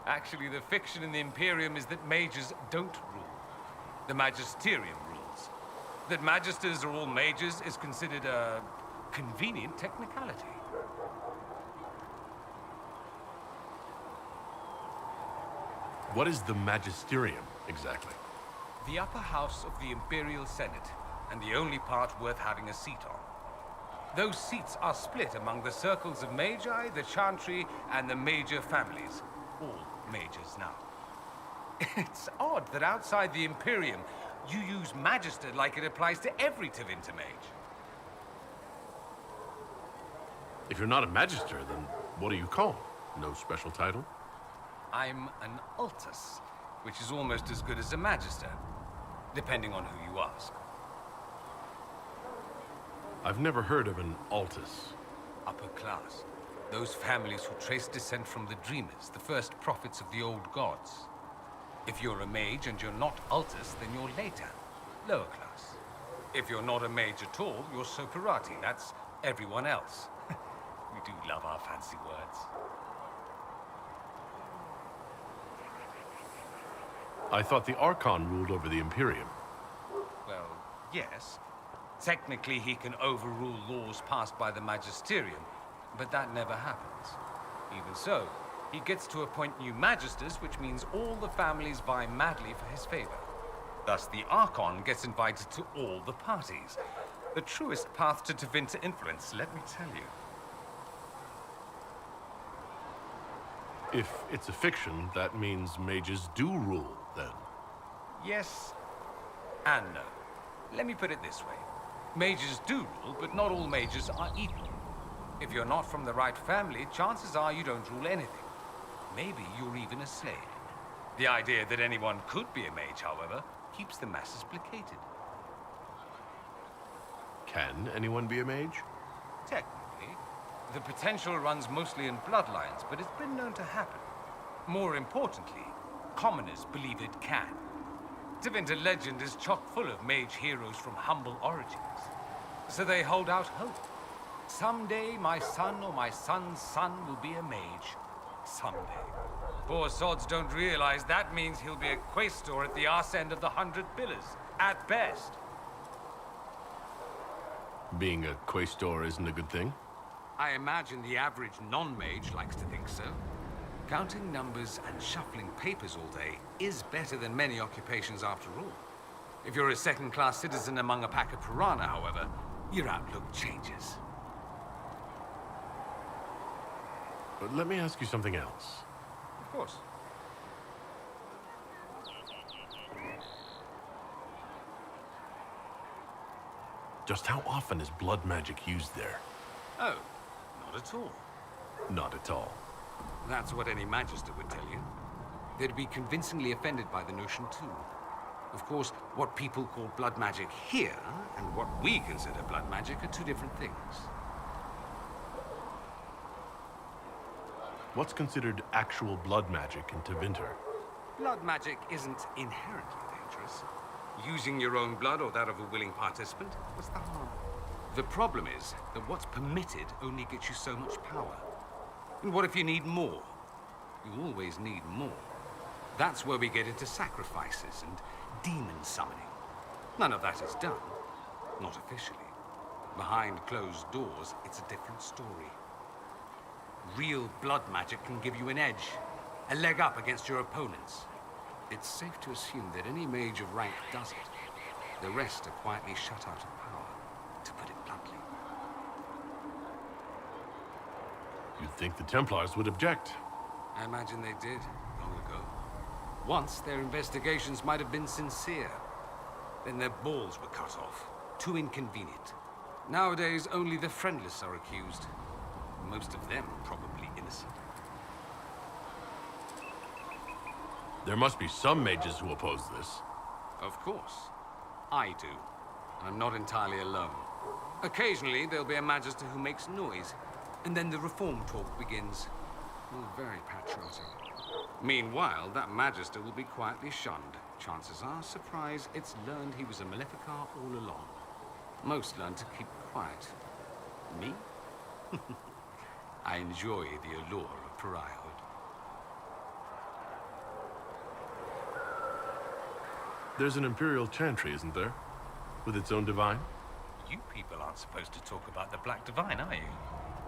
Actually, the fiction in the Imperium is that mages don't rule. The magisterium rules. That magisters are all mages is considered a convenient technicality. What is the magisterium, exactly? The upper house of the Imperial Senate, and the only part worth having a seat on. Those seats are split among the circles of Magi, the Chantry, and the major families. all mages now. It's odd that outside the Imperium, you use Magister like it applies to every Tevinter mage. If you're not a Magister, then what are you called? No special title? I'm an Altus, which is almost as good as a Magister, depending on who you ask. I've never heard of an Altus. Upper class. Those families who trace descent from the Dreamers, the first prophets of the old gods. If you're a mage and you're not Altus, then you're later, lower class. If you're not a mage at all, you're Soparati. That's everyone else. We do love our fancy words. I thought the Archon ruled over the Imperium. Well, yes. Technically, he can overrule laws passed by the Magisterium, but that never happens. Even so, he gets to appoint new Magisters, which means all the families vie madly for his favor. Thus, the Archon gets invited to all the parties. The truest path to Tevinter influence, let me tell you. If it's a fiction, that means mages do rule, then. Yes and no. Let me put it this way. Mages do rule, but not all mages are equal. If you're not from the right family, chances are you don't rule anything. Maybe you're even a slave. The idea that anyone could be a mage, however, keeps the masses placated. Can anyone be a mage? Technically. The potential runs mostly in bloodlines, but it's been known to happen. More importantly, commoners believe it can. Tevinter legend is chock full of mage heroes from humble origins. So they hold out hope. Someday my son or my son's son will be a mage. Someday. Poor sods don't realize that means he'll be a quaestor at the arse end of the 100 Pillars, at best. Being a quaestor isn't a good thing? I imagine the average non-mage likes to think so. Counting numbers and shuffling papers all day is better than many occupations after all. If you're a second-class citizen among a pack of piranha, however, your outlook changes. But let me ask you something else. Of course. Just how often is blood magic used there? Oh, not at all. Not at all. That's what any Magister would tell you. They'd be convincingly offended by the notion, too. Of course, what people call blood magic here, and what we consider blood magic, are two different things. What's considered actual blood magic in Tevinter? Blood magic isn't inherently dangerous. Using your own blood or that of a willing participant, what's the harm? The problem is that what's permitted only gets you so much power. And what if you need more? You always need more. That's where we get into sacrifices and demon summoning. None of that is done. Not officially. Behind closed doors, it's a different story. Real blood magic can give you an edge, a leg up against your opponents. It's safe to assume that any mage of rank does it. The rest are quietly shut out of power, to put it bluntly. You'd think the Templars would object. I imagine they did, long ago. Once, their investigations might have been sincere. Then their balls were cut off. Too inconvenient. Nowadays, only the friendless are accused. Most of them probably innocent. There must be some mages who oppose this. Of course. I do. I'm not entirely alone. Occasionally, there'll be a Magister who makes noise, and then the reform talk begins. All very patriotic. Meanwhile, that Magister will be quietly shunned. Chances are, surprise, it's learned he was a Maleficar all along. Most learn to keep quiet. Me? I enjoy the allure of pariahhood. There's an Imperial Chantry, isn't there? With its own divine? You people aren't supposed to talk about the Black Divine, are you?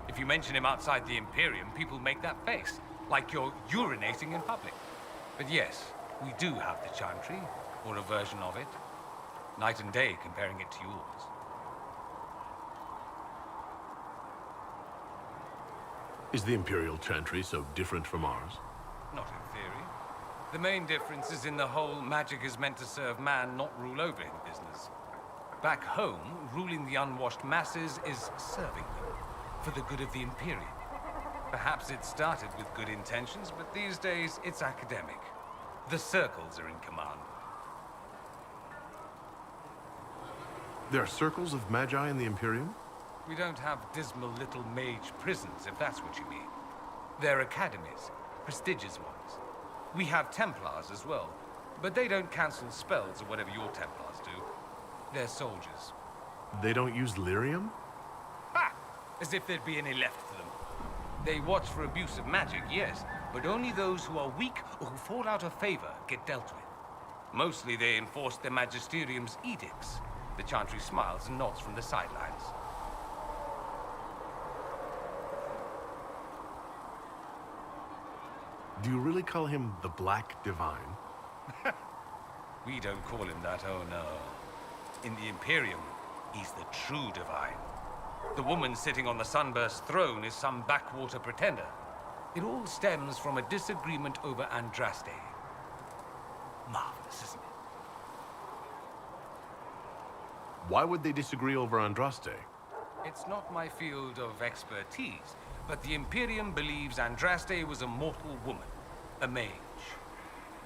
If you mention him outside the Imperium, people make that face, like you're urinating in public. But yes, we do have the Chantry, or a version of it. Night and day comparing it to yours. Is the Imperial Chantry so different from ours? Not in theory. The main difference is in the whole magic is meant to serve man, not rule over him business. Back home, ruling the unwashed masses is serving them, for the good of the Imperium. Perhaps it started with good intentions, but these days it's academic. The circles are in command. There are circles of magi in the Imperium? We don't have dismal little mage prisons, if that's what you mean. They're academies, prestigious ones. We have Templars as well, but they don't cancel spells or whatever your Templars do. They're soldiers. They don't use lyrium? Ha! As if there'd be any left for them. They watch for abuse of magic, yes, but only those who are weak or who fall out of favor get dealt with. Mostly they enforce their magisterium's edicts. The Chantry smiles and nods from the sidelines. Do you really call him the Black Divine? We don't call him that, oh no. In the Imperium, he's the true divine. The woman sitting on the Sunburst throne is some backwater pretender. It all stems from a disagreement over Andraste. Marvelous, isn't it? Why would they disagree over Andraste? It's not my field of expertise, but the Imperium believes Andraste was a mortal woman, a mage.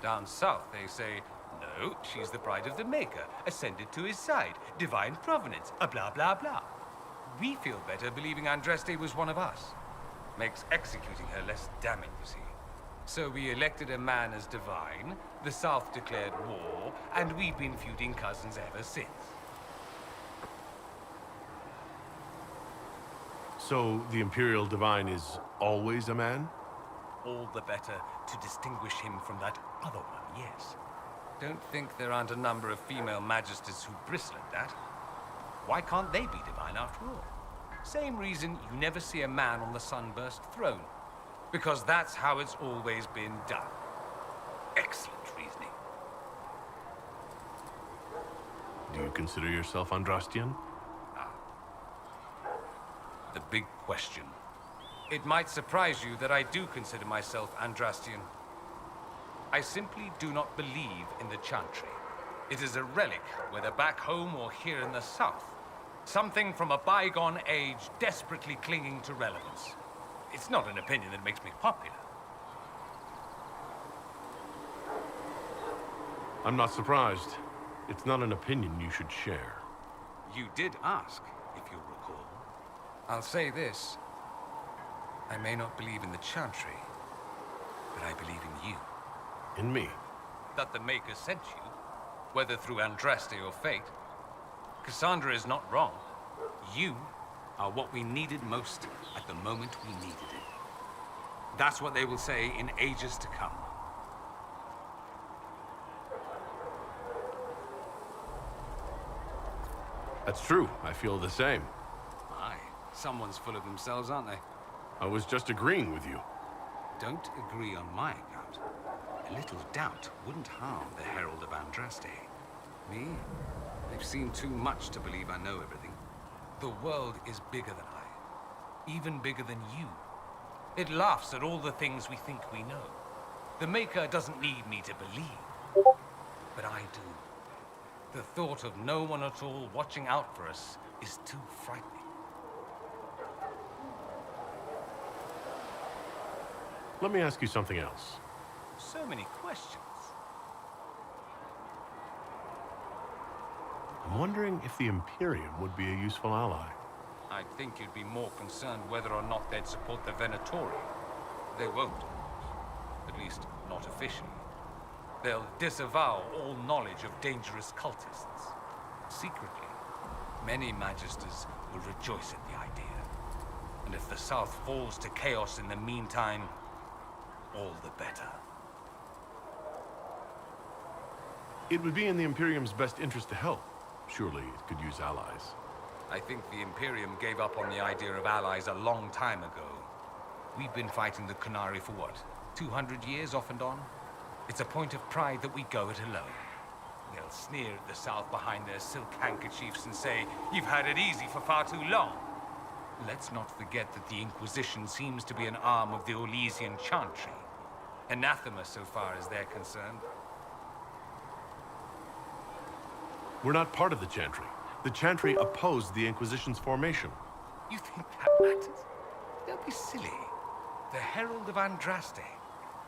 Down south, they say, no, she's the bride of the Maker, ascended to his side, divine provenance, a blah blah blah. We feel better believing Andraste was one of us. Makes executing her less damning, you see. So we elected a man as divine, the South declared war, and we've been feuding cousins ever since. So the Imperial Divine is always a man? All the better to distinguish him from that other one, yes. Don't think there aren't a number of female magisters who bristle at that. Why can't they be divine after all? Same reason you never see a man on the Sunburst throne. Because that's how it's always been done. Excellent reasoning. Do you consider yourself Andrastian? The big question. It might surprise you that I do consider myself Andrastian. I simply do not believe in the Chantry. It is a relic, whether back home or here in the south. Something from a bygone age desperately clinging to relevance. It's not an opinion that makes me popular. I'm not surprised. It's not an opinion you should share. You did ask, if you'll recall. I'll say this. I may not believe in the Chantry, but I believe in you. In me? That the Maker sent you, whether through Andraste or fate. Cassandra is not wrong. You are what we needed most at the moment we needed it. That's what they will say in ages to come. That's true. I feel the same. Aye. Someone's full of themselves, aren't they? I was just agreeing with you. Don't agree on my account. A little doubt wouldn't harm the Herald of Andraste. Me? I've seen too much to believe I know everything. The world is bigger than I. Even bigger than you. It laughs at all the things we think we know. The Maker doesn't need me to believe. But I do. The thought of no one at all watching out for us is too frightening. Let me ask you something else. So many questions. I'm wondering if the Imperium would be a useful ally. I'd think you'd be more concerned whether or not they'd support the Venatori. They won't. At least, not officially. They'll disavow all knowledge of dangerous cultists. Secretly, many Magisters will rejoice at the idea. And if the South falls to chaos in the meantime, all the better. It would be in the Imperium's best interest to help. Surely it could use allies. I think the Imperium gave up on the idea of allies a long time ago. We've been fighting the Qunari for what, 200 years off and on? It's a point of pride that we go it alone. They'll sneer at the South behind their silk handkerchiefs and say, "You've had it easy for far too long." Let's not forget that the Inquisition seems to be an arm of the Orlesian Chantry. anathema so far as they're concerned. We're not part of the Chantry. The Chantry opposed the Inquisition's formation. You think that matters? Don't be silly. The Herald of Andraste.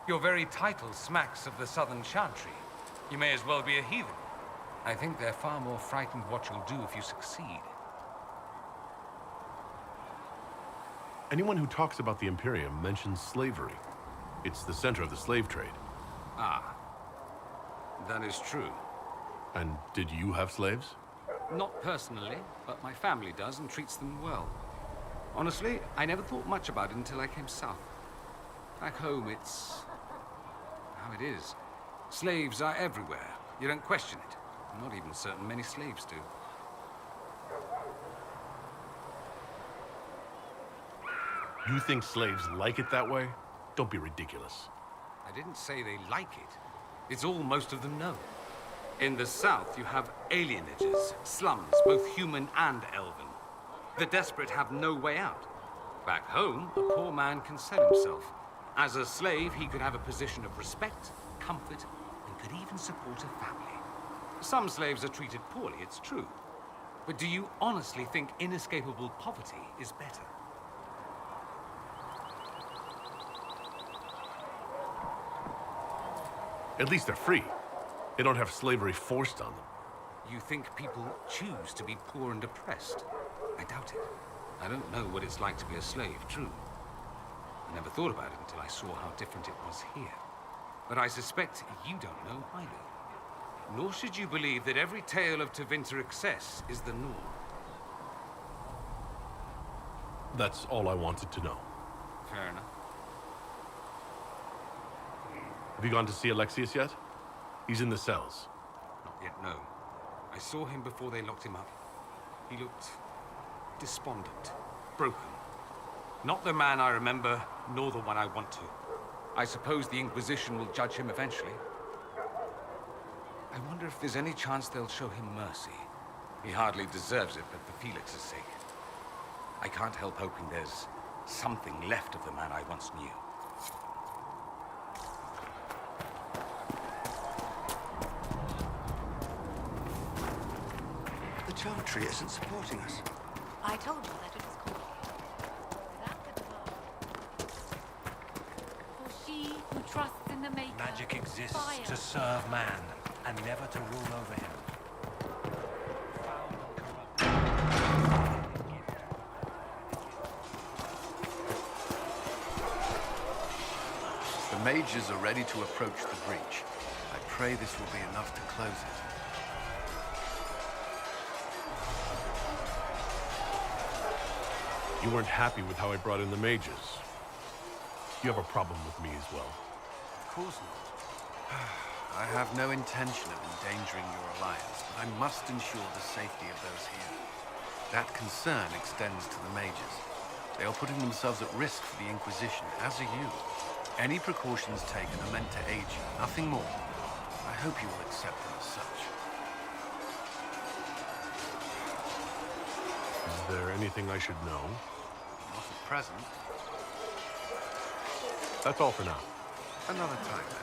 Your very title smacks of the Southern Chantry. You may as well be a heathen. I think they're far more frightened what you'll do if you succeed. Anyone who talks about the Imperium mentions slavery. It's the center of the slave trade. Ah, that is true. And did you have slaves? Not personally, but my family does and treats them well. Honestly, I never thought much about it until I came south. Back home, it's how it is. Slaves are everywhere. You don't question it. I'm not even certain many slaves do. You think slaves like it that way? Don't be ridiculous. I didn't say they like it. It's all most of them know. In the south, you have alienages, slums, both human and elven. The desperate have no way out. Back home, a poor man can sell himself. As a slave, he could have a position of respect, comfort, and could even support a family. Some slaves are treated poorly, it's true. But do you honestly think inescapable poverty is better? At least they're free. They don't have slavery forced on them. You think people choose to be poor and depressed? I doubt it. I don't know what it's like to be a slave, true. I never thought about it until I saw how different it was here. But I suspect you don't know either. Nor should you believe that every tale of Tevinter excess is the norm. That's all I wanted to know. Fair enough. Have you gone to see Alexius yet? He's in the cells. Not yet, no. I saw him before they locked him up. He looked despondent, broken. Not the man I remember, nor the one I want to. I suppose the Inquisition will judge him eventually. I wonder if there's any chance they'll show him mercy. He hardly deserves it, but for Felix's sake. I can't help hoping there's something left of the man I once knew. The Chantry isn't supporting us. I told you that it was complicated. Without the power. For she who trusts in the Maker. Magic exists fire. to serve man, and never to rule over him. The mages are ready to approach the breach. I pray this will be enough to close it. You weren't happy with how I brought in the mages. You have a problem with me as well. Of course not. I have no intention of endangering your alliance, but I must ensure the safety of those here. That concern extends to the mages. They are putting themselves at risk for the Inquisition, as are you. Any precautions taken are meant to aid you, nothing more. I hope you will accept them as such. Is there anything I should know? Not at present. That's all for now. Another time, then.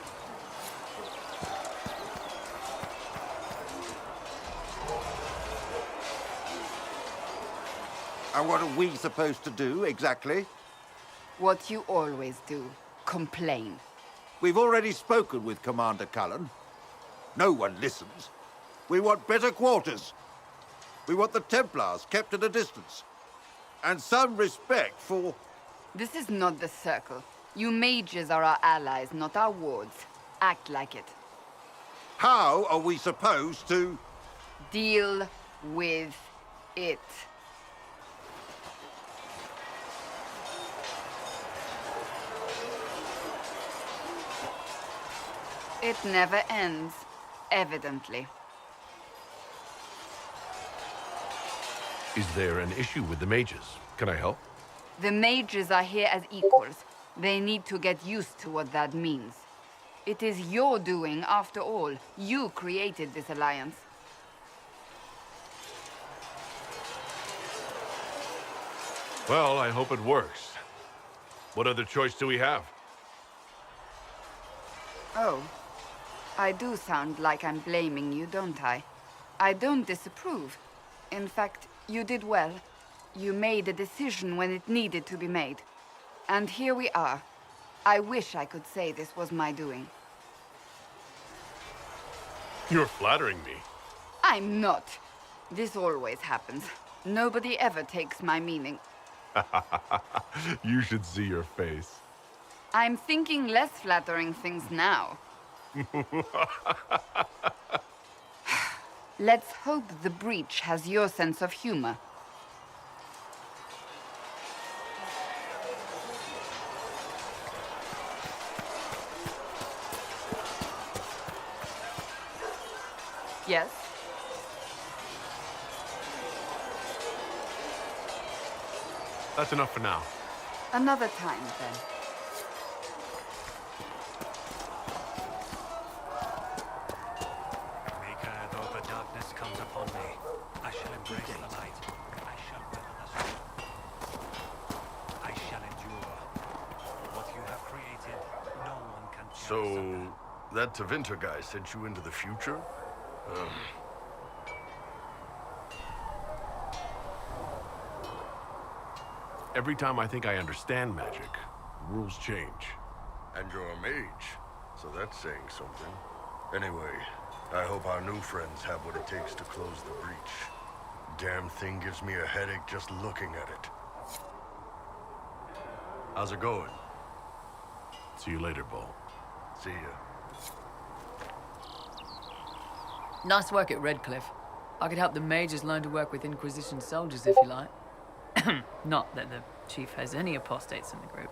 And what are we supposed to do, exactly? What you always do. Complain. We've already spoken with Commander Cullen. No one listens. We want better quarters. We want the Templars kept at a distance. And some respect for... This is not the Circle. You mages are our allies, not our wards. Act like it. How are we supposed to... Deal with it. It never ends, evidently. Is there an issue with the mages? Can I help? The mages are here as equals. They need to get used to what that means. It is your doing, after all. You created this alliance. Well, I hope it works. What other choice do we have? Oh. I do sound like I'm blaming you, don't I? I don't disapprove. In fact, you did well. You made a decision when it needed to be made. And here we are. I wish I could say this was my doing. You're flattering me. I'm not. This always happens. Nobody ever takes my meaning. You should see your face. I'm thinking less flattering things now. Let's hope the breach has your sense of humor. Yes? That's enough for now. Another time, then. Maker, though the darkness comes upon me, I shall embrace the light. I shall weather the storm. I shall endure. What you have created, no one can tear asunder. So, that Tevinter guy sent you into the future? Every time I think I understand magic, rules change. And you're a mage, so that's saying something. Anyway, I hope our new friends have what it takes to close the breach. Damn thing gives me a headache just looking at it. How's it going? See you later, Bull. See ya. Nice work at Redcliffe. I could help the mages learn to work with Inquisition soldiers if you like. Not that the chief has any apostates in the group.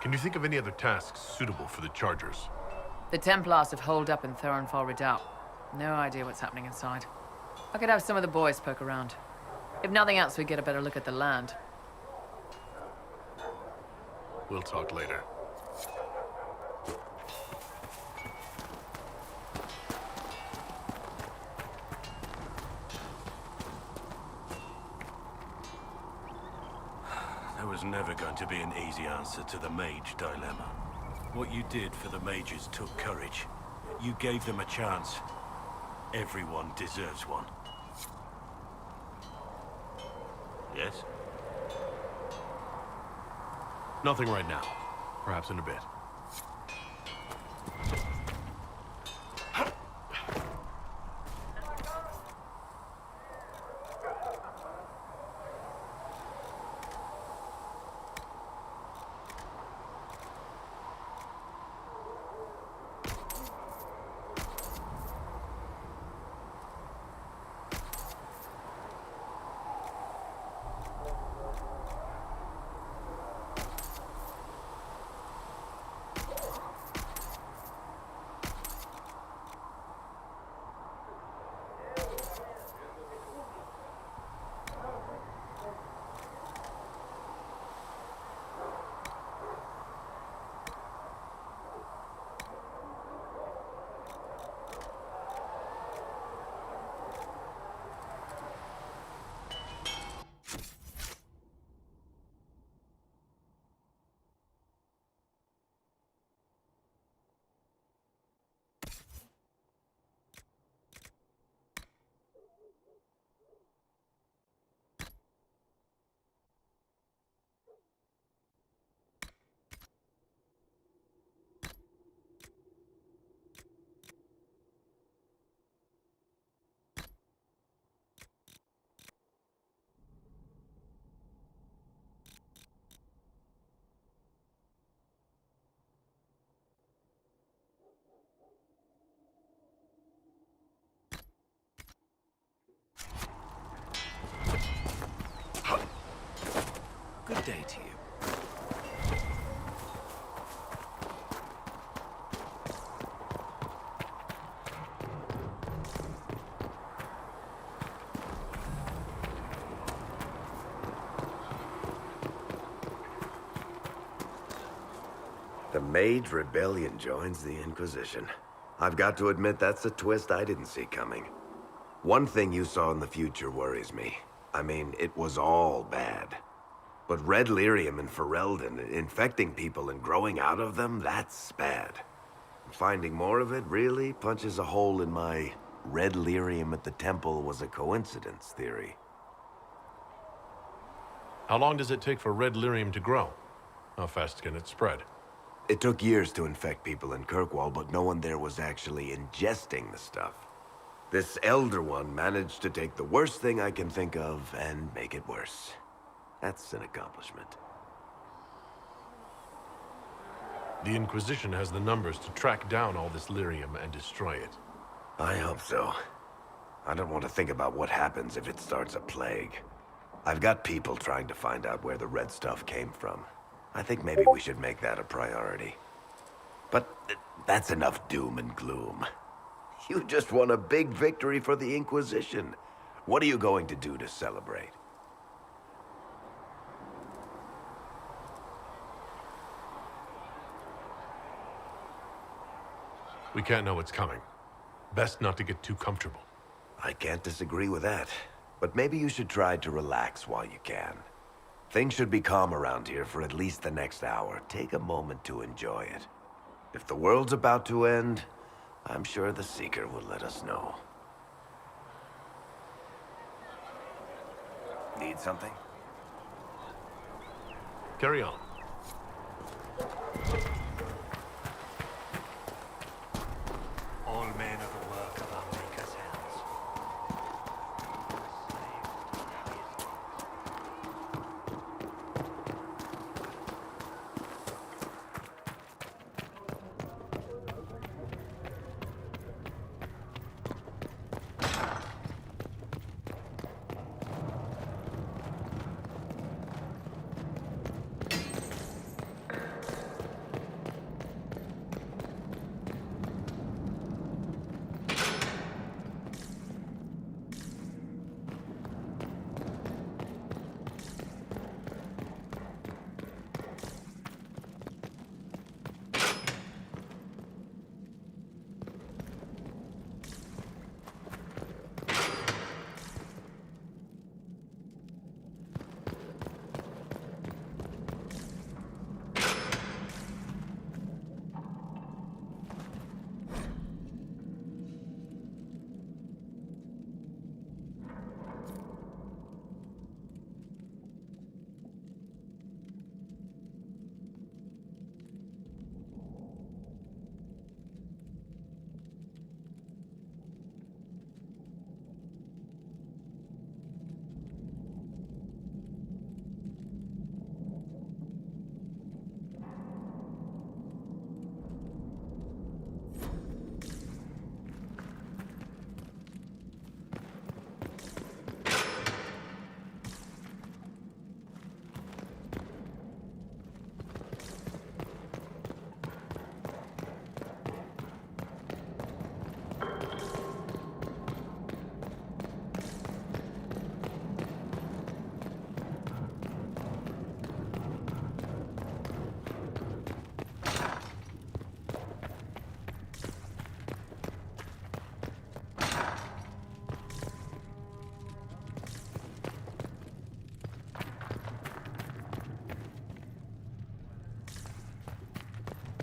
Can you think of any other tasks suitable for the Chargers? The Templars have holed up in Thurinfal Redoubt. No idea what's happening inside. I could have some of the boys poke around. If nothing else, we get a better look at the land. We'll talk later. There was never going to be an easy answer to the mage dilemma. What you did for the mages took courage. You gave them a chance. Everyone deserves one. Yes? Nothing right now. Perhaps in a bit. Good day to you. The Mage Rebellion joins the Inquisition. I've got to admit that's a twist I didn't see coming. One thing you saw in the future worries me. I mean, it was all bad. But red lyrium in Ferelden, infecting people and growing out of them, that's bad. Finding more of it really punches a hole in my red lyrium at the temple was a coincidence theory. How long does it take for red lyrium to grow? How fast can it spread? It took years to infect people in Kirkwall, but no one there was actually ingesting the stuff. This Elder One managed to take the worst thing I can think of and make it worse. That's an accomplishment. The Inquisition has the numbers to track down all this lyrium and destroy it. I hope so. I don't want to think about what happens if it starts a plague. I've got people trying to find out where the red stuff came from. I think maybe we should make that a priority. But that's enough doom and gloom. You just won a big victory for the Inquisition. What are you going to do to celebrate? We can't know what's coming. Best not to get too comfortable. I can't disagree with that. But maybe you should try to relax while you can. Things should be calm around here for at least the next hour. Take a moment to enjoy it. If the world's about to end, I'm sure the Seeker will let us know. Need something? Carry on. All men are the work of our Maker's hands.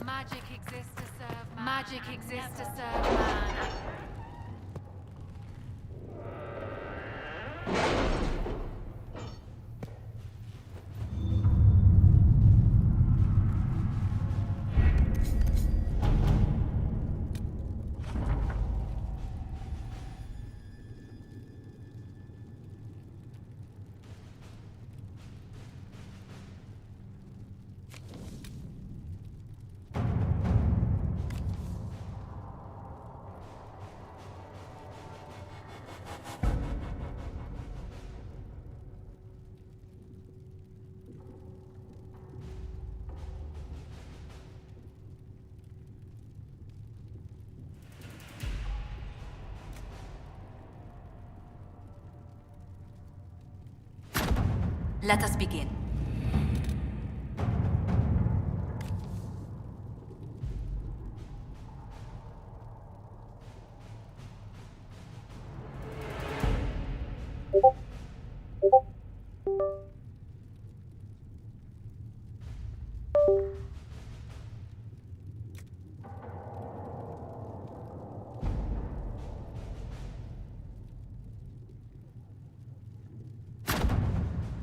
Magic exists to serve man. Magic exists to serve man. Let us begin.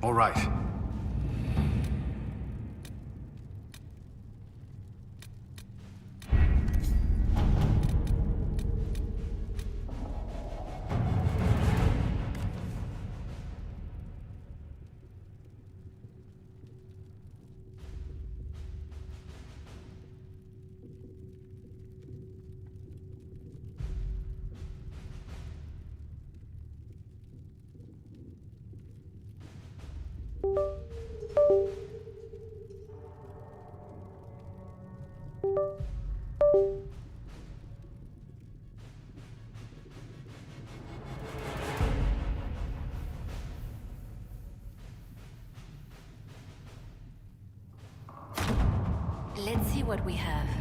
All right. Let's see what we have.